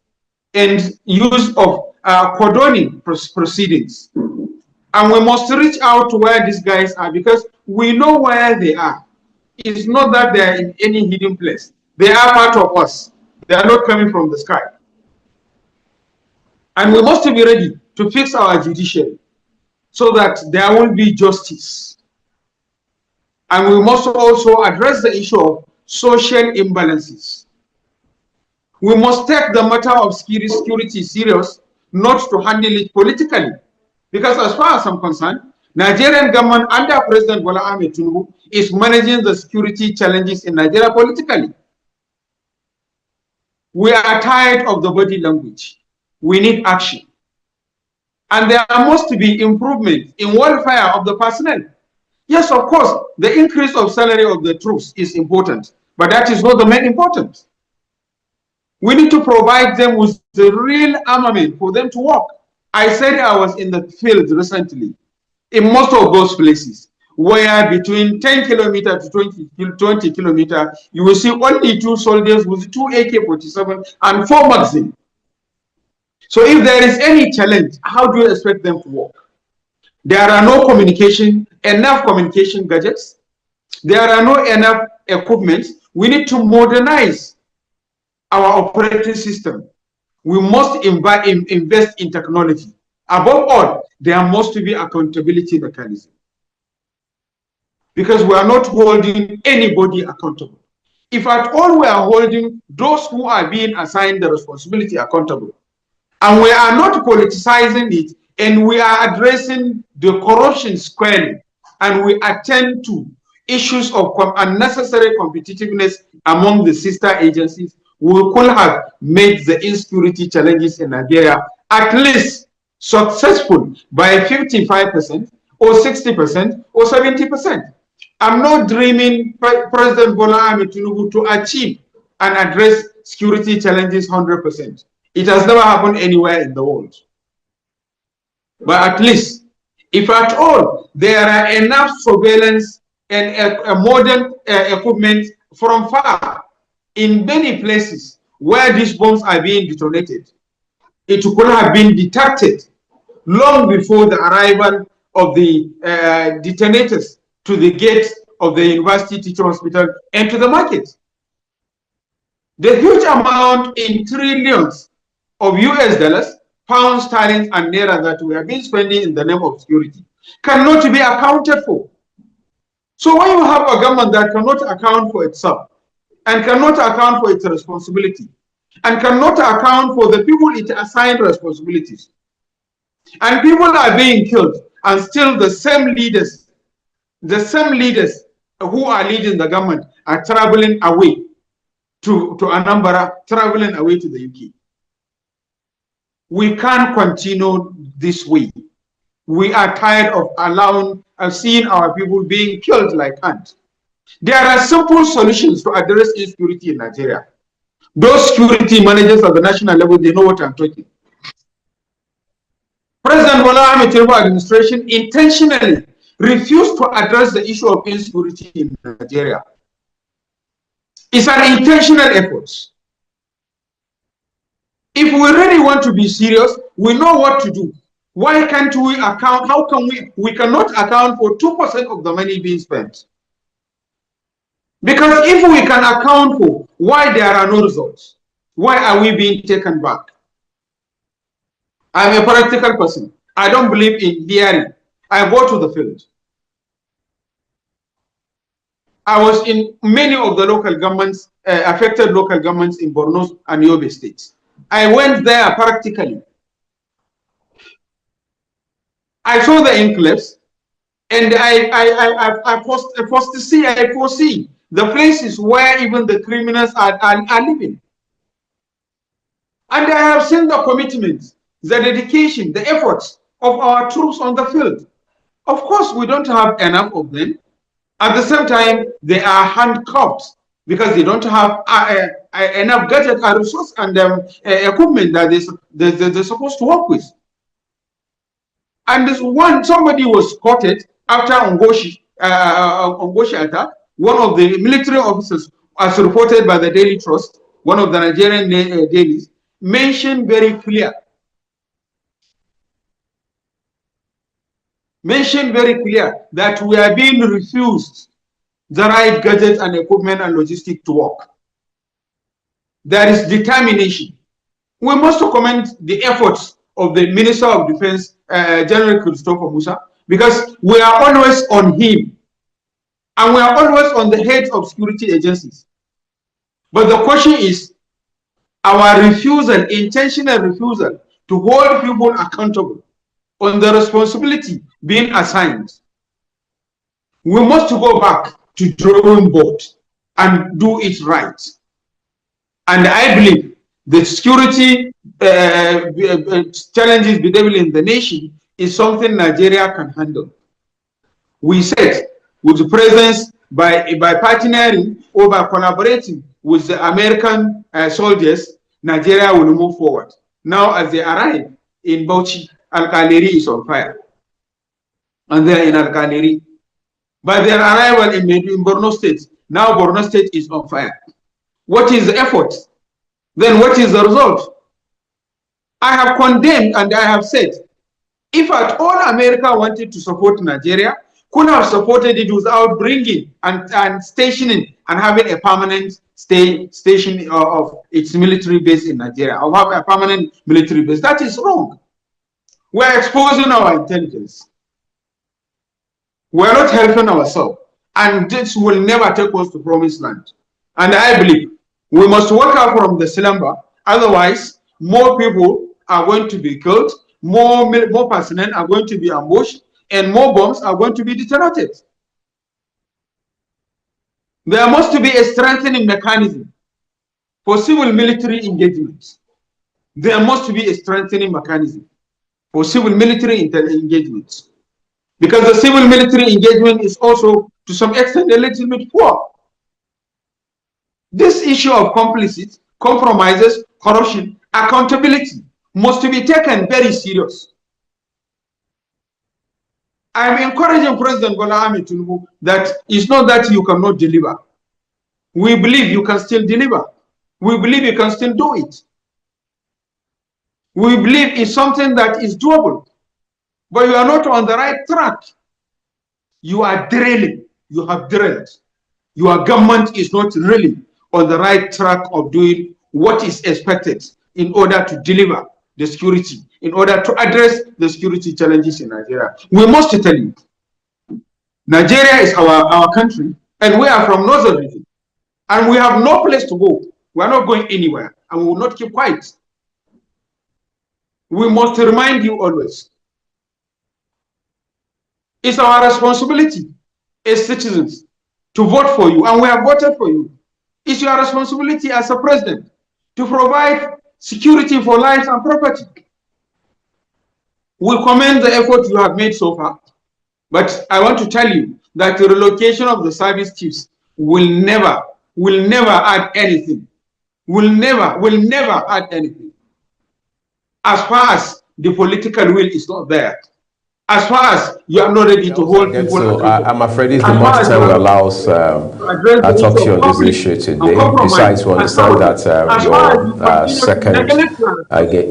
and use of cordoning proceedings. And we must reach out to where these guys are because we know where they are. It's not that they are in any hidden place. They are part of us. They are not coming from the sky. And we must be ready to fix our judiciary so that there will be justice. And we must also address the issue of social imbalances. We must take the matter of security serious, not to handle it politically. Because as far as I'm concerned, Nigerian government under President Bola Ahmed Tinubu is managing the security challenges in Nigeria politically. We are tired of the body language. We need action. And there must be improvement in welfare of the personnel. Yes, of course, the increase of salary of the troops is important, but that is not the main important. We need to provide them with the real armament for them to work. I said I was in the field recently, in most of those places, where between 10 kilometers to 20 kilometers, you will see only 2 soldiers with 2 AK-47 and 4 magazines. So if there is any challenge, how do you expect them to work? There are no enough communication gadgets. There are no enough equipment. We need to modernize our operating system. We must invest in technology. Above all, there must be accountability mechanism. Because we are not holding anybody accountable. If at all we are holding those who are being assigned the responsibility accountable, and we are not politicizing it, and we are addressing the corruption squarely, and we attend to issues of unnecessary competitiveness among the sister agencies, we could have made the insecurity challenges in Nigeria at least successful by 55% or 60% or 70%. I'm not dreaming President Bola Ahmed Tinubu to achieve and address security challenges 100%. It has never happened anywhere in the world. But at least, if at all, there are enough surveillance and modern equipment from far in many places where these bombs are being detonated, it could have been detected long before the arrival of the detonators to the gates of the University Teaching Hospital and to the market. The huge amount in trillions of US dollars, pounds, sterling, and naira that we have been spending in the name of security cannot be accounted for. So when you have a government that cannot account for itself and cannot account for its responsibility and cannot account for the people it assigned responsibilities, and people are being killed, and still the same leaders who are leading the government are traveling away to Anambra, traveling away to the UK. We can't continue this way. We are tired of allowing of seeing our people being killed like ants. There are simple solutions to address insecurity in Nigeria. Those security managers at the national level, they know what I'm talking. President Bola Ahmed Tinubu administration intentionally refused to address the issue of insecurity in Nigeria. It's an intentional effort. If we really want to be serious, we know what to do. Why can't we account? How can we cannot account for 2% of the money being spent? Because if we can account for why there are no results, why are we being taken back? I'm a practical person. I don't believe in theory. I go to the field. I was in many of the local governments, affected local governments in Borno and Yobe states. I went there practically. I saw the enclaves, and I foresee the places where even the criminals are living. And I have seen the commitment, the dedication, the efforts of our troops on the field. Of course, we don't have enough of them. At the same time, they are handcuffed because they don't have enough gadget and resource and equipment that they're supposed to work with. And this one, somebody was quoted after Ongoshi attack. One of the military officers, as reported by the Daily Trust, one of the Nigerian dailies, mentioned very clear that we are being refused the right gadget and equipment and logistics to work. There is determination. We must commend the efforts of the Minister of Defense, General Christopher Musa, because we are always on him and we are always on the heads of security agencies. But the question is our refusal, intentional refusal to hold people accountable on the responsibility being assigned. We must go back to drawing board and do it right. And I believe the security challenges bedeviling the nation is something Nigeria can handle. We said with the presence by partnering or by collaborating with the American soldiers, Nigeria will move forward. Now, as they arrive in Bauchi, Al-Kaleri is on fire. And they are in Al-Kaleri. By their arrival in Borno State, now Borno State is on fire. What is the effort? Then what is the result? I have condemned and I have said, if at all America wanted to support Nigeria, could have supported it without bringing and stationing and having a permanent station of its military base in Nigeria, or have a permanent military base. That is wrong. We're exposing our intelligence. We're not helping ourselves. And this will never take us to promised land. And I believe we must work out from the slumber. Otherwise, more people are going to be killed, more personnel are going to be ambushed, and more bombs are going to be detonated. There must be a strengthening mechanism for civil military engagement. There must be a strengthening mechanism for civil military engagement. Because the civil military engagement is also, to some extent, a little bit poor. This issue of complicity, compromises, corruption, accountability must be taken very serious. I am encouraging President Bola Ahmed Tinubu that it's not that you cannot deliver. We believe you can still deliver. We believe you can still do it. We believe it's something that is doable. But you are not on the right track. You are drilling. You have drilled. Your government is not really on the right track of doing what is expected in order to deliver the security, in order to address the security challenges in Nigeria. We must tell you, Nigeria is our country, and we are from northern region, and we have no place to go. We are not going anywhere, and we will not keep quiet. We must remind you always, it's our responsibility as citizens to vote for you, and we have voted for you. It's your responsibility as a president to provide security for lives and property. We commend the effort you have made so far, But I want to tell you that the relocation of the service chiefs will never add anything. Will never add anything. As far as the political will is not there. As far as you are not ready to hold people.
So I'm afraid it's the much time we allow us to talk to you on this issue today. Besides, we understand that your second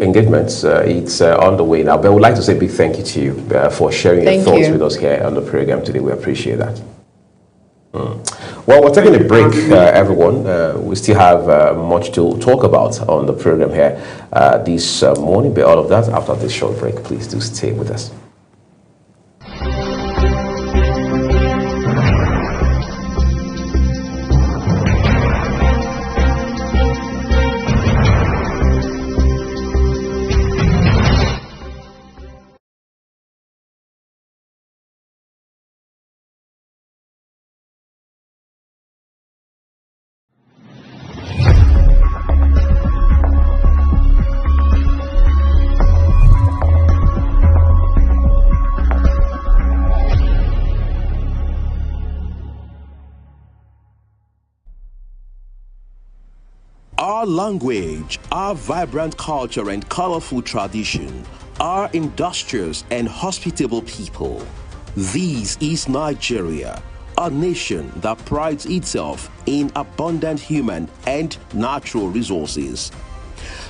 engagement it's on the way now. But I would like to say a big thank you to you for sharing your thoughts with us here on the program today. We appreciate that. Well, we're taking a break, everyone. We still have much to talk about on the program here this morning. But all of that after this short break. Please do stay with us.
Our language, our vibrant culture and colorful tradition, our industrious and hospitable people. This is Nigeria, a nation that prides itself in abundant human and natural resources.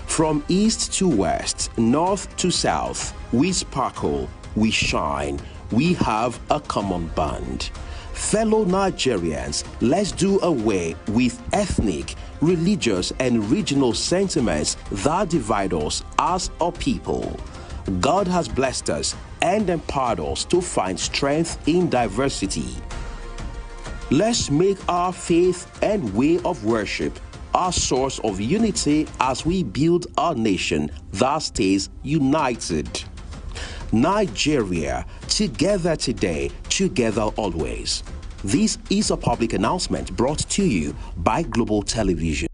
From east to west, north to south, we sparkle, we shine, we have a common bond. Fellow Nigerians, let's do away with ethnic, religious and regional sentiments that divide us as a people. God has blessed us and empowered us to find strength in diversity. Let's make our faith and way of worship our source of unity as we build our nation that stays united. Nigeria, together today, together always. This is a public announcement brought to you by Global Television.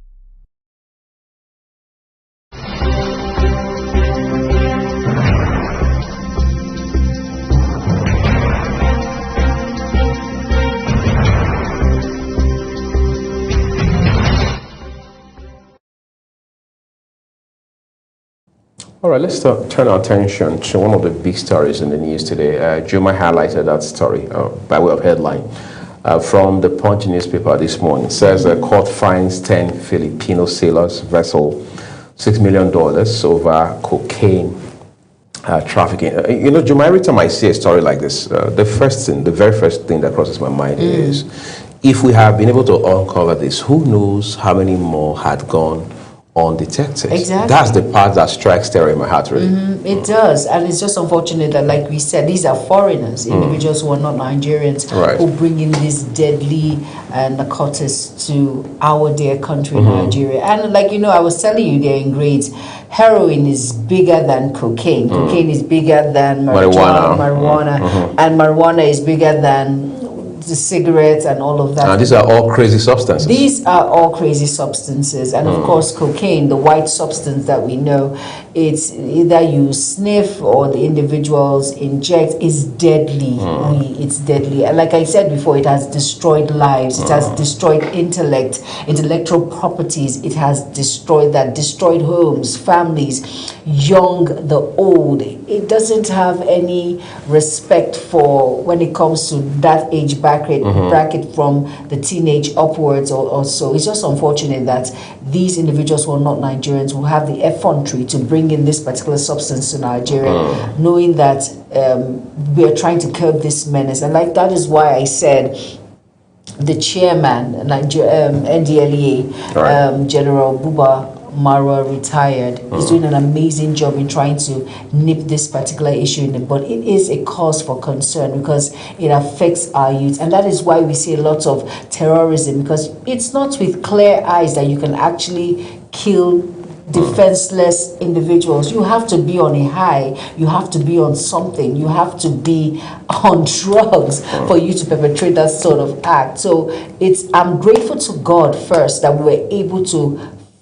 All right, let's turn our attention to one of the big stories in the news today. Juma highlighted that story by way of headline from the Punch newspaper this morning. It says a court fines 10 Filipino sailors vessel $6 million over cocaine trafficking. You know, Juma, every time I see a story like this, the very first thing that crosses my mind is, if we have been able to uncover this, who knows how many more had gone undetected.
Exactly.
That's the part that strikes terror in my heart, really.
It does, and it's just unfortunate that, like we said, these are foreigners, individuals who are not Nigerians, who bring in these deadly narcotics to our dear country, Nigeria. And like, you know, I was telling you there in grades, heroin is bigger than cocaine. Cocaine is bigger than marijuana. And marijuana is bigger than the cigarettes and all of that.
And these are all crazy substances.
These are all crazy substances. And of course, cocaine, the white substance that we know, it's either you sniff or the individuals inject, is deadly. It's deadly. And like I said before, it has destroyed lives. It has destroyed intellectual properties. It has destroyed homes, families, young, the old. It doesn't have any respect for when it comes to that age bracket from the teenage upwards or so. It's just unfortunate that these individuals who are not Nigerians will have the effrontery to bring in this particular substance to Nigeria, knowing that we are trying to curb this menace. And like that is why I said the chairman, NDLEA, General Buba Marwa, retired, is doing an amazing job in trying to nip this particular issue in the bud. It is a cause for concern because it affects our youth, and that is why we see a lot of terrorism, because it's not with clear eyes that you can actually kill defenseless individuals. You have to be on a high, you have to be on something, you have to be on drugs for you to perpetrate that sort of act. So I'm grateful to God first that we were able to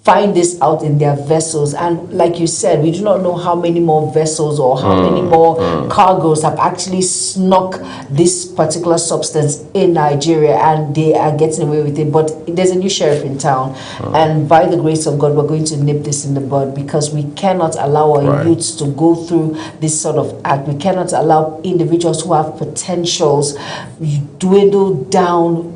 find this out in their vessels. And like you said, we do not know how many more vessels or how many more cargoes have actually snuck this particular substance in Nigeria, and they are getting away with it. But there's a new sheriff in town, and by the grace of God, we're going to nip this in the bud, because we cannot allow our youths to go through this sort of act. We cannot allow individuals who have potentials dwindle down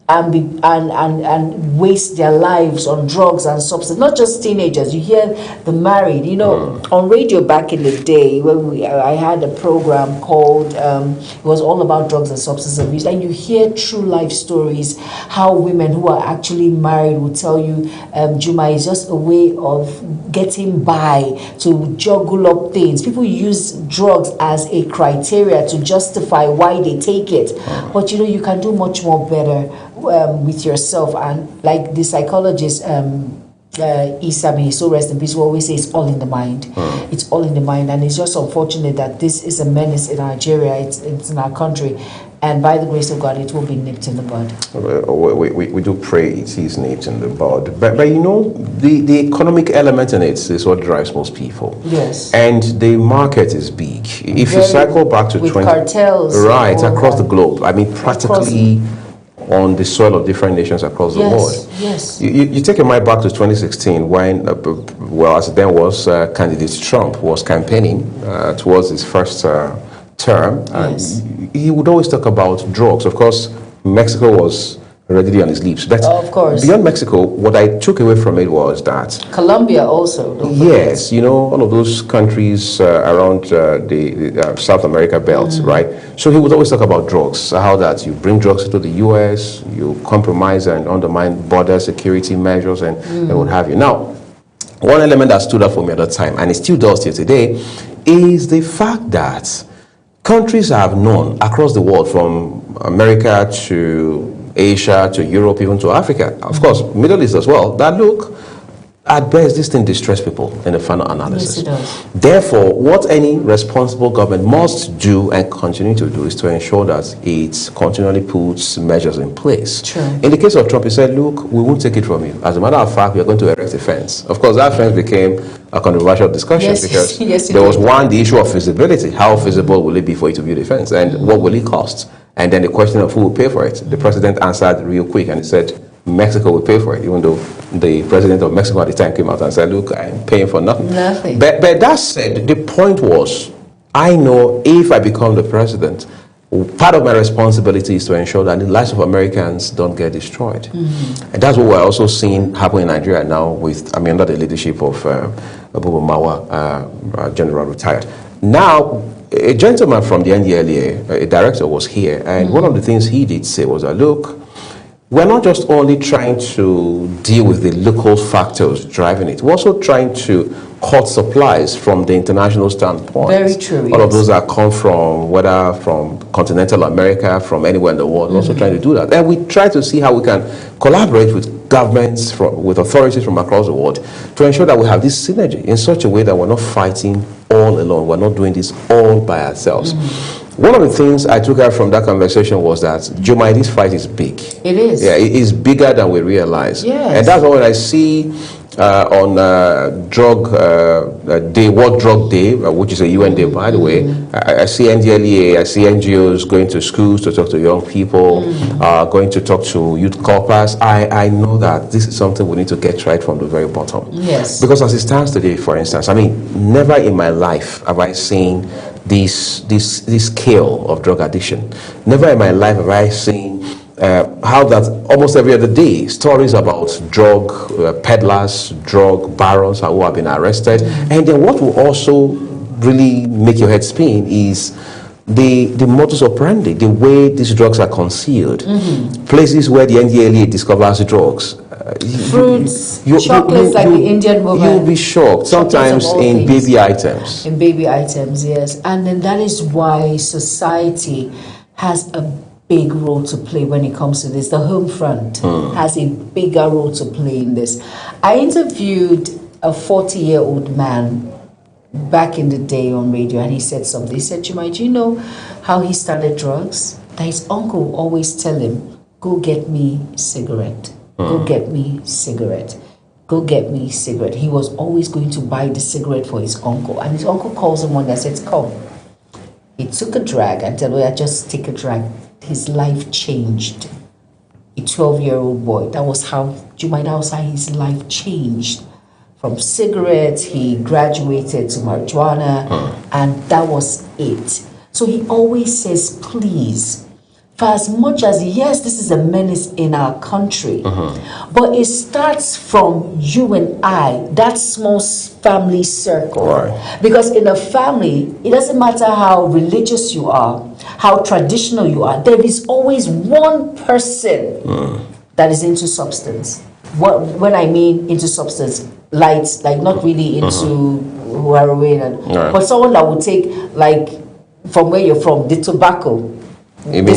and waste their lives on drugs and substances. Not just teenagers. You hear the married. You know, on radio back in the day, when I had a program called, it was all about drugs and substance abuse, and you hear true life stories, how women who are actually married will tell you, Juma, is just a way of getting by, to juggle up things. People use drugs as a criteria to justify why they take it. But you know, you can do much more better with yourself. And like the psychologist Isami, so rest in peace, will always say it's all in the mind. It's all in the mind, and it's just unfortunate that this is a menace in Nigeria. It's in our country, and by the grace of God, it will be nipped in the bud.
We do pray it is nipped in the bud, but you know, the economic element in it is what drives most people.
Yes.
And the market is big. If you cycle back to
with cartels,
right across the globe, I mean, practically on the soil of different nations across the world.
Yes.
You take a mind back to 2016 when, well, as then was, candidate Trump was campaigning towards his first term. And he would always talk about drugs. Of course, Mexico was readily on his lips. But
of course,
beyond Mexico, what I took away from it was that
Colombia also.
Yes, you know, all of those countries around the South America belt, right? So he would always talk about drugs, how that you bring drugs into the U.S., you compromise and undermine border security measures and what have you. Now, one element that stood out for me at that time, and it still does till today, is the fact that countries have known across the world, from America to Asia to Europe, even to Africa, of course, Middle East as well, that look, at best, this thing distress people in the final analysis.
Yes, it does.
Therefore, what any responsible government must do and continue to do is to ensure that it continually puts measures in place.
True.
In the case of Trump, he said, look, we won't take it from you. As a matter of fact, we are going to erect a fence. Of course, that fence became a controversial discussion because there was one, the issue of feasibility. How feasible will it be for you to build a fence? And what will it cost? And then the question of who will pay for it. The president answered real quick and he said, Mexico will pay for it, even though the president of Mexico at the time came out and said, look, I'm paying for nothing. But that said, the point was, I know if I become the president, part of my responsibility is to ensure that the lives of Americans don't get destroyed. And that's what we're also seeing happen in Nigeria now with, under the leadership of Abubu Mawa, General Retired. Now, a gentleman from the NDLEA, a director, was here, and one of the things he did say was that, look, we're not just only trying to deal with the local factors driving it, we're also trying to cut supplies from the international standpoint.
Very true.
All of those that come from, whether from continental America, from anywhere in the world, we're also trying to do that. And we try to see how we can collaborate with governments, with authorities from across the world, to ensure that we have this synergy in such a way that we're not fighting all alone. We're not doing this all by ourselves. One of the things I took out from that conversation was that, Juma, this fight is big.
It is.
Yeah, it is bigger than we realize.
Yes.
And that's what I see on Drug Day, World Drug Day, which is a UN day, by the way. I see NDLEA, I see NGOs going to schools to talk to young people, going to talk to youth corpers. I know that this is something we need to get right from the very bottom.
Yes.
Because as it stands today, for instance, never in my life have I seen this scale of drug addiction. Never in my life have I seen how that almost every other day, stories about drug peddlers, drug barons who have been arrested. And then what will also really make your head spin is the modus operandi, the way these drugs are concealed. Places where the NDLEA discovers drugs.
Fruits, chocolates like the Indian woman.
You'll be shocked. Sometimes in baby items.
In baby items, yes. And then that is why society has a big role to play when it comes to this. The home front has a bigger role to play in this. I interviewed a 40-year-old man back in the day on radio, and he said something. He said, Juma, do you know how he started drugs? That his uncle would always tell him, go get me cigarette. Go get me cigarette. go get me cigarette. He was always going to buy the cigarette for his uncle. And his uncle calls him one day and says, come. He took a drag and said, well, just take a drag. His life changed. A 12-year-old boy. That was how his life changed. From cigarettes, he graduated to marijuana, and that was it. So he always says, please, for as much as, yes, this is a menace in our country, but it starts from you and I, that small family circle. Right. Because in a family, it doesn't matter how religious you are, how traditional you are, there is always one person that is into substance. When I mean into substance, like not really into heroin, but someone that would take, like, from where you're from, the tobacco.
You mean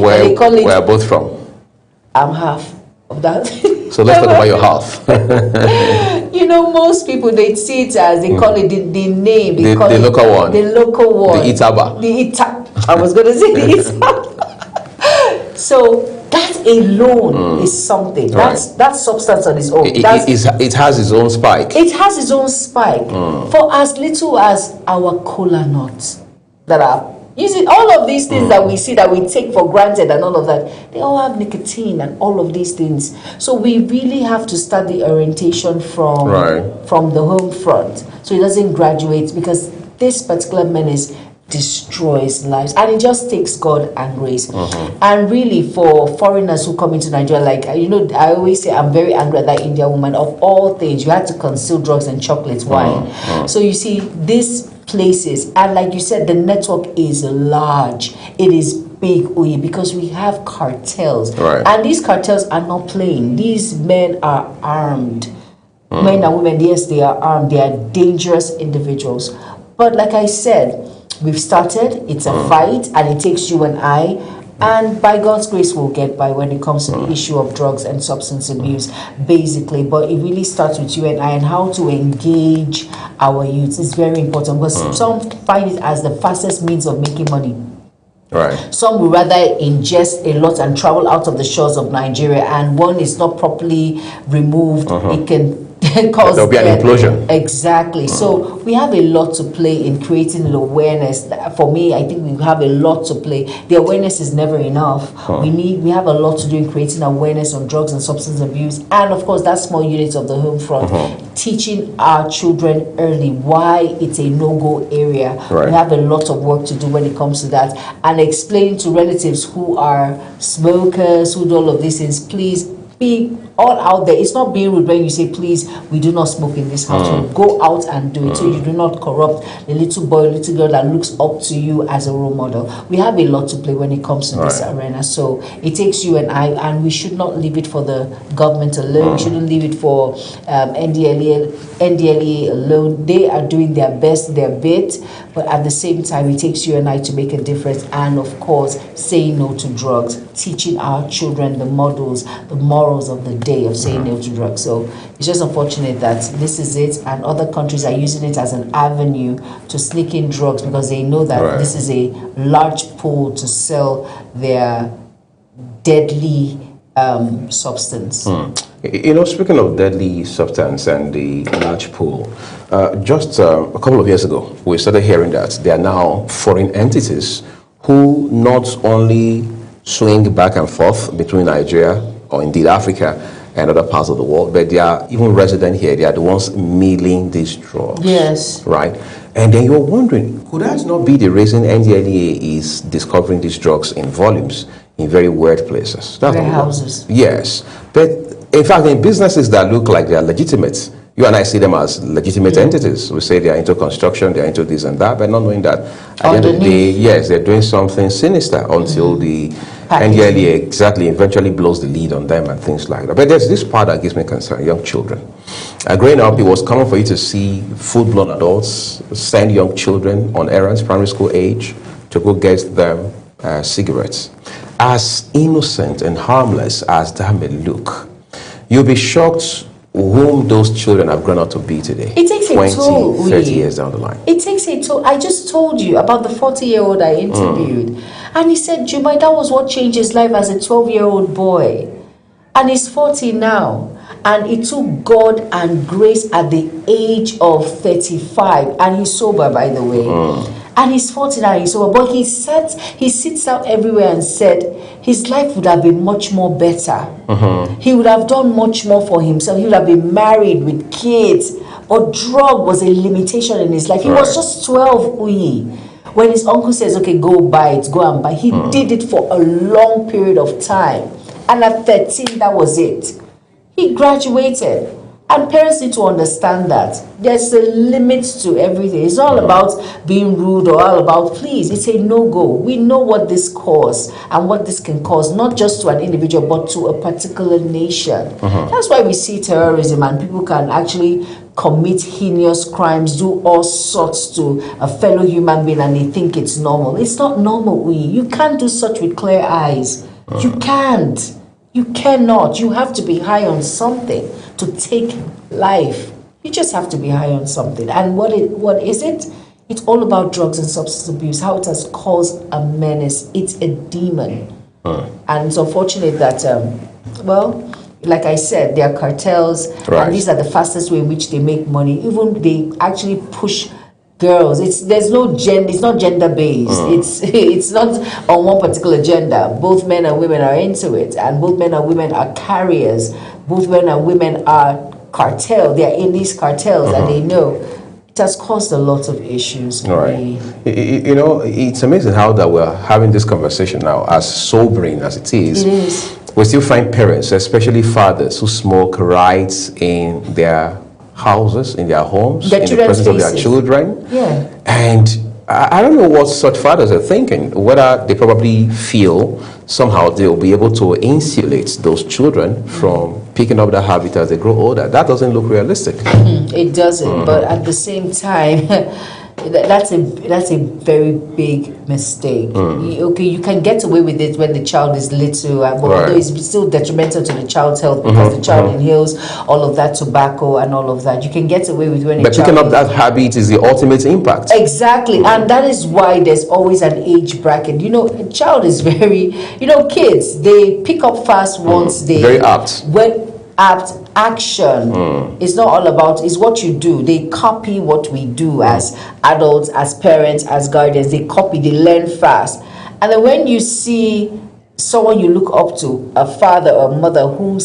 where we're both from?
I'm half of that.
So let's talk about your half.
You know, most people, they see it as, they call it the name. They call
the
it
local one.
The local one.
The Itaba.
I was going to say the Itaba. So that alone is something. That substance on its own.
It has its own spike.
It has its own spike. For as little as our cola nuts that are, you see, all of these things that we see, that we take for granted and all of that, they all have nicotine and all of these things. So we really have to start the orientation from the home front, so it doesn't graduate, because this particular menace destroys lives, and it just takes God and grace. And really, for foreigners who come into Nigeria, like, you know, I always say I'm very angry at that Indian woman. Of all things, you had to conceal drugs and chocolate wine. So you see, these places, and like you said, the network is large, it is big, because we have cartels, and these cartels are not playing. These men are armed, men and women. Yes, they are armed, they are dangerous individuals. But like I said, we've started, it's a fight, and it takes you and I, and by God's grace we'll get by when it comes to the issue of drugs and substance abuse, basically. But it really starts with you and I, and how to engage our youth is very important, because some find it as the fastest means of making money. Some would rather ingest a lot and travel out of the shores of Nigeria, and one is not properly removed, it can cause
there'll be an implosion.
Exactly. So we have a lot to play in creating an awareness. For me, I think we have a lot to play. The awareness is never enough. We have a lot to do in creating awareness on drugs and substance abuse, and of course that small unit of the home front, teaching our children early why it's a no-go area. We have a lot of work to do when it comes to that, and explaining to relatives who are smokers, who do all of these things, please be all out there. It's not being rude when you say, please, we do not smoke in this house. So go out and do it, so you do not corrupt the little boy, little girl that looks up to you as a role model. We have a lot to play when it comes to this arena. So it takes you and I, and we should not leave it for the government alone. We shouldn't leave it for NDLEA alone. They are doing their best, their bit, but at the same time, it takes you and I to make a difference. And of course, saying no to drugs, teaching our children the models, the morals of the day of saying no to drugs. So it's just unfortunate that this is it, and other countries are using it as an avenue to sneak in drugs, because they know that this is a large pool to sell their deadly substance.
You know, speaking of deadly substance and the large pool, just a couple of years ago, we started hearing that there are now foreign entities who not only swing back and forth between Nigeria, or indeed Africa, and other parts of the world, but they are even resident here. They are the ones milling these drugs.
Yes.
Right? And then you're wondering, could that not be the reason NDLEA is discovering these drugs in volumes in very weird places? That's
warehouses.
Yes. But in fact, in businesses that look like they are legitimate, you and I see them as legitimate entities. We say they are into construction, they are into this and that, but not knowing that at the end of the day, yes, they're doing something sinister until the NDLEA eventually blows the lead on them and things like that. But there's this part that gives me concern: young children. Growing up, it was common for you to see full-blown adults send young children on errands, primary school age, to go get them cigarettes. As innocent and harmless as that may look, you'll be shocked whom those children have grown up to be today.
It takes a
20,
toll,
30 years down the line.
It takes a toll. I just told you about the 40-year-old I interviewed. And he said, Jumai, that was what changed his life as a 12-year-old boy. And he's 40 now. And it took God and grace at the age of 35. And he's sober, by the way. And he's 49, he's sober. But he sits out everywhere and said his life would have been much more better. He would have done much more for himself. He would have been married with kids. But drug was a limitation in his life. He was just 12, when his uncle says, okay, go buy it, go and buy. He did it for a long period of time. And at 13, that was it. He graduated. And parents need to understand that there's a limit to everything. It's not about being rude or all about please. It's a no-go. We know what this causes and what this can cause, not just to an individual, but to a particular nation. That's why we see terrorism, and people can actually commit heinous crimes, do all sorts to a fellow human being, and they think it's normal. It's not normal. You can't do such with clear eyes. You can't. You cannot. You have to be high on something to take life. You just have to be high on something. And what is it? It's all about drugs and substance abuse, how it has caused a menace. It's a demon. And it's unfortunate that, like I said, there are cartels, and these are the fastest way in which they make money. Even they actually push girls. It's not gender based. It's not on one particular gender. Both men and women are into it, and both men and women are carriers. Both men and women are cartel. They are in these cartels, and they know it has caused a lot of issues.
You know, it's amazing how that we're having this conversation now, as sobering as it is.
It is.
We still find parents, especially fathers, who smoke right in their houses, in their homes, in the presence of their children.
Yeah.
And I don't know what such fathers are thinking, whether they probably feel somehow they'll be able to insulate those children from picking up that habit as they grow older. That doesn't look realistic.
It doesn't, but at the same time, that's a very big mistake. Okay, you can get away with it when the child is little, but although it's still detrimental to the child's health because the child inhales all of that tobacco and all of that. You can get away with when
but picking up that habit is the ultimate impact.
Exactly, and that is why there's always an age bracket. You know, a child is very, kids, they pick up fast once they
very apt.
Apt action is not all about, is what you do. They copy what we do as adults, as parents, as guardians. They copy, they learn fast. And then when you see someone you look up to, a father or mother who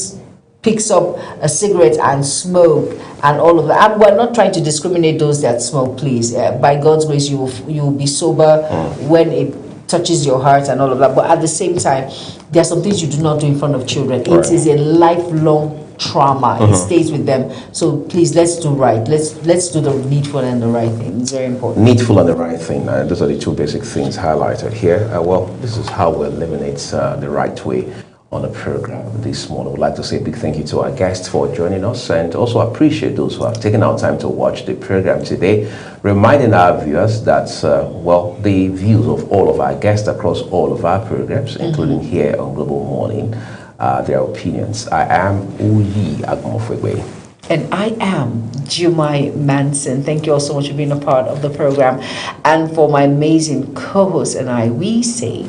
picks up a cigarette and smoke and all of that, and we're not trying to discriminate those that smoke, please. By God's grace, you will be sober when it touches your heart and all of that. But at the same time, there are some things you do not do in front of children. It is a lifelong trauma. It stays with them. So please, let's do right. Let's do the needful and the right thing. It's very important.
Needful and the right thing. Those are the two basic things highlighted here. This is how we eliminate the right way on the program this morning. I would like to say a big thank you to our guests for joining us, and also appreciate those who have taken our time to watch the program today, reminding our viewers that the views of all of our guests across all of our programs, including here on Global Morning, their opinions. I am Uyi Agmofegwe.
And I am Jumai Manson. Thank you all so much for being a part of the program. And for my amazing co-host and I, we say